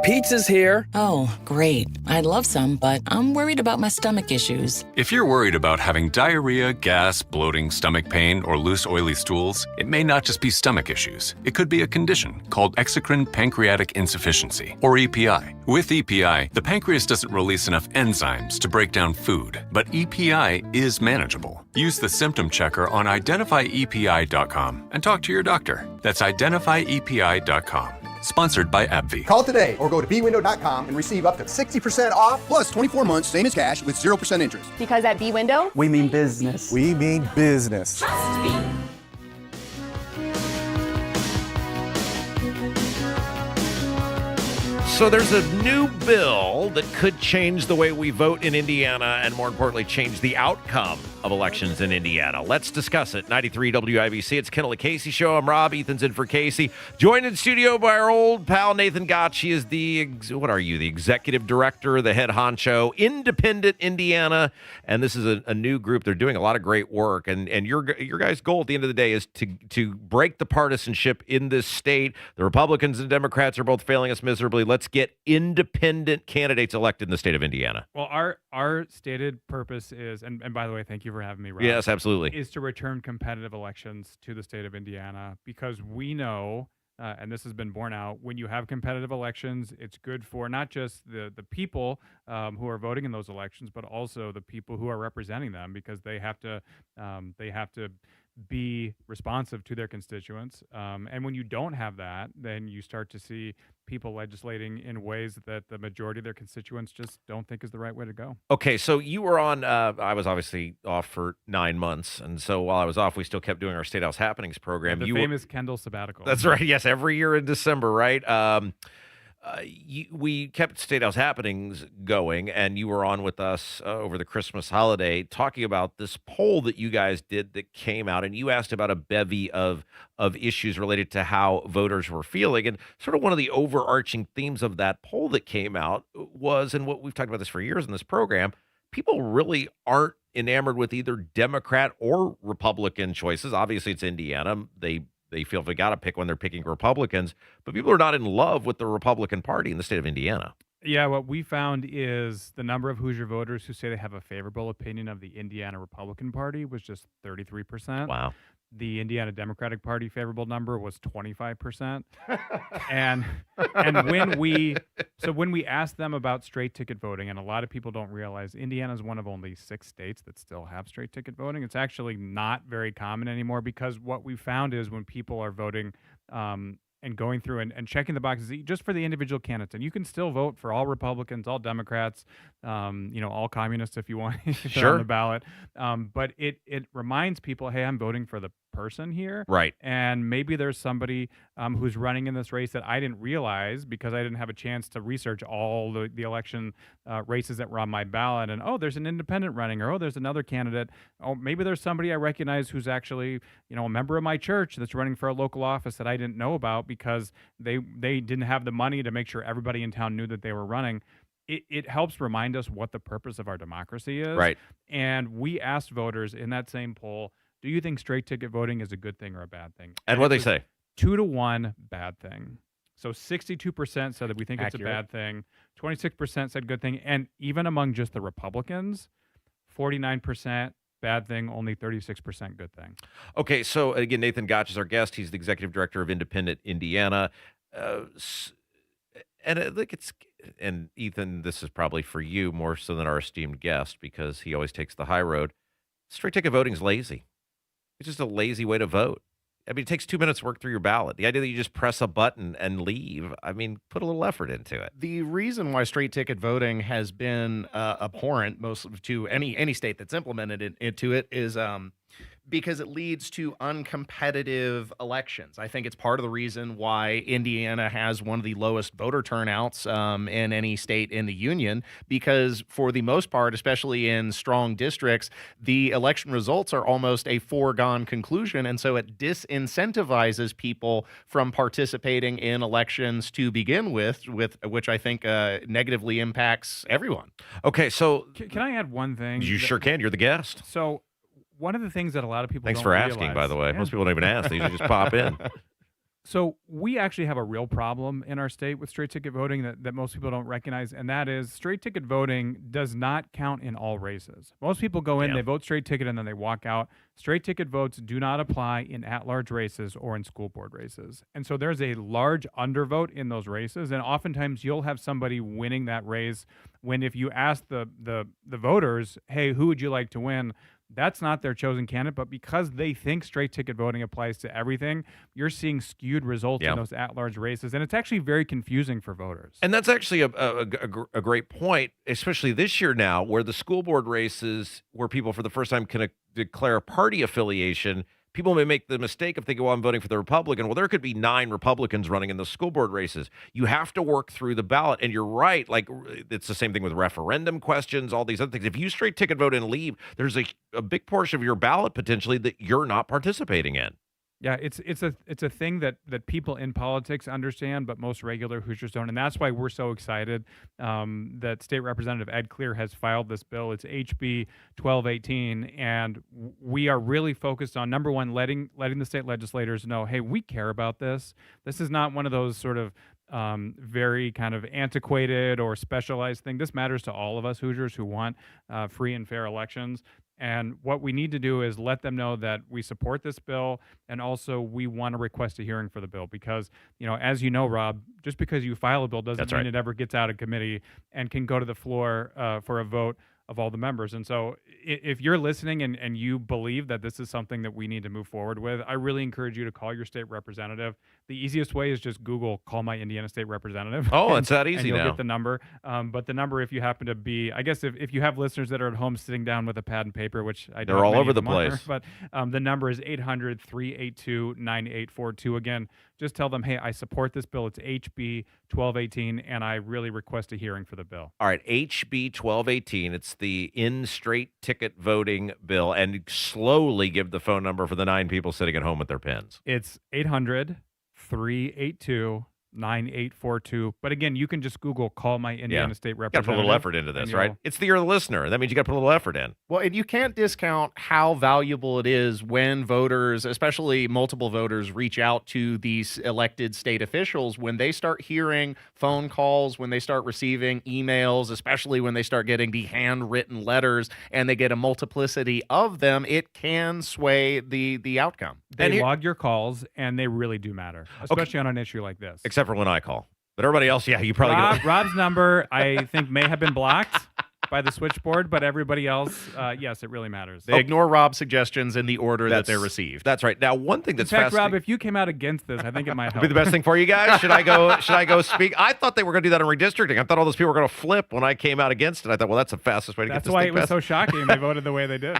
Pizza's here. Oh, great. I'd love some, but I'm worried about my stomach issues. If you're worried about having diarrhea, gas, bloating, stomach pain, or loose, oily stools, it may not just be stomach issues. It could be a condition called exocrine pancreatic insufficiency, or EPI. With EPI, the pancreas doesn't release enough enzymes to break down food, but EPI is manageable. Use the symptom checker on identifyepi.com and talk to your doctor. That's identifyepi.com. Sponsored by AbbVie. Call today or go to bwindow.com and receive up to 60% off plus 24 months, same as cash, with 0% interest. Because at B-Window, we mean business. We mean business. Trust me. So there's a new bill that could change the way we vote in Indiana and, more importantly, change the outcome of elections in Indiana. Let's discuss it. 93 WIBC. It's Kendall Casey Show. I'm Rob. Ethan's in for Casey. Joined in studio by our old pal Nathan Gotch. He is the executive director, the head honcho, Independent Indiana. And this is a new group. They're doing a lot of great work. And your guys' goal at the end of the day is to break the partisanship in this state. The Republicans and Democrats are both failing us miserably. Let's get independent candidates elected in the state of Indiana. Well, our stated purpose is, and by the way, thank you for having me, Rob. Yes, absolutely. Is to return competitive elections to the state of Indiana, because we know, and this has been borne out, when you have competitive elections, it's good for not just the people who are voting in those elections, but also the people who are representing them, because they have to be responsive to their constituents. And when you don't have that, then you start to see people legislating in ways that the majority of their constituents just don't think is the right way to go. Okay, so you were on, I was obviously off for 9 months, and so while I was off, we still kept doing our State House Happenings program. The famous Kendall sabbatical. That's right, yes, every year in December, right? We kept State House Happenings going, and you were on with us over the Christmas holiday talking about this poll that you guys did that came out, and you asked about a bevy of issues related to how voters were feeling. And sort of one of the overarching themes of that poll that came out was, and what we've talked about this for years in this program, people really aren't enamored with either Democrat or Republican choices. Obviously, it's Indiana. They feel they got to pick when they're picking Republicans, but people are not in love with the Republican Party in the state of Indiana. Yeah, what we found is the number of Hoosier voters who say they have a favorable opinion of the Indiana Republican Party was just 33%. Wow. The Indiana Democratic Party favorable number was 25%. and when we asked them about straight ticket voting, and a lot of people don't realize Indiana is one of only 6 states that still have straight ticket voting. It's actually not very common anymore, because what we found is when people are voting going through and checking the boxes just for the individual candidates. And you can still vote for all Republicans, all Democrats, all communists if you want Sure. on the ballot. But it reminds people, hey, I'm voting for the person here. Right. And maybe there's somebody who's running in this race that I didn't realize because I didn't have a chance to research all the election races that were on my ballot. And, oh, there's an independent running, or, oh, there's another candidate. Oh, maybe there's somebody I recognize who's actually, a member of my church that's running for a local office that I didn't know about because they didn't have the money to make sure everybody in town knew that they were running. It helps remind us what the purpose of our democracy is. Right. And we asked voters in that same poll, do you think straight ticket voting is a good thing or a bad thing? And what they say? 2-1 bad thing. So 62% said that we think it's a Accurate. bad thing. 26% said good thing. And even among just the Republicans, 49% bad thing, only 36% good thing. Okay, so again, Nathan Gotch is our guest. He's the executive director of Independent Indiana. And I think and Ethan, this is probably for you more so than our esteemed guest because he always takes the high road. Straight ticket voting is lazy. It's just a lazy way to vote. I mean, it takes 2 minutes to work through your ballot. The idea that you just press a button and leave, I mean, put a little effort into it. The reason why straight ticket voting has been abhorrent most to any state that's implemented into it is because it leads to uncompetitive elections. I think it's part of the reason why Indiana has one of the lowest voter turnouts in any state in the union, because for the most part, especially in strong districts, the election results are almost a foregone conclusion, and so it disincentivizes people from participating in elections to begin with which I think negatively impacts everyone. Okay, so Can I add one thing? you sure can. You're the guest. So one of the things that a lot of people Thanks don't for asking, by realize- the way. Yeah. Most people don't even ask. They usually just pop in. So we actually have a real problem in our state with straight ticket voting that most people don't recognize, and that is straight ticket voting does not count in all races. Most people go in, they vote straight ticket, and then they walk out. Straight ticket votes do not apply in at-large races or in school board races. And so there's a large undervote in those races, and oftentimes you'll have somebody winning that race when if you ask the voters, hey, who would you like to win? That's not their chosen candidate, but because they think straight ticket voting applies to everything, you're seeing skewed results in those at-large races, and it's actually very confusing for voters. And that's actually a great point, especially this year now, where the school board races, where people for the first time can declare a party affiliation, people may make the mistake of thinking, well, I'm voting for the Republican. Well, there could be 9 Republicans running in the school board races. You have to work through the ballot. And you're right. Like, it's the same thing with referendum questions, all these other things. If you straight ticket vote and leave, there's a big portion of your ballot potentially that you're not participating in. Yeah, it's a thing that people in politics understand, but most regular Hoosiers don't, and that's why we're so excited that State Representative Ed Clear has filed this bill. It's HB 1218, and we are really focused on, number one, letting the state legislators know, hey, we care about this. This is not one of those sort of very kind of antiquated or specialized thing. This matters to all of us Hoosiers who want free and fair elections. And what we need to do is let them know that we support this bill, and also we want to request a hearing for the bill because, as you know, Rob, just because you file a bill doesn't mean it ever gets out of committee and can go to the floor for a vote of all the members. And so if you're listening and you believe that this is something that we need to move forward with, I really encourage you to call your state representative. The easiest way is just Google "call my Indiana state representative." Oh, it's that easy and you'll now. get the number. But the number, if you happen to be, I guess if you have listeners that are at home sitting down with a pad and paper, which I They're doubt all many over of the them are, place. but the number is 800-382-9842. Again, just tell them, hey, I support this bill. It's HB 1218, and I really request a hearing for the bill. All right, HB 1218. It's the in-straight ticket voting bill. And slowly give the phone number for the 9 people sitting at home with their pens. It's 800-382-9842. But again, you can just Google "call my Indiana state Got to representative." put a little effort into this, and right? you'll- It's the year of the listener. That means you got to put a little effort in. Well, and you can't discount how valuable it is when voters, especially multiple voters, reach out to these elected state officials when they start hearing phone calls, when they start receiving emails, especially when they start getting the handwritten letters and they get a multiplicity of them. It can sway the outcome. They log your calls, and they really do matter, especially on an issue like this. Except for when I call. But everybody else, yeah, you probably Rob's number, I think, may have been blocked. by the switchboard, but everybody else, yes, it really matters. They ignore Rob's suggestions in the order that they're received. That's right. Now, one thing In that's fact, fascinating. Rob, if you came out against this, I think it might help. Be the best thing for you guys. Should I go? Should I go speak? I thought they were going to do that in redistricting. I thought all those people were going to flip when I came out against it. I thought, well, that's the fastest way to get That's this why thing it was passed. so shocking they voted the way they did.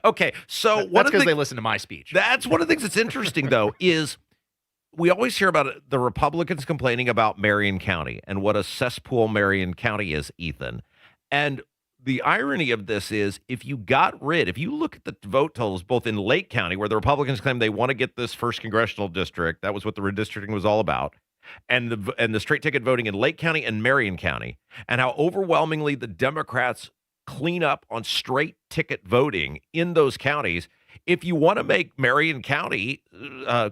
Okay, so one That's of the because they listened to my speech. That's one of the things that's interesting, though, is we always hear about the Republicans complaining about Marion County and what a cesspool Marion County is, Ethan. And the irony of this is if you look at the vote totals, both in Lake County, where the Republicans claim they want to get this first congressional district, that was what the redistricting was all about, and the straight ticket voting in Lake County and Marion County, and how overwhelmingly the Democrats clean up on straight ticket voting in those counties. If you want to make Marion County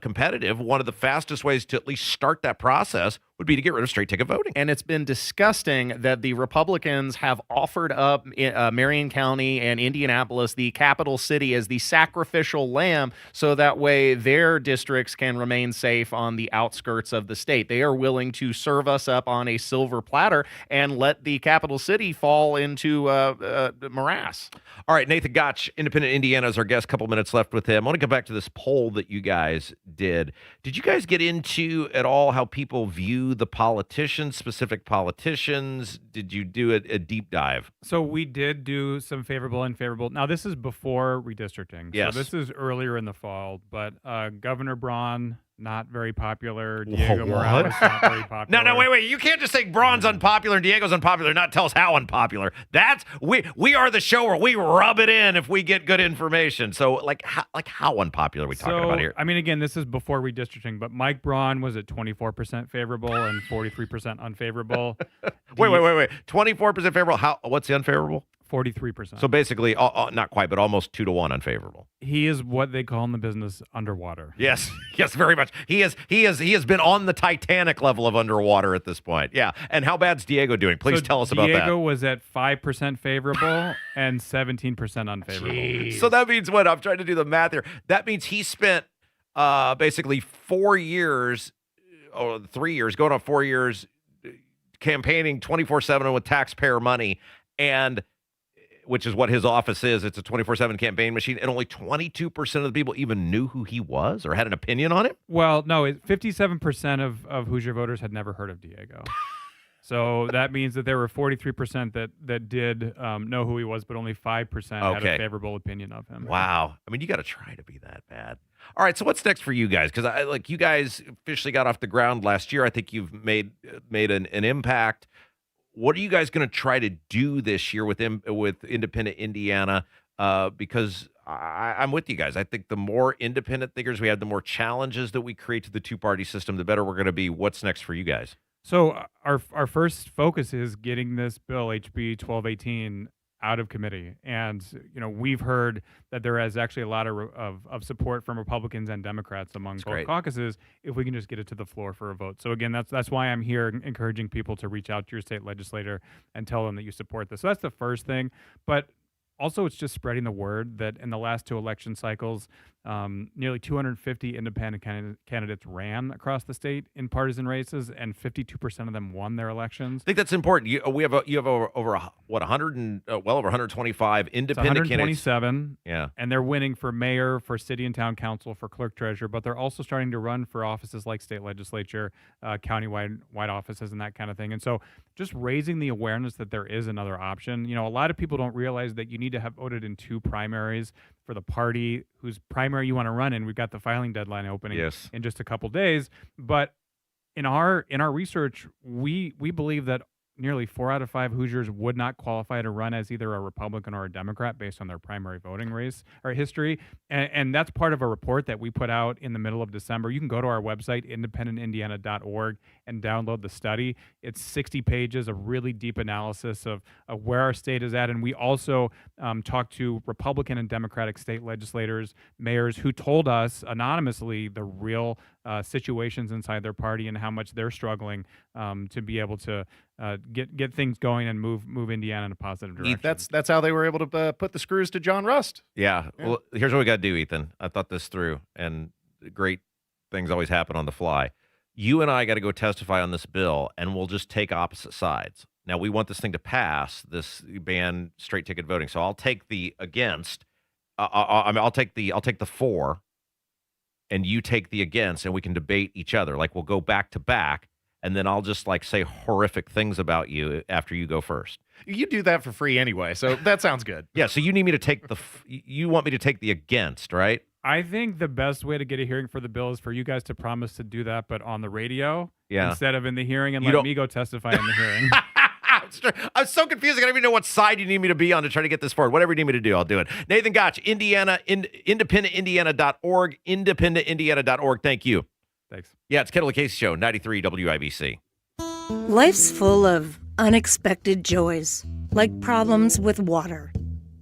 competitive, one of the fastest ways to at least start that process would be to get rid of straight ticket voting. And it's been disgusting that the Republicans have offered up Marion County and Indianapolis, the capital city, as the sacrificial lamb so that way their districts can remain safe on the outskirts of the state. They are willing to serve us up on a silver platter and let the capital city fall into morass. All right, Nathan Gotch, Independent Indiana, is our guest. Couple minutes left with him. I want to go back to this poll that you guys did. Did you guys get into at all how people view the politicians, specific politicians? Did you do a deep dive? So we did do some favorable and unfavorable. Now, this is before redistricting. Yes. So this is earlier in the fall, but Governor Braun, not very popular. Diego Morales, not very popular. No, wait. You can't just say Braun's unpopular and Diego's unpopular, not tell us how unpopular. That's we are the show where we rub it in if we get good information. So how unpopular are we talking about here? I mean, again, this is before redistricting, but Mike Braun was at 24% favorable and 43% unfavorable. Wait. 24% favorable. What's the unfavorable? 43%. So basically, not quite, but almost 2-to-1 unfavorable. He is what they call in the business underwater. Yes, very much. He has been on the Titanic level of underwater at this point. Yeah. And how bad's Diego doing? Please tell us about that. Diego was at 5% favorable and 17% unfavorable. Jeez. So that means what? I'm trying to do the math here. That means he spent basically 4 years, or 3 years, going on 4 years, campaigning 24/7 with taxpayer money, and which is what his office is. It's a 24/7 campaign machine, and only 22% of the people even knew who he was or had an opinion on him? Well, no, 57% of Hoosier voters had never heard of Diego. So that means that there were 43% that did know who he was, but only 5% had a favorable opinion of him. Wow. I mean, you got to try to be that bad. All right, so what's next for you guys? Because you guys officially got off the ground last year. I think you've made an impact. What are you guys going to try to do this year with Independent Indiana? Because I'm with you guys. I think the more independent thinkers we have, the more challenges that we create to the two-party system, the better we're going to be. What's next for you guys? So our first focus is getting this bill, HB 1218, out of committee. And, we've heard that there is actually a lot of support from Republicans and Democrats among both caucuses if we can just get it to the floor for a vote. So again, that's why I'm here encouraging people to reach out to your state legislator and tell them that you support this. So that's the first thing. But also, it's just spreading the word that in the last two election cycles, nearly 250 independent candidates ran across the state in partisan races, and 52% of them won their elections. I think that's important. You have over 125 independent candidates. 127. Yeah, and they're winning for mayor, for city and town council, for clerk treasurer, but they're also starting to run for offices like state legislature, countywide offices, and that kind of thing. And so, just raising the awareness that there is another option. A lot of people don't realize that you need to have voted in two primaries for the party whose primary you want to run in. We've got the filing deadline opening in just a couple days. But in our research, we believe that nearly 4 out of 5 Hoosiers would not qualify to run as either a Republican or a Democrat based on their primary voting race or history. And that's part of a report that we put out in the middle of December. You can go to our website, independentindiana.org, and download the study. It's 60 pages of really deep analysis of where our state is at. And we also talked to Republican and Democratic state legislators, mayors, who told us anonymously the real situations inside their party and how much they're struggling to be able to get things going and move Indiana in a positive direction. That's how they were able to put the screws to John Rust. Yeah. Well, here's what we got to do, Ethan. I thought this through, and great things always happen on the fly. You and I got to go testify on this bill, and we'll just take opposite sides. Now, we want this thing to pass, this ban straight ticket voting. So I'll take the against. I'll take the for, and you take the against, and we can debate each other. Like, we'll go back to back, and then I'll just like say horrific things about you after you go first. You do that for free anyway, so that sounds good. Yeah, so you need me to take you want me to take the against, right? I think the best way to get a hearing for the bill is for you guys to promise to do that, but on the radio instead of in the hearing, and let me go testify in the hearing. I'm so confused. I don't even know what side you need me to be on to try to get this forward. Whatever you need me to do, I'll do it. Nathan Gotch, independentindiana.org, independentindiana.org. Thank you. Thanks. Yeah, it's Kendall Casey Show, 93 WIBC. Life's full of unexpected joys, like problems with water.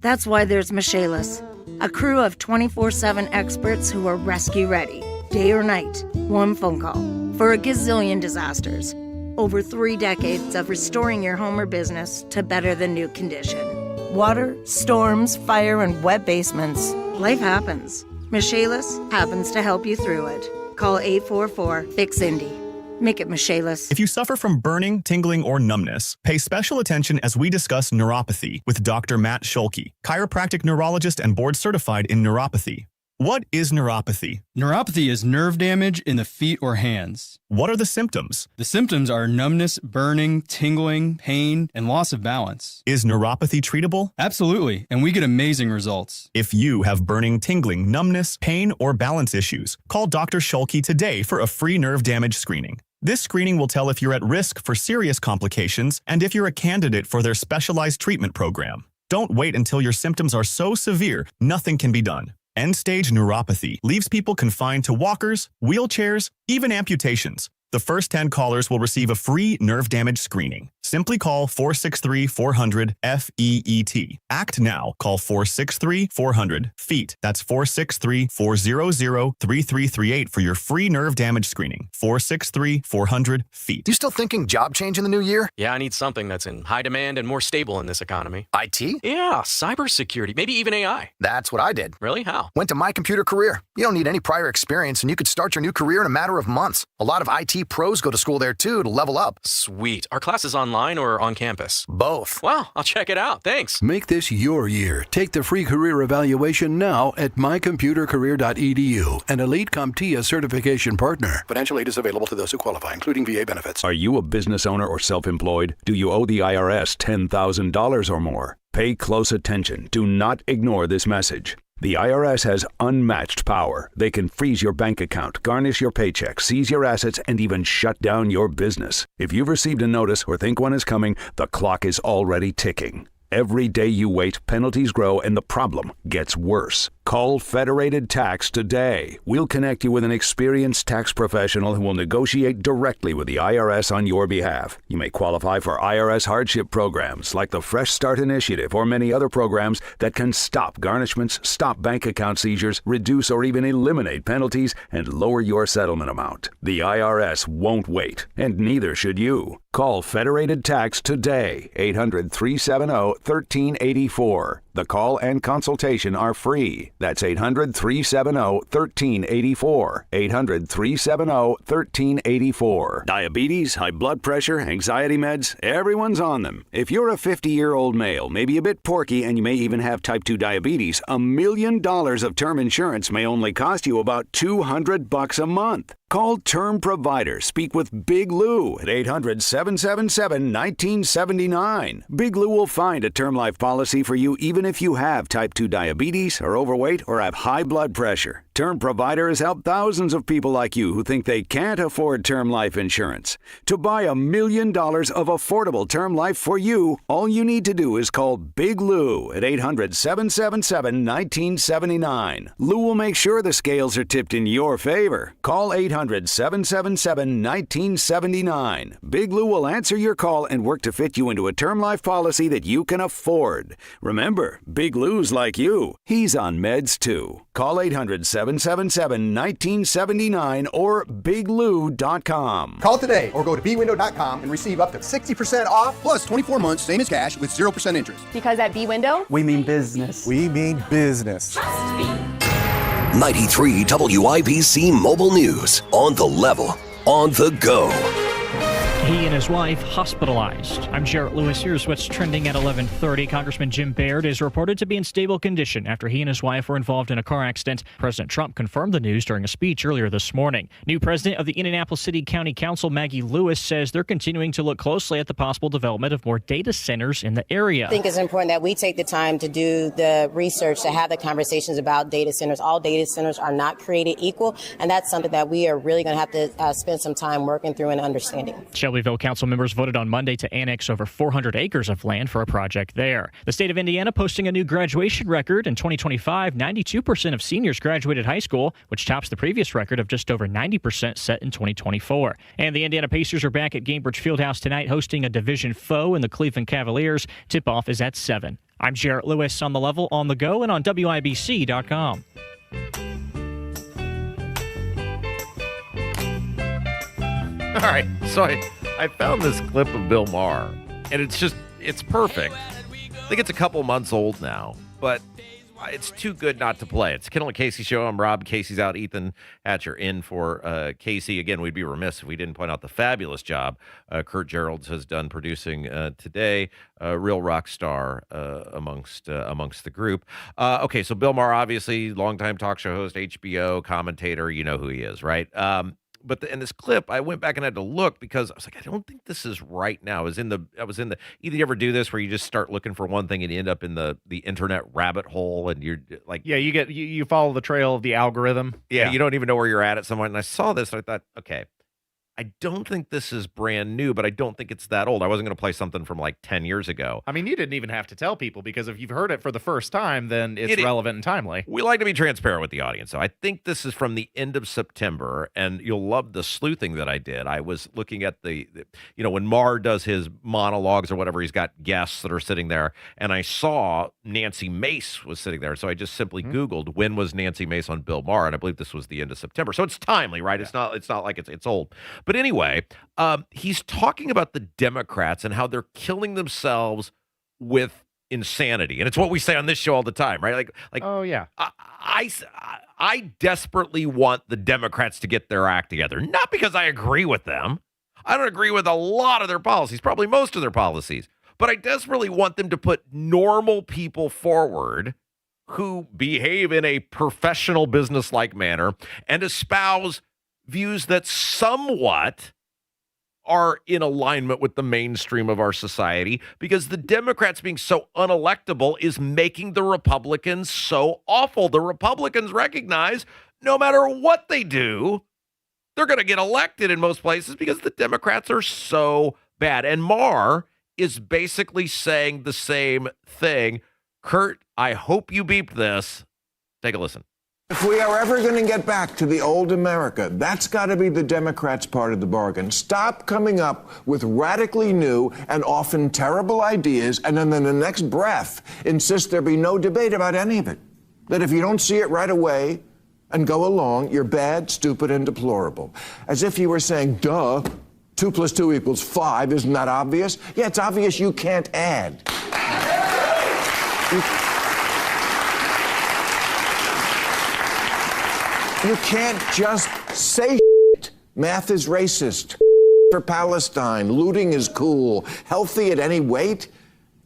That's why there's Michaelis, a crew of 24/7 experts who are rescue ready, day or night, one phone call, for a gazillion disasters. Over 3 decades of restoring your home or business to better than new condition. Water, storms, fire, and wet basements. Life happens. Michaelis happens to help you through it. Call 844-FIX-INDY. Make it Michaelis. If you suffer from burning, tingling, or numbness, pay special attention as we discuss neuropathy with Dr. Matt Scholke, chiropractic neurologist and board certified in neuropathy. What is neuropathy? Neuropathy is nerve damage in the feet or hands. What are the symptoms? The symptoms are numbness, burning, tingling, pain, and loss of balance. Is neuropathy treatable? Absolutely, and we get amazing results. If you have burning, tingling, numbness, pain, or balance issues, call Dr. Scholke today for a free nerve damage screening. This screening will tell if you're at risk for serious complications and if you're a candidate for their specialized treatment program. Don't wait until your symptoms are so severe, nothing can be done. End-stage neuropathy leaves people confined to walkers, wheelchairs, even amputations. The first 10 callers will receive a free nerve damage screening. Simply call 463-400-FEET. Act now. Call 463-400-FEET. That's 463-400-3338 for your free nerve damage screening. 463-400-FEET. You still thinking job change in the new year? Yeah, I need something that's in high demand and more stable in this economy. IT? Yeah, cybersecurity, maybe even AI. That's what I did. Really? How? Went to My Computer Career. You don't need any prior experience, and you could start your new career in a matter of months. A lot of IT pros go to school there, too, to level up. Sweet. Are classes online or on campus? Both. Wow, I'll check it out. Thanks. Make this your year. Take the free career evaluation now at mycomputercareer.edu, an elite CompTIA certification partner. Financial aid is available to those who qualify, including VA benefits. Are you a business owner or self-employed? Do you owe the IRS $10,000 or more? Pay close attention. Do not ignore this message. The IRS has unmatched power. They can freeze your bank account, garnish your paycheck, seize your assets, and even shut down your business. If you've received a notice or think one is coming, the clock is already ticking. Every day you wait, penalties grow, and the problem gets worse. Call Federated Tax today. We'll connect you with an experienced tax professional who will negotiate directly with the IRS on your behalf. You may qualify for IRS hardship programs like the Fresh Start Initiative or many other programs that can stop garnishments, stop bank account seizures, reduce or even eliminate penalties, and lower your settlement amount. The IRS won't wait, and neither should you. Call Federated Tax today, 800-370-1384. The call and consultation are free. That's 800-370-1384. 800-370-1384. Diabetes, high blood pressure, anxiety meds, everyone's on them. If you're a 50-year-old male, maybe a bit porky, and you may even have type 2 diabetes, $1 million of term insurance may only cost you about $200 a month. Call Term Provider. Speak with Big Lou at 800-777-1979. Big Lou will find a term life policy for you even if you have type 2 diabetes, are overweight, or have high blood pressure. Term Provider has helped thousands of people like you who think they can't afford term life insurance. To buy $1 million of affordable term life for you, all you need to do is call Big Lou at 800-777-1979. Lou will make sure the scales are tipped in your favor. Call 800-777-1979. Big Lou will answer your call and work to fit you into a term life policy that you can afford. Remember, Big Lou's like you. He's on meds too. Call 800-777-1979 or biglou.com. Call today or go to bwindow.com and receive up to 60% off plus 24 months, same as cash, with 0% interest. Because at B-Window, we mean business. We mean business. 93 WIBC Mobile News. On the level, on the go. He and his wife hospitalized. I'm Jarrett Lewis. Here's what's trending at 11:30. Congressman Jim Baird is reported to be in stable condition after he and his wife were involved in a car accident. President Trump confirmed the news during a speech earlier this morning. New president of the Indianapolis City County Council, Maggie Lewis, says they're continuing to look closely at the possible development of more data centers in the area. I think it's important that we take the time to do the research, to have the conversations about data centers. All data centers are not created equal, and that's something that we are really going to have to spend some time working through and understanding. Shelbyville council members voted on Monday to annex over 400 acres of land for a project there. The state of Indiana posting a new graduation record. In 2025, 92% of seniors graduated high school, which tops the previous record of just over 90% set in 2024. And the Indiana Pacers are back at Gainbridge Fieldhouse tonight hosting a division foe in the Cleveland Cavaliers. Tip-off is at 7. I'm Jarrett Lewis on The Level, on the go, and on WIBC.com. All right, so I found this clip of Bill Maher, and it's perfect. I think it's a couple months old now, but it's too good not to play. It's Kendall Casey show. I'm Rob. Casey's out. Ethan Hatcher in for Casey. Again, we'd be remiss if we didn't point out the fabulous job Kurt Geralds has done producing today. Real rock star amongst the group. Okay, so Bill Maher, obviously, longtime talk show host, HBO commentator. You know who he is, right? But in this clip, I went back and had to look because I was like, I don't think this is right now. I was in the. Either you ever do this where you just start looking for one thing and you end up in the internet rabbit hole and you're like, yeah, you follow the trail of the algorithm. Yeah, you don't even know where you're at some point. And I saw this and I thought, okay, I don't think this is brand new, but I don't think it's that old. I wasn't going to play something from like 10 years ago. I mean, you didn't even have to tell people because if you've heard it for the first time, then it's relevant and timely. We like to be transparent with the audience. So I think this is from the end of September, and you'll love the sleuthing that I did. I was looking at the when Maher does his monologues or whatever, he's got guests that are sitting there, and I saw Nancy Mace was sitting there. So I just simply Googled when was Nancy Mace on Bill Maher, and I believe this was the end of September. So it's timely, right? Yeah. It's not like it's old. But anyway, he's talking about the Democrats and how they're killing themselves with insanity, and it's what we say on this show all the time, right? Like, oh yeah, I desperately want the Democrats to get their act together, not because I agree with them. I don't agree with a lot of their policies, probably most of their policies, but I desperately want them to put normal people forward who behave in a professional, business-like manner and espouse views that somewhat are in alignment with the mainstream of our society, because the Democrats being so unelectable is making the Republicans so awful. The Republicans recognize no matter what they do, they're going to get elected in most places because the Democrats are so bad. And Maher is basically saying the same thing. Kurt, I hope you beeped this. Take a listen. If we are ever going to get back to the old America, that's got to be the Democrats' part of the bargain. Stop coming up with radically new and often terrible ideas, and then in the next breath insist there be no debate about any of it. That if you don't see it right away and go along, you're bad, stupid, and deplorable. As if you were saying, duh, 2 + 2 = 5. Isn't that obvious? Yeah, it's obvious you can't add. You can't just say shit. Math is racist. For Palestine. Looting is cool. Healthy at any weight.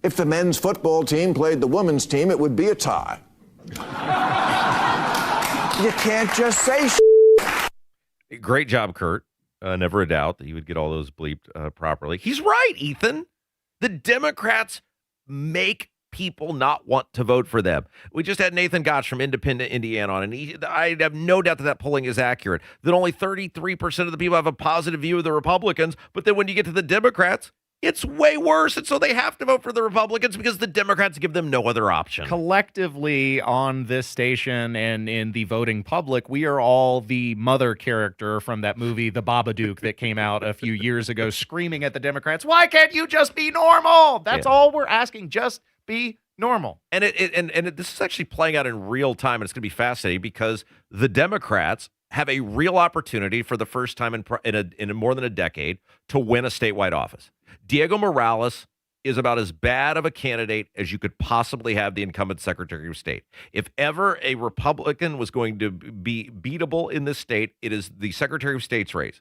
If the men's football team played the women's team, it would be a tie. You can't just say shit. Great job, Kurt. Never a doubt that he would get all those bleeped properly. He's right, Ethan. The Democrats make people not want to vote for them. We just had Nathan Gotch from Independent Indiana on, and I have no doubt that polling is accurate, that only 33% of the people have a positive view of the Republicans, but then when you get to the Democrats, it's way worse, and so they have to vote for the Republicans because the Democrats give them no other option. Collectively on this station and in the voting public, we are all the mother character from that movie, The Babadook, that came out a few years ago, screaming at the Democrats, why can't you just be normal? That's all we're asking, just be normal. And this is actually playing out in real time, and it's going to be fascinating because the Democrats have a real opportunity for the first time in more than a decade to win a statewide office. Diego Morales is about as bad of a candidate as you could possibly have, the incumbent Secretary of State. If ever a Republican was going to be beatable in this state, it is the Secretary of State's race.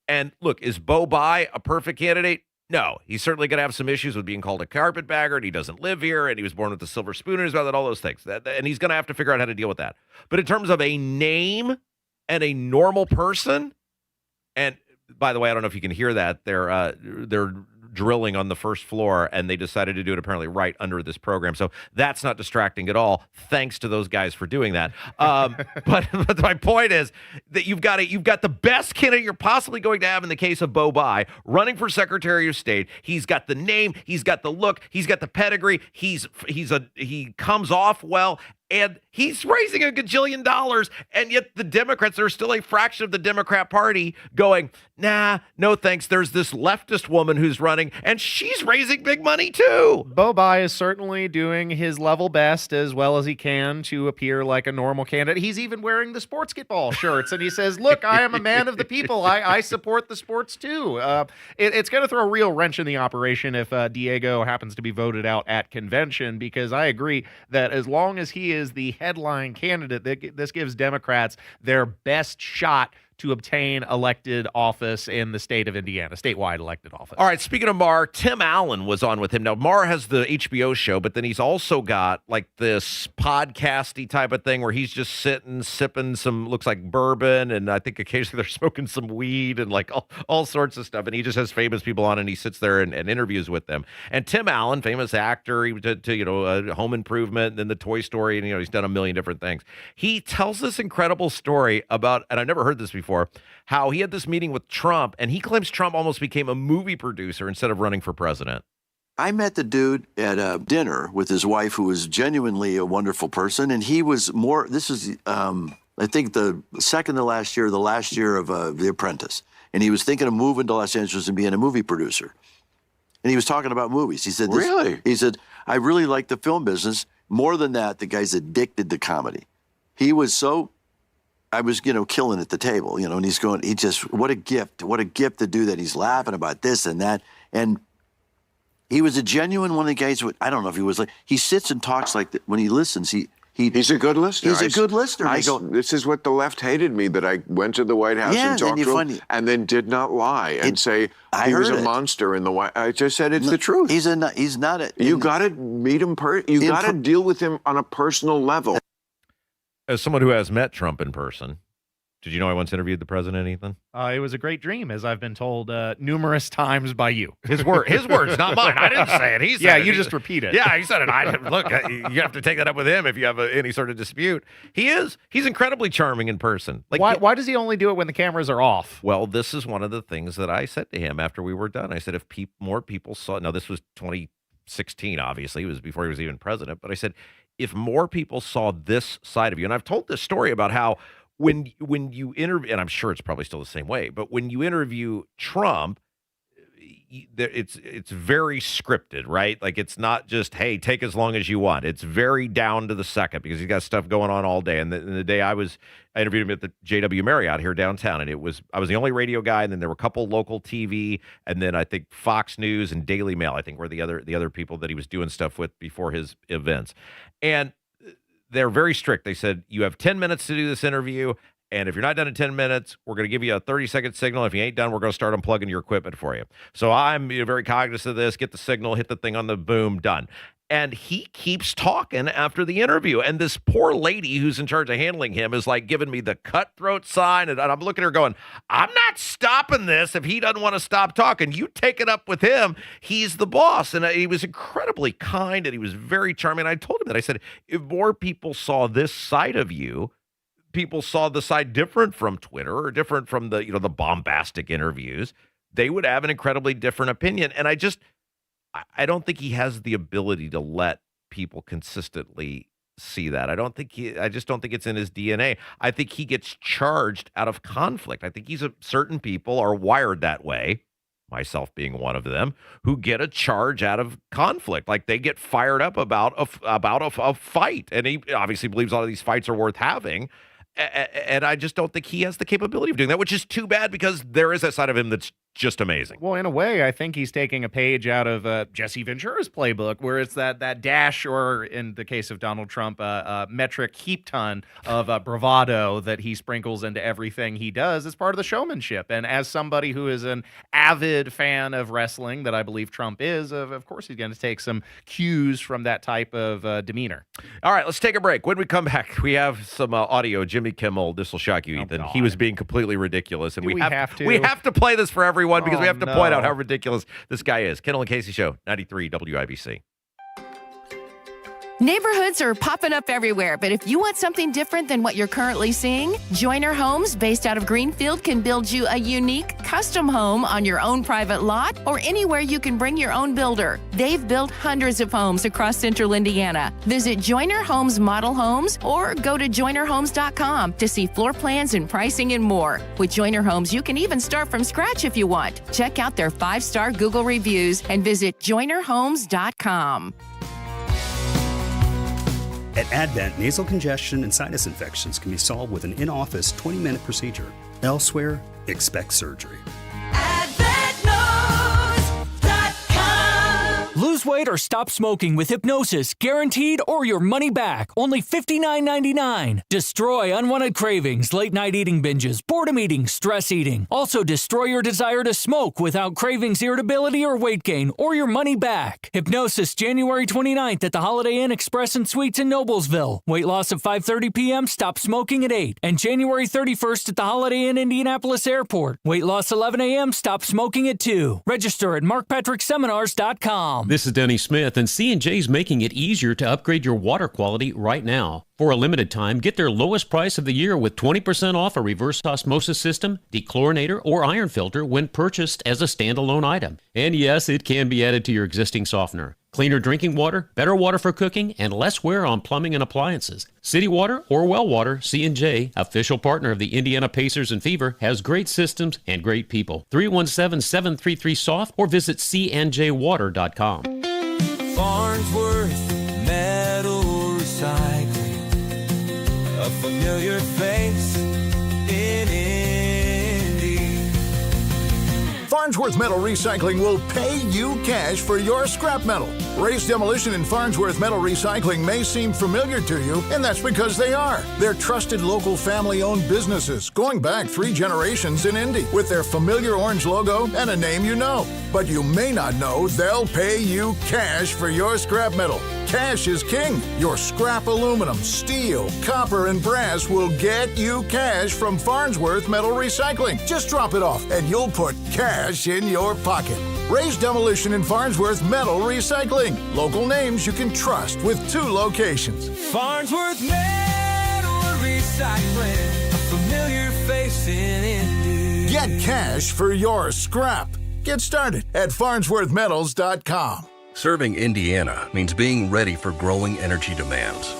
And look, is Bo Bai a perfect candidate? No. He's certainly going to have some issues with being called a carpetbagger, and he doesn't live here, and he was born with a silver spoon in his mouth, and all those things. And he's going to have to figure out how to deal with that. But in terms of a name and a normal person, and by the way, I don't know if you can hear that. They're drilling on the first floor, and they decided to do it apparently right under this program. So that's not distracting at all. Thanks to those guys for doing that. But my point is that you've got the best candidate you're possibly going to have in the case of Bo Bai running for Secretary of State. He's got the name, he's got the look, he's got the pedigree. He comes off well. And he's raising $1 gajillion, and yet the Democrats are still a fraction of the Democrat Party going, nah, no thanks. There's this leftist woman who's running, and she's raising big money too. Bo Bai is certainly doing his level best as well as he can to appear like a normal candidate. He's even wearing the sportsball shirts, and he says, look, I am a man of the people. I support the sports too. It's going to throw a real wrench in the operation if Diego happens to be voted out at convention, because I agree that as long as he is the headline candidate, this gives Democrats their best shot to obtain elected office in the state of Indiana, statewide elected office. All right, speaking of Maher, Tim Allen was on with him. Now, Maher has the HBO show, but then he's also got like this podcasty type of thing where he's just sitting, sipping some, looks like bourbon, and I think occasionally they're smoking some weed and like all sorts of stuff, and he just has famous people on, and he sits there and interviews with them. And Tim Allen, famous actor, he did Home Improvement, and then the Toy Story, and he's done a million different things. He tells this incredible story about, and I've never heard this before, how he had this meeting with Trump, and he claims Trump almost became a movie producer instead of running for president. I met the dude at a dinner with his wife, who was genuinely a wonderful person, and he was more, this is, I think, the second to last year, the last year of The Apprentice, and he was thinking of moving to Los Angeles and being a movie producer. And he was talking about movies. He said, Really? He said, I really like the film business. More than that, the guy's addicted to comedy. He was so... I was, killing at the table, and he's going, what a gift to do that. He's laughing about this and that. And he was a genuine one of the guys, I don't know if he was like, he sits and talks like that. When he listens, he's a good listener. He's a good listener. I go, this is what the left hated me, that I went to the White House and talked to him and then did not lie and say he was a monster in the White House. I just said it's the truth. He's not a... You got to meet him, you got to deal with him on a personal level. As someone who has met Trump in person, did you know I once interviewed the president, Ethan? It was a great dream, as I've been told numerous times by you. His words, not mine. I didn't say it. He said it. You just repeat it. Yeah, he said it. Look, you have to take that up with him if you have any sort of dispute. He's incredibly charming in person. Like, why does he only do it when the cameras are off? Well, this is one of the things that I said to him after we were done. I said, if more people saw, now this was 2016, obviously, it was before he was even president, but I said, if more people saw this side of you, and I've told this story about how when you interview, and I'm sure it's probably still the same way, but when you interview Trump, it's very scripted, right? Like, it's not just, hey, take as long as you want. It's very down to the second because he's got stuff going on all day. And the day I interviewed him at the JW Marriott here downtown, and I was the only radio guy, and then there were a couple local TV, and then I think Fox News and Daily Mail, I think, were the other people that he was doing stuff with before his events. And they're very strict. They said, you have 10 minutes to do this interview, and if you're not done in 10 minutes, we're going to give you a 30-second signal. If you ain't done, we're going to start unplugging your equipment for you. So I'm very cognizant of this. Get the signal, hit the thing on the boom, done. And he keeps talking after the interview. And this poor lady who's in charge of handling him is like giving me the cutthroat sign. And I'm looking at her going, I'm not stopping this if he doesn't want to stop talking. You take it up with him. He's the boss. And he was incredibly kind, and he was very charming. And I told him that. I said, if more people saw this side of you, people saw the side different from Twitter or different from the bombastic interviews, they would have an incredibly different opinion. And I don't think he has the ability to let people consistently see that. I just don't think it's in his DNA. I think he gets charged out of conflict. I think certain people are wired that way, myself being one of them, who get a charge out of conflict. Like, they get fired up about a fight. And he obviously believes all of these fights are worth having. And I just don't think he has the capability of doing that, which is too bad because there is that side of him that's just amazing. Well, in a way, I think he's taking a page out of Jesse Ventura's playbook, where it's that dash, or in the case of Donald Trump, metric heap ton of bravado that he sprinkles into everything he does as part of the showmanship. And as somebody who is an avid fan of wrestling, that I believe Trump is, of course he's going to take some cues from that type of demeanor. All right, let's take a break. When we come back, we have some audio. Jimmy Kimmel, this will shock you, Ethan. He was being completely ridiculous, and we have to play this for everyone because we have to point out how ridiculous this guy is. Kendall and Casey Show, 93 WIBC. Neighborhoods are popping up everywhere, but if you want something different than what you're currently seeing, Joyner Homes, based out of Greenfield, can build you a unique, custom home on your own private lot or anywhere you can bring your own builder. They've built hundreds of homes across central Indiana. Visit Joyner Homes Model Homes or go to joynerhomes.com to see floor plans and pricing and more. With Joyner Homes, you can even start from scratch if you want. Check out their 5-star Google reviews and visit joynerhomes.com. At Advent, nasal congestion and sinus infections can be solved with an in-office 20-minute procedure. Elsewhere, expect surgery. Lose weight or stop smoking with hypnosis, guaranteed or your money back. Only $59.99. Destroy unwanted cravings, late night eating binges, boredom eating, stress eating. Also destroy your desire to smoke without cravings, irritability, or weight gain, or your money back. Hypnosis January 29th at the Holiday Inn Express and Suites in Noblesville. Weight loss of 5:30 p.m., stop smoking at 8. And January 31st at the Holiday Inn Indianapolis Airport. Weight loss 11 a.m., stop smoking at 2. Register at markpatrickseminars.com. This is Denny Smith, and C&J's making it easier to upgrade your water quality right now. For a limited time, get their lowest price of the year with 20% off a reverse osmosis system, dechlorinator, or iron filter when purchased as a standalone item. And yes, it can be added to your existing softener. Cleaner drinking water, better water for cooking, and less wear on plumbing and appliances. City Water or Well Water, C&J, official partner of the Indiana Pacers and Fever, has great systems and great people. 317-733-SOFT or visit cnjwater.com. Farnsworth Metal Recycling, a familiar face in Indy. Farnsworth Metal Recycling will pay you cash for your scrap metal. Race demolition and Farnsworth Metal Recycling may seem familiar to you, and that's because they are. They're trusted local family-owned businesses going back 3 generations in Indy with their familiar orange logo and a name you know. But you may not know they'll pay you cash for your scrap metal. Cash is king. Your scrap aluminum, steel, copper, and brass will get you cash from Farnsworth Metal Recycling. Just drop it off and you'll put cash in your pocket. Ray's Demolition and Farnsworth Metal Recycling. Local names you can trust with 2 locations. Farnsworth Metal Recycling, a familiar face in Indy. Get cash for your scrap. Get started at farnsworthmetals.com. Serving Indiana means being ready for growing energy demands.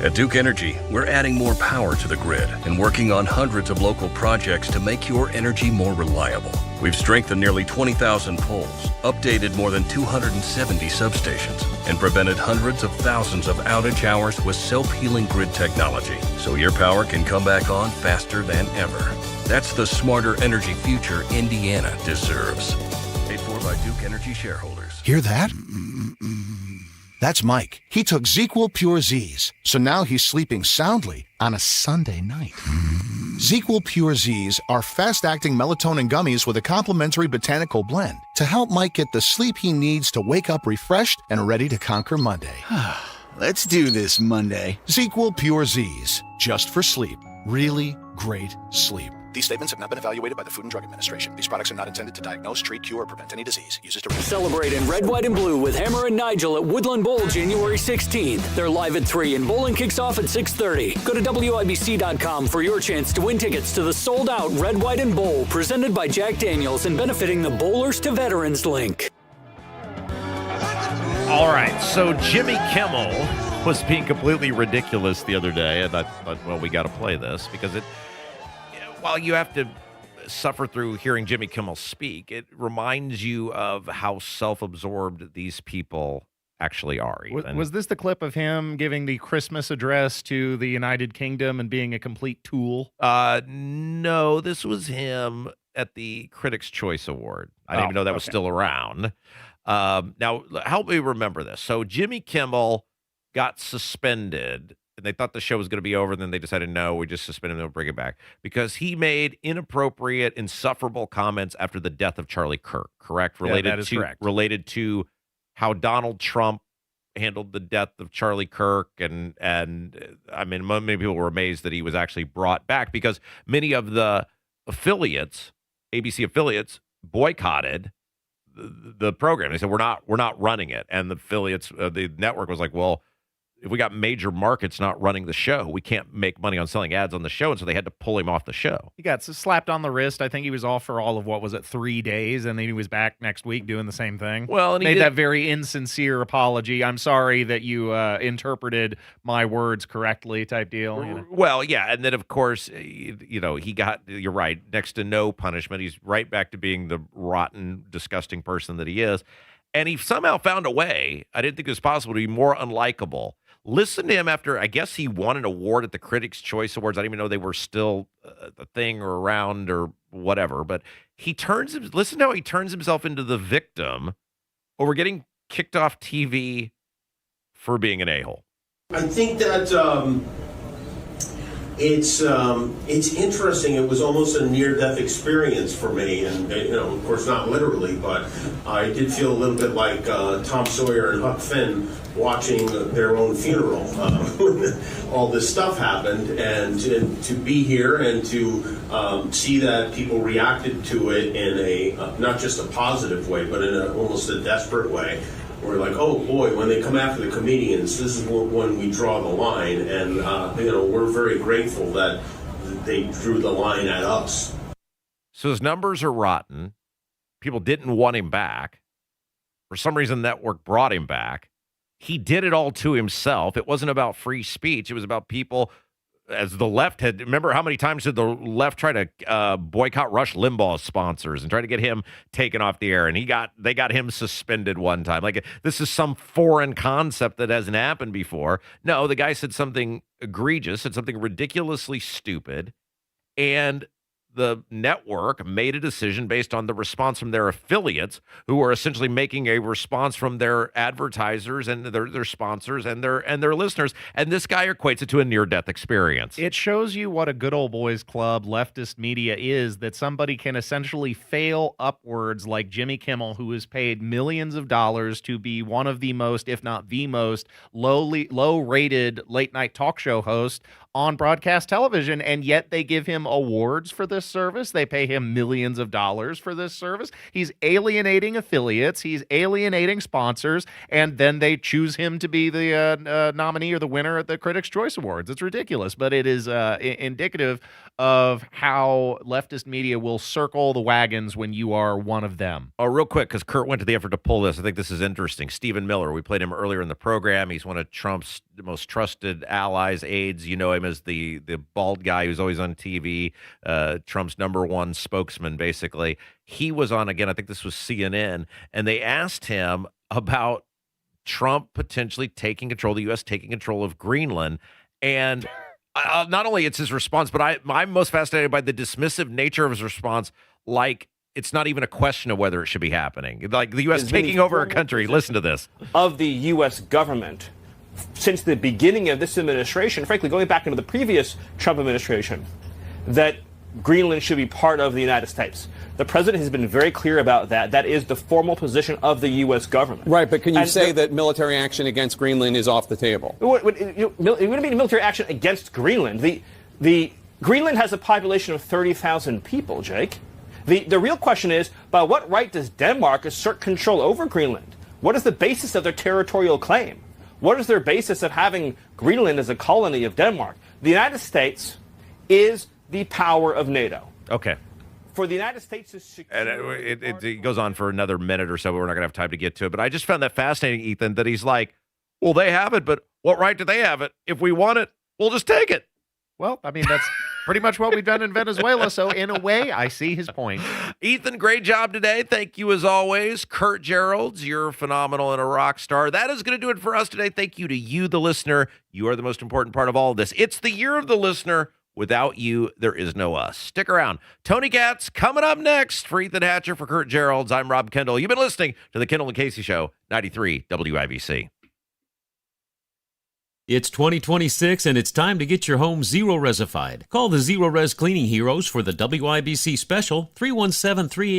At Duke Energy, we're adding more power to the grid and working on hundreds of local projects to make your energy more reliable. We've strengthened nearly 20,000 poles, updated more than 270 substations, and prevented hundreds of thousands of outage hours with self-healing grid technology, so your power can come back on faster than ever. That's the smarter energy future Indiana deserves. Paid for by Duke Energy shareholders. Hear that? That's Mike. He took ZQL Pure Z's, so now he's sleeping soundly on a Sunday night. ZQL Pure Z's are fast-acting melatonin gummies with a complementary botanical blend to help Mike get the sleep he needs to wake up refreshed and ready to conquer Monday. Let's do this Monday. ZQL Pure Z's, just for sleep. Really great sleep. These statements have not been evaluated by the Food and Drug Administration. These products are not intended to diagnose, treat, cure, or prevent any disease. Use as directed. Celebrate in red, white, and blue with Hammer and Nigel at Woodland Bowl January 16th. They're live at 3 and bowling kicks off at 6:30. Go to WIBC.com for your chance to win tickets to the sold-out Red, White, and Bowl presented by Jack Daniels and benefiting the Bowlers to Veterans link. All right, so Jimmy Kimmel was being completely ridiculous the other day, and I thought, well, we got to play this because while you have to suffer through hearing Jimmy Kimmel speak, it reminds you of how self-absorbed these people actually are. Was this the clip of him giving the Christmas address to the United Kingdom and being a complete tool? No, this was him at the Critics' Choice Award. I didn't even know that was still around. Now, help me remember this. So Jimmy Kimmel got suspended, and they thought the show was going to be over, and then they decided, no, we just suspended him and bring it back, because he made inappropriate, insufferable comments after the death of Charlie Kirk, correct? Correct. Related to how Donald Trump handled the death of Charlie Kirk, and I mean, many people were amazed that he was actually brought back, because many of the affiliates, ABC affiliates, boycotted the program. They said, we're not running it, and the affiliates, the network was like, well, if we got major markets not running the show, we can't make money on selling ads on the show, and so they had to pull him off the show. He got slapped on the wrist. I think he was off for all of 3 days, and then he was back next week doing the same thing. Well, and he made that very insincere apology. I'm sorry that you interpreted my words correctly, type deal. You know? Well, yeah, and then of course, he got, you're right, next to no punishment. He's right back to being the rotten, disgusting person that he is, and he somehow found a way. I didn't think it was possible to be more unlikable. Listen to him after, I guess he won an award at the Critics' Choice Awards. I didn't even know they were still a thing or around or whatever. But listen to how he turns himself into the victim over getting kicked off TV for being an a-hole. I think that it's interesting. It was almost a near-death experience for me, and of course not literally, but I did feel a little bit like Tom Sawyer and Huck Finn watching their own funeral when all this stuff happened, and to be here and to see that people reacted to it in a not just a positive way, but in almost a desperate way. We're like, oh boy, when they come after the comedians, this is when we draw the line, and we're very grateful that they drew the line at us. So his numbers are rotten. People didn't want him back. For some reason, the network brought him back. He did it all to himself. It wasn't about free speech. It was about people, as the left had, remember how many times did the left try to boycott Rush Limbaugh's sponsors and try to get him taken off the air? And they got him suspended one time. Like, this is some foreign concept that hasn't happened before. No, the guy said something egregious, said something ridiculously stupid, and the network made a decision based on the response from their affiliates, who are essentially making a response from their advertisers and their sponsors and their listeners. And this guy equates it to a near-death experience. It shows you what a good old boys club leftist media is, that somebody can essentially fail upwards, like Jimmy Kimmel, who is paid millions of dollars to be one of the most, if not the most, low-rated late-night talk show host on broadcast television, and yet they give him awards for this service. They pay him millions of dollars for this service. He's alienating affiliates. He's alienating sponsors, and then they choose him to be the nominee or the winner at the Critics' Choice Awards. It's ridiculous, but it is indicative of how leftist media will circle the wagons when you are one of them. Oh, real quick, because Kurt went to the effort to pull this. I think this is interesting. Stephen Miller, we played him earlier in the program. He's one of Trump's most trusted allies, aides. You know him as the bald guy who's always on TV, Trump's number one spokesman, basically. He was on, again, I think this was CNN, and they asked him about Trump potentially taking control, the U.S. taking control of Greenland. And not only it's his response, but I'm most fascinated by the dismissive nature of his response, like it's not even a question of whether it should be happening. Like the U.S. taking over a country. Listen to this. Of the U.S. government since the beginning of this administration, frankly, going back into the previous Trump administration, that Greenland should be part of the United States. The president has been very clear about that. That is the formal position of the U.S. government. Right, but can you say that military action against Greenland is off the table? It wouldn't be military action against Greenland. The Greenland has a population of 30,000 people, Jake. The real question is, by what right does Denmark assert control over Greenland? What is the basis of their territorial claim? What is their basis of having Greenland as a colony of Denmark? The United States is the power of NATO. Okay. For the United States to secure... And it goes on for another minute or so, but we're not going to have time to get to it. But I just found that fascinating, Ethan, that he's like, well, they have it, but what right do they have it? If we want it, we'll just take it. Well, I mean, that's pretty much what we've done in Venezuela. So in a way, I see his point. Ethan, great job today. Thank you as always. Kurt Geralds, you're phenomenal and a rock star. That is going to do it for us today. Thank you to you, the listener. You are the most important part of all of this. It's the Year of the Listener. Without you, there is no us. Stick around. Tony Katz coming up next. For Ethan Hatcher, for Kurt Geralds, I'm Rob Kendall. You've been listening to the Kendall and Casey Show, 93 WIBC. It's 2026 and it's time to get your home zero-resified. Call the Zero Res Cleaning Heroes for the WIBC special 317-380.